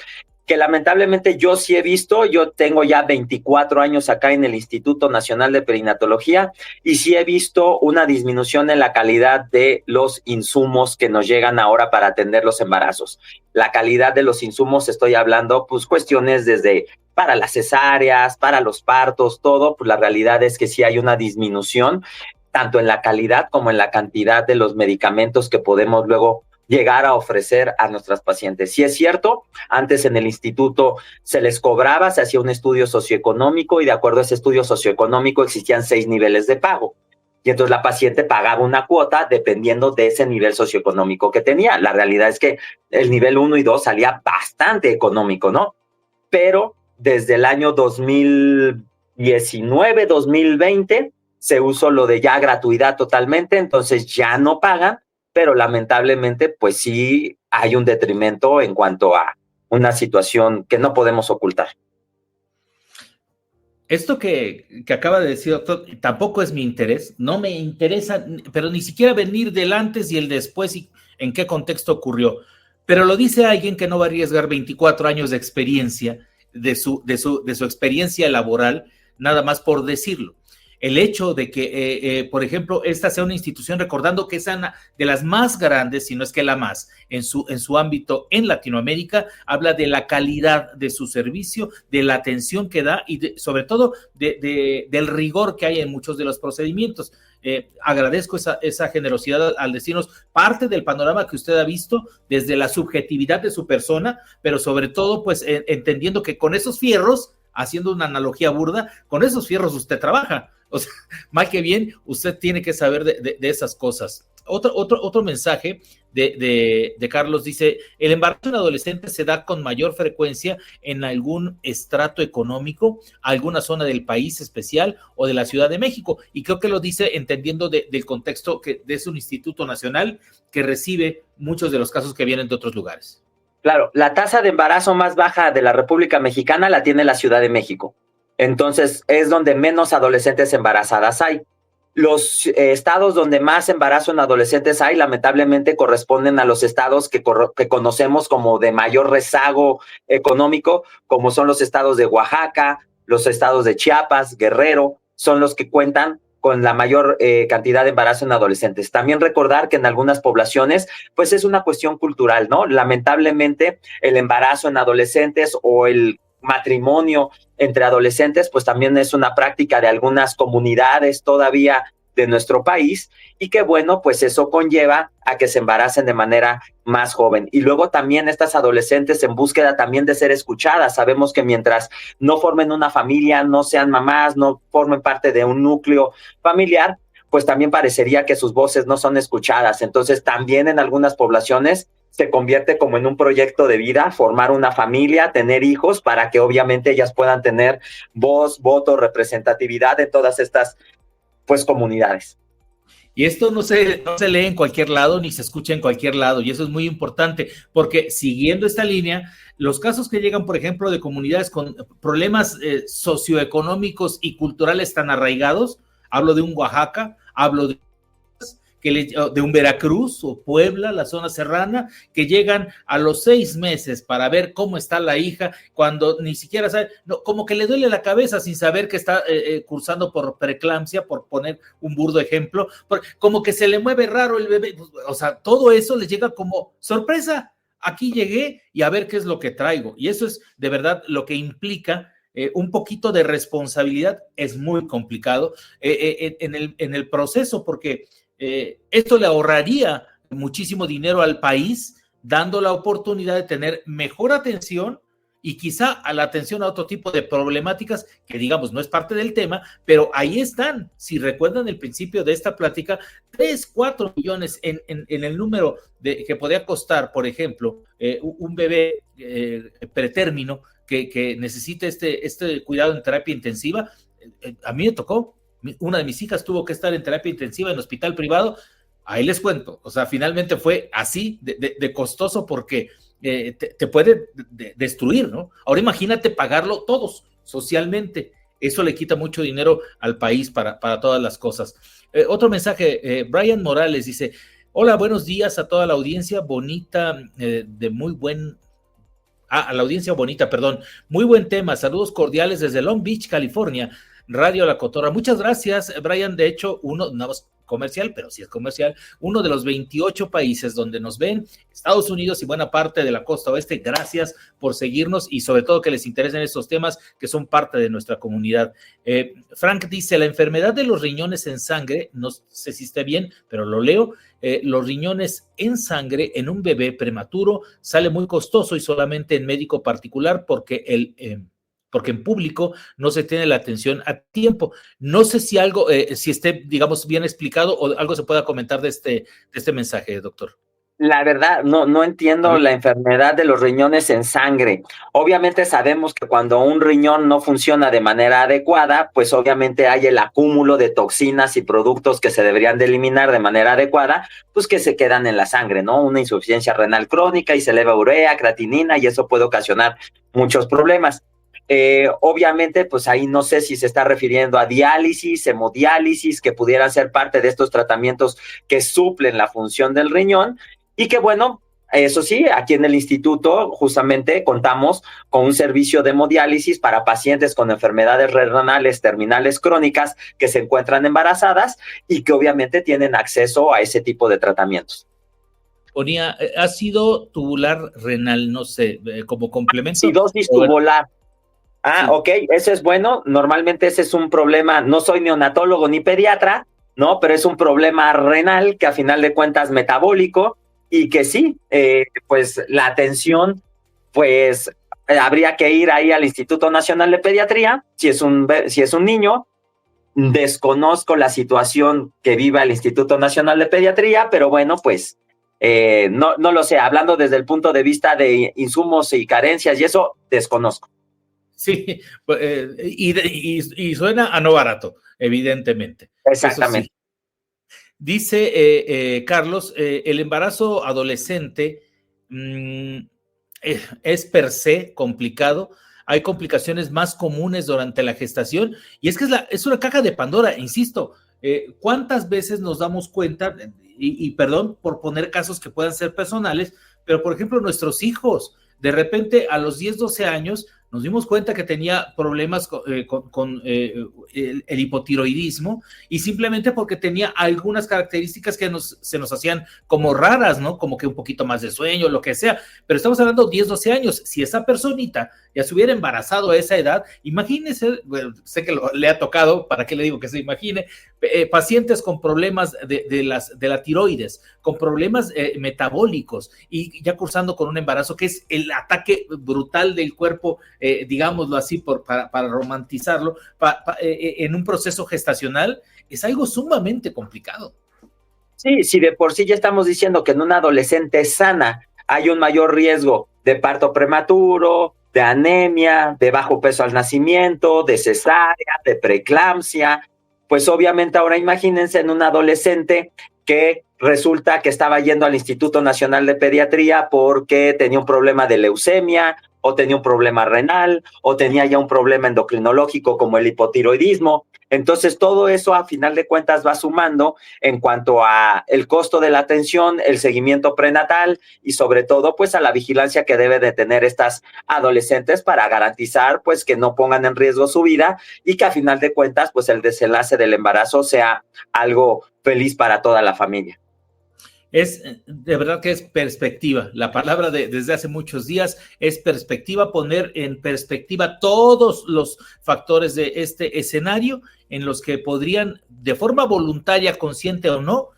que lamentablemente yo sí he visto, yo tengo ya 24 años acá en el Instituto Nacional de Perinatología y sí he visto una disminución en la calidad de los insumos que nos llegan ahora para atender los embarazos. La calidad de los insumos, estoy hablando pues cuestiones desde para las cesáreas, para los partos, todo, pues la realidad es que sí hay una disminución tanto en la calidad como en la cantidad de los medicamentos que podemos luego llegar a ofrecer a nuestras pacientes. Sí es cierto, antes en el instituto se les cobraba, se hacía un estudio socioeconómico y de acuerdo a ese estudio socioeconómico existían 6 niveles de pago. Y entonces la paciente pagaba una cuota dependiendo de ese nivel socioeconómico que tenía. La realidad es que el nivel 1 y 2 salía bastante económico, ¿no? Pero desde el año 2020 2019-2020 se usó lo de ya gratuidad totalmente, entonces ya no pagan, pero lamentablemente pues sí hay un detrimento en cuanto a una situación que no podemos ocultar. Esto que acaba de decir, doctor, tampoco es mi interés, no me interesa, pero ni siquiera venir del antes y el después y en qué contexto ocurrió. Pero lo dice alguien que no va a arriesgar 24 años de experiencia, de su experiencia laboral, nada más por decirlo. El hecho de que, por ejemplo, esta sea una institución, recordando que es una de las más grandes, si no es que la más, en su ámbito en Latinoamérica, habla de la calidad de su servicio, de la atención que da y sobre todo del rigor que hay en muchos de los procedimientos. Agradezco esa generosidad al decirnos parte del panorama que usted ha visto desde la subjetividad de su persona, pero sobre todo, pues, entendiendo que con esos fierros, haciendo una analogía burda, con esos fierros usted trabaja. O sea, mal que bien, usted tiene que saber de esas cosas. Otro mensaje de Carlos dice, el embarazo en adolescentes se da con mayor frecuencia en algún estrato económico, alguna zona del país especial o de la Ciudad de México. Y creo que lo dice entendiendo del contexto que es un instituto nacional que recibe muchos de los casos que vienen de otros lugares. Claro, la tasa de embarazo más baja de la República Mexicana la tiene la Ciudad de México. Entonces, es donde menos adolescentes embarazadas hay. Los estados donde más embarazo en adolescentes hay, lamentablemente, corresponden a los estados que conocemos como de mayor rezago económico, como son los estados de Oaxaca, los estados de Chiapas, Guerrero, son los que cuentan con la mayor cantidad de embarazo en adolescentes. También recordar que en algunas poblaciones, pues es una cuestión cultural, ¿no? Lamentablemente, el embarazo en adolescentes o el matrimonio entre adolescentes, pues también es una práctica de algunas comunidades todavía de nuestro país y que bueno, pues eso conlleva a que se embaracen de manera más joven. Y luego también estas adolescentes en búsqueda también de ser escuchadas. Sabemos que mientras no formen una familia, no sean mamás, no formen parte de un núcleo familiar, pues también parecería que sus voces no son escuchadas. Entonces también en algunas poblaciones se convierte como en un proyecto de vida, formar una familia, tener hijos, para que obviamente ellas puedan tener voz, voto, representatividad en todas estas, pues, comunidades. Y esto no se lee en cualquier lado, ni se escucha en cualquier lado, y eso es muy importante, porque siguiendo esta línea, los casos que llegan, por ejemplo, de comunidades con problemas socioeconómicos y culturales tan arraigados, hablo de un Oaxaca, hablo de un Veracruz o Puebla, la zona serrana, que llegan a los 6 meses para ver cómo está la hija, cuando ni siquiera sabe, no, como que le duele la cabeza sin saber que está cursando por preeclampsia, por poner un burdo ejemplo, como que se le mueve raro el bebé, o sea, todo eso les llega como sorpresa, aquí llegué y a ver qué es lo que traigo, y eso es de verdad lo que implica un poquito de responsabilidad. Es muy complicado en el proceso, porque esto le ahorraría muchísimo dinero al país, dando la oportunidad de tener mejor atención y quizá a la atención a otro tipo de problemáticas que, digamos, no es parte del tema, pero ahí están. Si recuerdan el principio de esta plática, 3-4 millones en el número que podría costar, por ejemplo, un bebé pretérmino que necesite este cuidado en terapia intensiva. A mí me tocó. Una de mis hijas tuvo que estar en terapia intensiva en hospital privado. Ahí les cuento, o sea, finalmente fue así de costoso, porque te puede destruir, ¿no? Ahora imagínate pagarlo todos socialmente. Eso le quita mucho dinero al país para todas las cosas. Otro mensaje, Brian Morales dice: hola, buenos días a toda la audiencia bonita, a la audiencia bonita, perdón. Muy buen tema, saludos cordiales desde Long Beach, California. Radio La Cotorra. Muchas gracias, Brian. De hecho, no es comercial, pero sí es comercial, uno de los 28 países donde nos ven, Estados Unidos y buena parte de la costa oeste. Gracias por seguirnos y sobre todo que les interesen estos temas que son parte de nuestra comunidad. Frank dice: la enfermedad de los riñones en sangre, no sé si esté bien, pero lo leo, los riñones en sangre en un bebé prematuro sale muy costoso y solamente en médico particular, porque en público no se tiene la atención a tiempo. No sé si algo, si esté, digamos, bien explicado o algo se pueda comentar de este mensaje, doctor. La verdad, no entiendo la enfermedad de los riñones en sangre. Obviamente sabemos que cuando un riñón no funciona de manera adecuada, pues obviamente hay el acúmulo de toxinas y productos que se deberían de eliminar de manera adecuada, pues que se quedan en la sangre, ¿no? Una insuficiencia renal crónica y se eleva urea, creatinina, y eso puede ocasionar muchos problemas. Obviamente, pues ahí no sé si se está refiriendo a diálisis, hemodiálisis, que pudieran ser parte de estos tratamientos que suplen la función del riñón. Y que bueno, eso sí, aquí en el instituto justamente contamos con un servicio de hemodiálisis para pacientes con enfermedades renales terminales crónicas que se encuentran embarazadas y que obviamente tienen acceso a ese tipo de tratamientos. Ponía, ácido tubular renal, no sé, como complemento. Acidosis tubular. Ah, sí. Ok, eso es bueno. Normalmente ese es un problema, no soy neonatólogo ni pediatra, ¿no? Pero es un problema renal que a final de cuentas metabólico, y que sí, pues la atención, pues habría que ir ahí al Instituto Nacional de Pediatría, si es un niño. Desconozco la situación que viva el Instituto Nacional de Pediatría, pero bueno, pues no lo sé, hablando desde el punto de vista de insumos y carencias y eso, desconozco. Sí, y suena a no barato, evidentemente. Exactamente. Dice Carlos, el embarazo adolescente es per se complicado. Hay complicaciones más comunes durante la gestación y es que es una caja de Pandora, insisto. ¿Cuántas veces nos damos cuenta, y perdón por poner casos que puedan ser personales, pero por ejemplo nuestros hijos, de repente a los 10, 12 años, nos dimos cuenta que tenía problemas con el hipotiroidismo y simplemente porque tenía algunas características que se nos hacían como raras, ¿no? Como que un poquito más de sueño, lo que sea. Pero estamos hablando de 10, 12 años. Si esa personita ya se hubiera embarazado a esa edad, imagínese, bueno, sé que le ha tocado, ¿para qué le digo que se imagine? Pacientes con problemas de la tiroides, con problemas metabólicos y ya cursando con un embarazo que es el ataque brutal del cuerpo, digámoslo así, para romantizarlo, en un proceso gestacional, es algo sumamente complicado. Sí, si de por sí ya estamos diciendo que en una adolescente sana hay un mayor riesgo de parto prematuro, de anemia, de bajo peso al nacimiento, de cesárea, de preeclampsia, pues obviamente ahora imagínense en un adolescente que resulta que estaba yendo al Instituto Nacional de Pediatría porque tenía un problema de leucemia, o tenía un problema renal, o tenía ya un problema endocrinológico como el hipotiroidismo. Entonces, todo eso a final de cuentas va sumando en cuanto a el costo de la atención, el seguimiento prenatal y sobre todo, pues, a la vigilancia que debe de tener estas adolescentes para garantizar, pues, que no pongan en riesgo su vida y que a final de cuentas, pues, el desenlace del embarazo sea algo feliz para toda la familia. Es de verdad que es perspectiva. La palabra desde hace muchos días es perspectiva, poner en perspectiva todos los factores de este escenario en los que podrían, de forma voluntaria, consciente o no,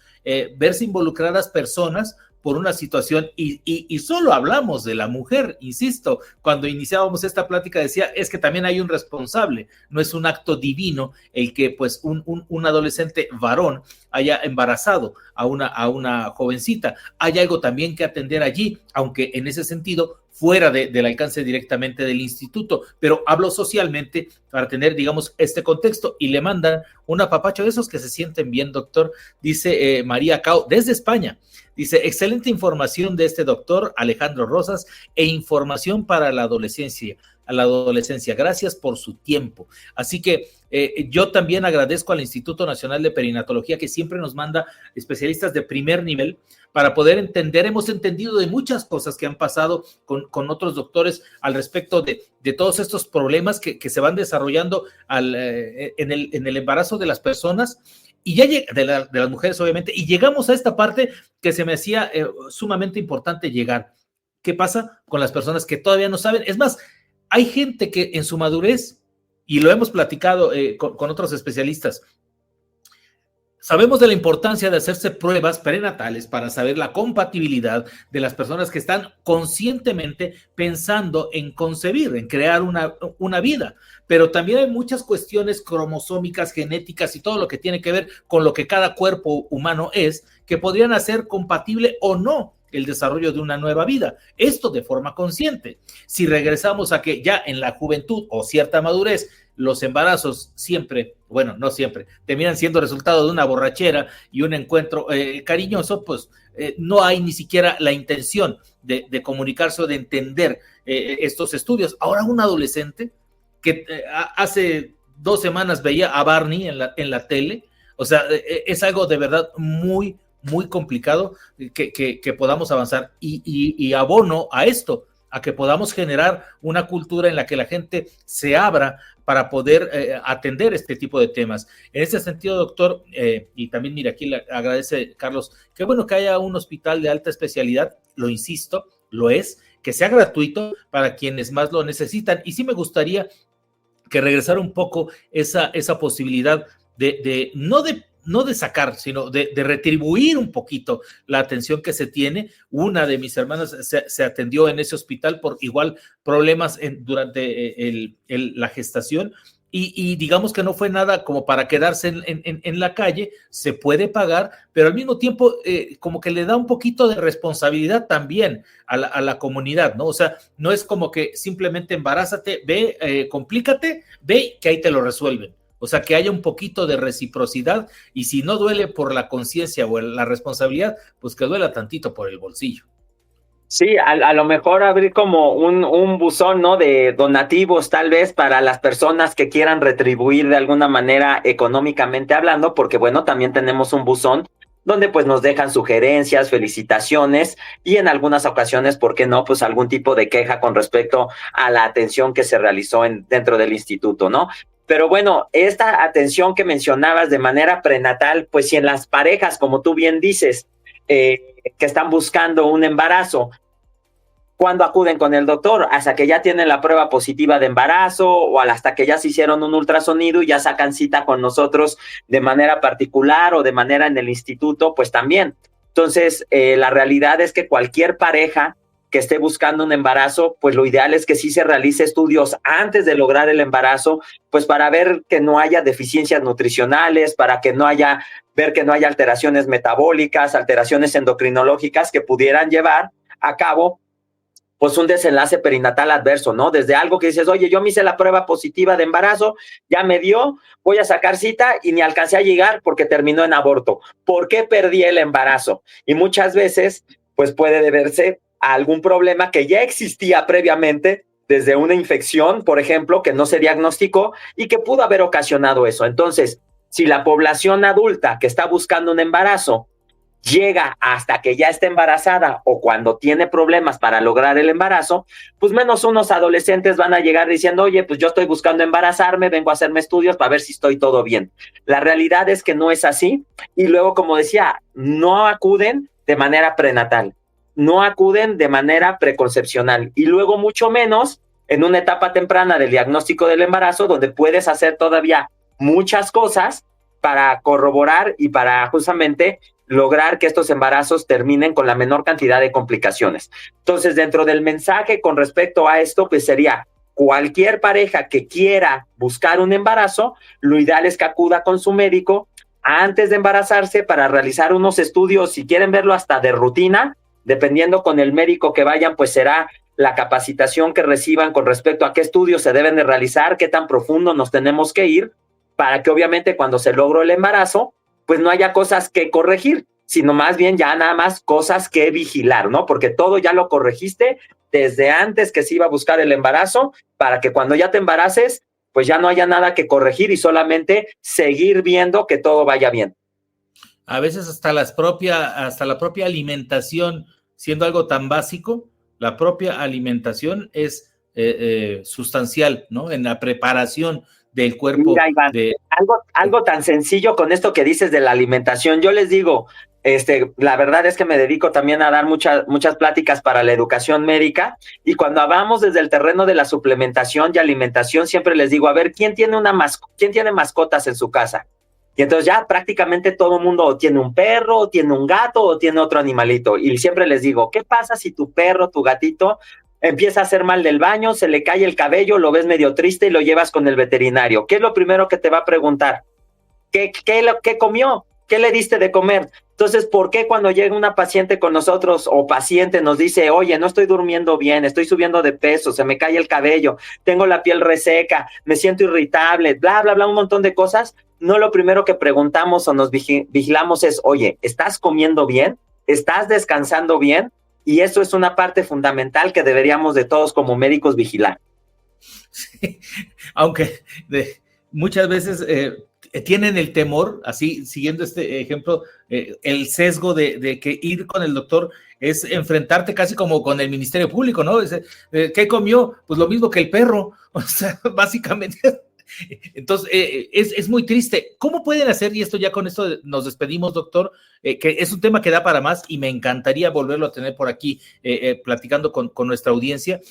verse involucradas personas por una situación, y solo hablamos de la mujer, insisto, cuando iniciábamos esta plática decía, es que también hay un responsable, no es un acto divino el que pues un adolescente varón haya embarazado a una jovencita, hay algo también que atender allí, aunque en ese sentido fuera del alcance directamente del instituto, pero hablo socialmente para tener, digamos, este contexto, y le mandan un apapacho de esos que se sienten bien, doctor, dice María Cao, desde España, dice, excelente información de este doctor Alejandro Rosas e información para la adolescencia, gracias por su tiempo. Así que yo también agradezco al Instituto Nacional de Perinatología que siempre nos manda especialistas de primer nivel para poder entender. Hemos entendido de muchas cosas que han pasado con otros doctores al respecto de todos estos problemas que se van desarrollando en el embarazo de las personas y ya de las mujeres, obviamente, y llegamos a esta parte que se me hacía sumamente importante llegar. ¿Qué pasa con las personas que todavía no saben? Es más, hay gente que en su madurez, y lo hemos platicado con otros especialistas, sabemos de la importancia de hacerse pruebas prenatales para saber la compatibilidad de las personas que están conscientemente pensando en concebir, en crear una vida, pero también hay muchas cuestiones cromosómicas, genéticas y todo lo que tiene que ver con lo que cada cuerpo humano es, que podrían hacer compatible o no el desarrollo de una nueva vida. Esto de forma consciente. Si regresamos a que ya en la juventud o cierta madurez, los embarazos siempre, bueno, no siempre, terminan siendo resultado de una borrachera y un encuentro cariñoso, pues no hay ni siquiera la intención de comunicarse o de entender estos estudios. Ahora un adolescente que hace 2 semanas veía a Barney en la tele, o sea, es algo de verdad muy, muy complicado que podamos avanzar y abono a esto, a que podamos generar una cultura en la que la gente se abra para poder atender este tipo de temas. En ese sentido, doctor, y también mira, aquí le agradece Carlos, qué bueno que haya un hospital de alta especialidad, lo insisto, lo es, que sea gratuito para quienes más lo necesitan, y sí me gustaría que regresara un poco esa posibilidad no de sacar, sino de retribuir un poquito la atención que se tiene. Una de mis hermanas se atendió en ese hospital por igual problemas durante la gestación y digamos que no fue nada como para quedarse en la calle, se puede pagar, pero al mismo tiempo como que le da un poquito de responsabilidad también a la comunidad, ¿no? O sea, no es como que simplemente embarázate, ve, complícate, ve que ahí te lo resuelven. O sea, que haya un poquito de reciprocidad y si no duele por la conciencia o la responsabilidad, pues que duela tantito por el bolsillo. Sí, a lo mejor abrir como un buzón, ¿no? De donativos tal vez para las personas que quieran retribuir de alguna manera económicamente hablando, porque bueno, también tenemos un buzón donde pues nos dejan sugerencias, felicitaciones y en algunas ocasiones, ¿por qué no? Pues algún tipo de queja con respecto a la atención que se realizó dentro del instituto, ¿no? Pero bueno, esta atención que mencionabas de manera prenatal, pues si en las parejas, como tú bien dices, que están buscando un embarazo, ¿cuándo acuden con el doctor? Hasta que ya tienen la prueba positiva de embarazo o hasta que ya se hicieron un ultrasonido y ya sacan cita con nosotros de manera particular o de manera en el instituto, pues también. Entonces, la realidad es que cualquier pareja que esté buscando un embarazo, pues lo ideal es que sí se realice estudios antes de lograr el embarazo, pues para ver que no haya deficiencias nutricionales, para que no haya alteraciones metabólicas, alteraciones endocrinológicas que pudieran llevar a cabo pues un desenlace perinatal adverso, ¿no? Desde algo que dices, oye, yo me hice la prueba positiva de embarazo, ya me dio, voy a sacar cita y ni alcancé a llegar porque terminó en aborto. ¿Por qué perdí el embarazo? Y muchas veces, pues puede deberse a algún problema que ya existía previamente, desde una infección, por ejemplo, que no se diagnosticó y que pudo haber ocasionado eso. Entonces, si la población adulta que está buscando un embarazo llega hasta que ya está embarazada o cuando tiene problemas para lograr el embarazo, pues menos unos adolescentes van a llegar diciendo, oye, pues yo estoy buscando embarazarme, vengo a hacerme estudios para ver si estoy todo bien. La realidad es que no es así y luego, como decía, no acuden de manera prenatal, no acuden de manera preconcepcional y luego mucho menos en una etapa temprana del diagnóstico del embarazo donde puedes hacer todavía muchas cosas para corroborar y para justamente lograr que estos embarazos terminen con la menor cantidad de complicaciones. Entonces, dentro del mensaje con respecto a esto, pues sería cualquier pareja que quiera buscar un embarazo, lo ideal es que acuda con su médico antes de embarazarse para realizar unos estudios, si quieren verlo hasta de rutina, dependiendo con el médico que vayan, pues será la capacitación que reciban con respecto a qué estudios se deben de realizar, qué tan profundo nos tenemos que ir, para que obviamente cuando se logró el embarazo, pues no haya cosas que corregir, sino más bien ya nada más cosas que vigilar, ¿no? Porque todo ya lo corregiste desde antes que se iba a buscar el embarazo, para que cuando ya te embaraces, pues ya no haya nada que corregir y solamente seguir viendo que todo vaya bien. A veces hasta la propia alimentación, siendo algo tan básico, la propia alimentación es sustancial, ¿no? En la preparación del cuerpo. Mira, Iván, algo tan sencillo con esto que dices de la alimentación. Yo les digo, la verdad es que me dedico también a dar muchas pláticas para la educación médica y cuando hablamos desde el terreno de la suplementación y alimentación, siempre les digo, a ver, ¿quién tiene mascotas en su casa? Y entonces ya prácticamente todo el mundo o tiene un perro, o tiene un gato, o tiene otro animalito. Y siempre les digo, ¿qué pasa si tu perro, tu gatito, empieza a hacer mal del baño, se le cae el cabello, lo ves medio triste y lo llevas con el veterinario? ¿Qué es lo primero que te va a preguntar? ¿Qué comió? ¿Qué le diste de comer? Entonces, ¿por qué cuando llega una paciente con nosotros o paciente nos dice, oye, no estoy durmiendo bien, estoy subiendo de peso, se me cae el cabello, tengo la piel reseca, me siento irritable, bla, bla, bla, un montón de cosas? No, lo primero que preguntamos o nos vigilamos es, oye, ¿estás comiendo bien? ¿Estás descansando bien? Y eso es una parte fundamental que deberíamos de todos como médicos vigilar. Sí, aunque muchas veces tienen el temor, así siguiendo este ejemplo, el sesgo de que ir con el doctor es enfrentarte casi como con el Ministerio Público, ¿no? ¿Qué comió? Pues lo mismo que el perro, o sea, básicamente. Entonces, es muy triste. ¿Cómo pueden hacer, y esto ya con esto nos despedimos, doctor, que es un tema que da para más y me encantaría volverlo a tener por aquí platicando con nuestra audiencia,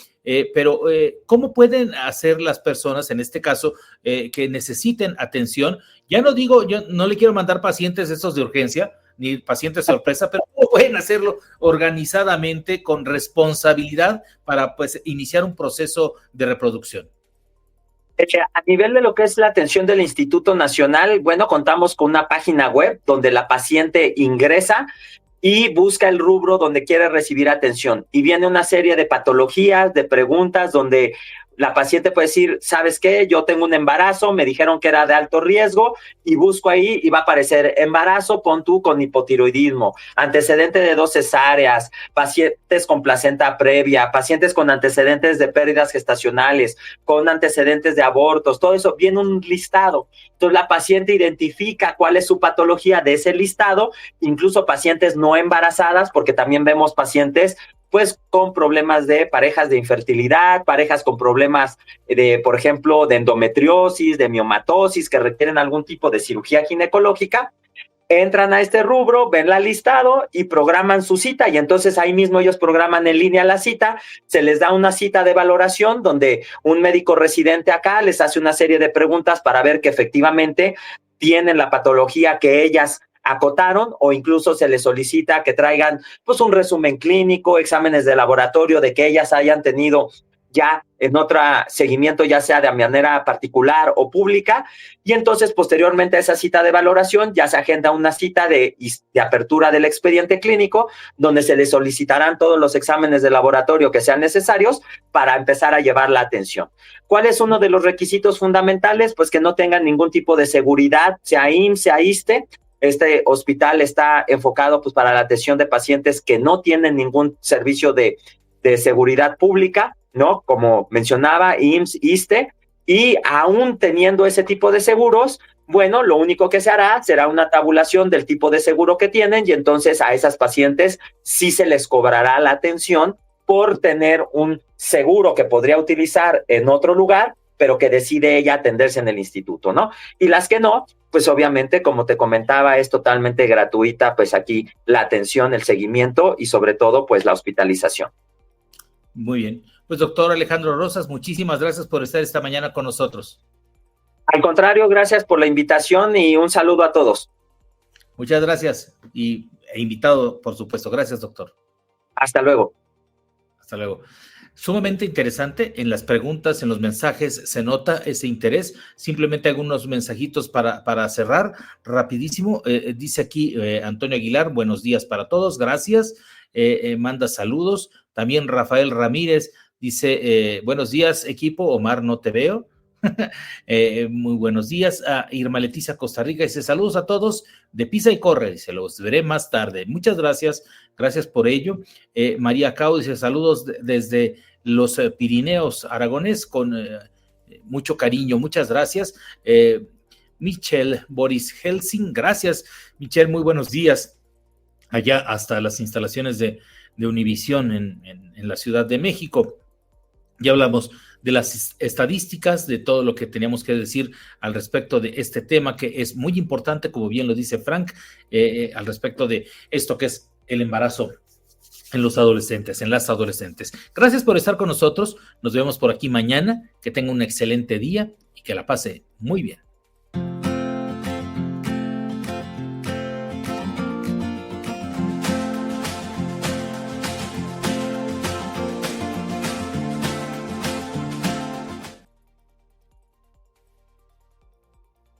pero ¿cómo pueden hacer las personas, en este caso, que necesiten atención? Ya no digo, yo no le quiero mandar pacientes esos de urgencia, ni pacientes sorpresa, pero ¿cómo pueden hacerlo organizadamente, con responsabilidad, para pues iniciar un proceso de reproducción? A nivel de lo que es la atención del Instituto Nacional, bueno, contamos con una página web donde la paciente ingresa y busca el rubro donde quiere recibir atención. Y viene una serie de patologías, de preguntas, donde la paciente puede decir, ¿sabes qué? Yo tengo un embarazo, me dijeron que era de alto riesgo, y busco ahí y va a aparecer embarazo, pon tú con hipotiroidismo, antecedente de 2 cesáreas, pacientes con placenta previa, pacientes con antecedentes de pérdidas gestacionales, con antecedentes de abortos, todo eso, viene un listado. Entonces la paciente identifica cuál es su patología de ese listado, incluso pacientes no embarazadas, porque también vemos pacientes pues con problemas de parejas de infertilidad, parejas con problemas de, por ejemplo, de endometriosis, de miomatosis, que requieren algún tipo de cirugía ginecológica. Entran a este rubro, ven la listado y programan su cita, y entonces ahí mismo ellos programan en línea la cita, se les da una cita de valoración donde un médico residente acá les hace una serie de preguntas para ver que efectivamente tienen la patología que ellas acotaron, o incluso se les solicita que traigan pues un resumen clínico, exámenes de laboratorio de que ellas hayan tenido ya en otro seguimiento, ya sea de manera particular o pública, y entonces posteriormente a esa cita de valoración ya se agenda una cita de apertura del expediente clínico, donde se les solicitarán todos los exámenes de laboratorio que sean necesarios para empezar a llevar la atención. ¿Cuál es uno de los requisitos fundamentales? Pues que no tengan ningún tipo de seguridad, sea IMSS, sea ISSSTE. Este hospital está enfocado pues para la atención de pacientes que no tienen ningún servicio de seguridad pública, ¿no? Como mencionaba, IMSS, ISSSTE, y aún teniendo ese tipo de seguros, bueno, lo único que se hará será una tabulación del tipo de seguro que tienen, y entonces a esas pacientes sí se les cobrará la atención por tener un seguro que podría utilizar en otro lugar, pero que decide ella atenderse en el instituto, ¿no? Y las que no, pues obviamente, como te comentaba, es totalmente gratuita, pues aquí la atención, el seguimiento y sobre todo, pues la hospitalización. Muy bien. Pues doctor Alejandro Rosas, muchísimas gracias por estar esta mañana con nosotros. Al contrario, gracias por la invitación y un saludo a todos. Muchas gracias e invitado, por supuesto. Gracias, doctor. Hasta luego. Hasta luego. Sumamente interesante, en las preguntas, en los mensajes, se nota ese interés. Simplemente algunos mensajitos para cerrar, rapidísimo. Dice aquí Antonio Aguilar, buenos días para todos, gracias. Manda saludos. También Rafael Ramírez dice, buenos días, equipo. Omar, no te veo. Muy buenos días. Irma Leticia Costa Rica dice, saludos a todos de Pisa y Corre, dice, los veré más tarde. Muchas gracias, gracias por ello. María Cao dice, saludos desde los Pirineos Aragonés con mucho cariño, muchas gracias. Michelle Boris Helsing, gracias Michelle, muy buenos días allá hasta las instalaciones de Univisión en la Ciudad de México. Ya hablamos de las estadísticas, de todo lo que teníamos que decir al respecto de este tema, que es muy importante, como bien lo dice Frank, al respecto de esto que es el embarazo en los adolescentes, en las adolescentes. Gracias por estar con nosotros, nos vemos por aquí mañana, que tenga un excelente día y que la pase muy bien.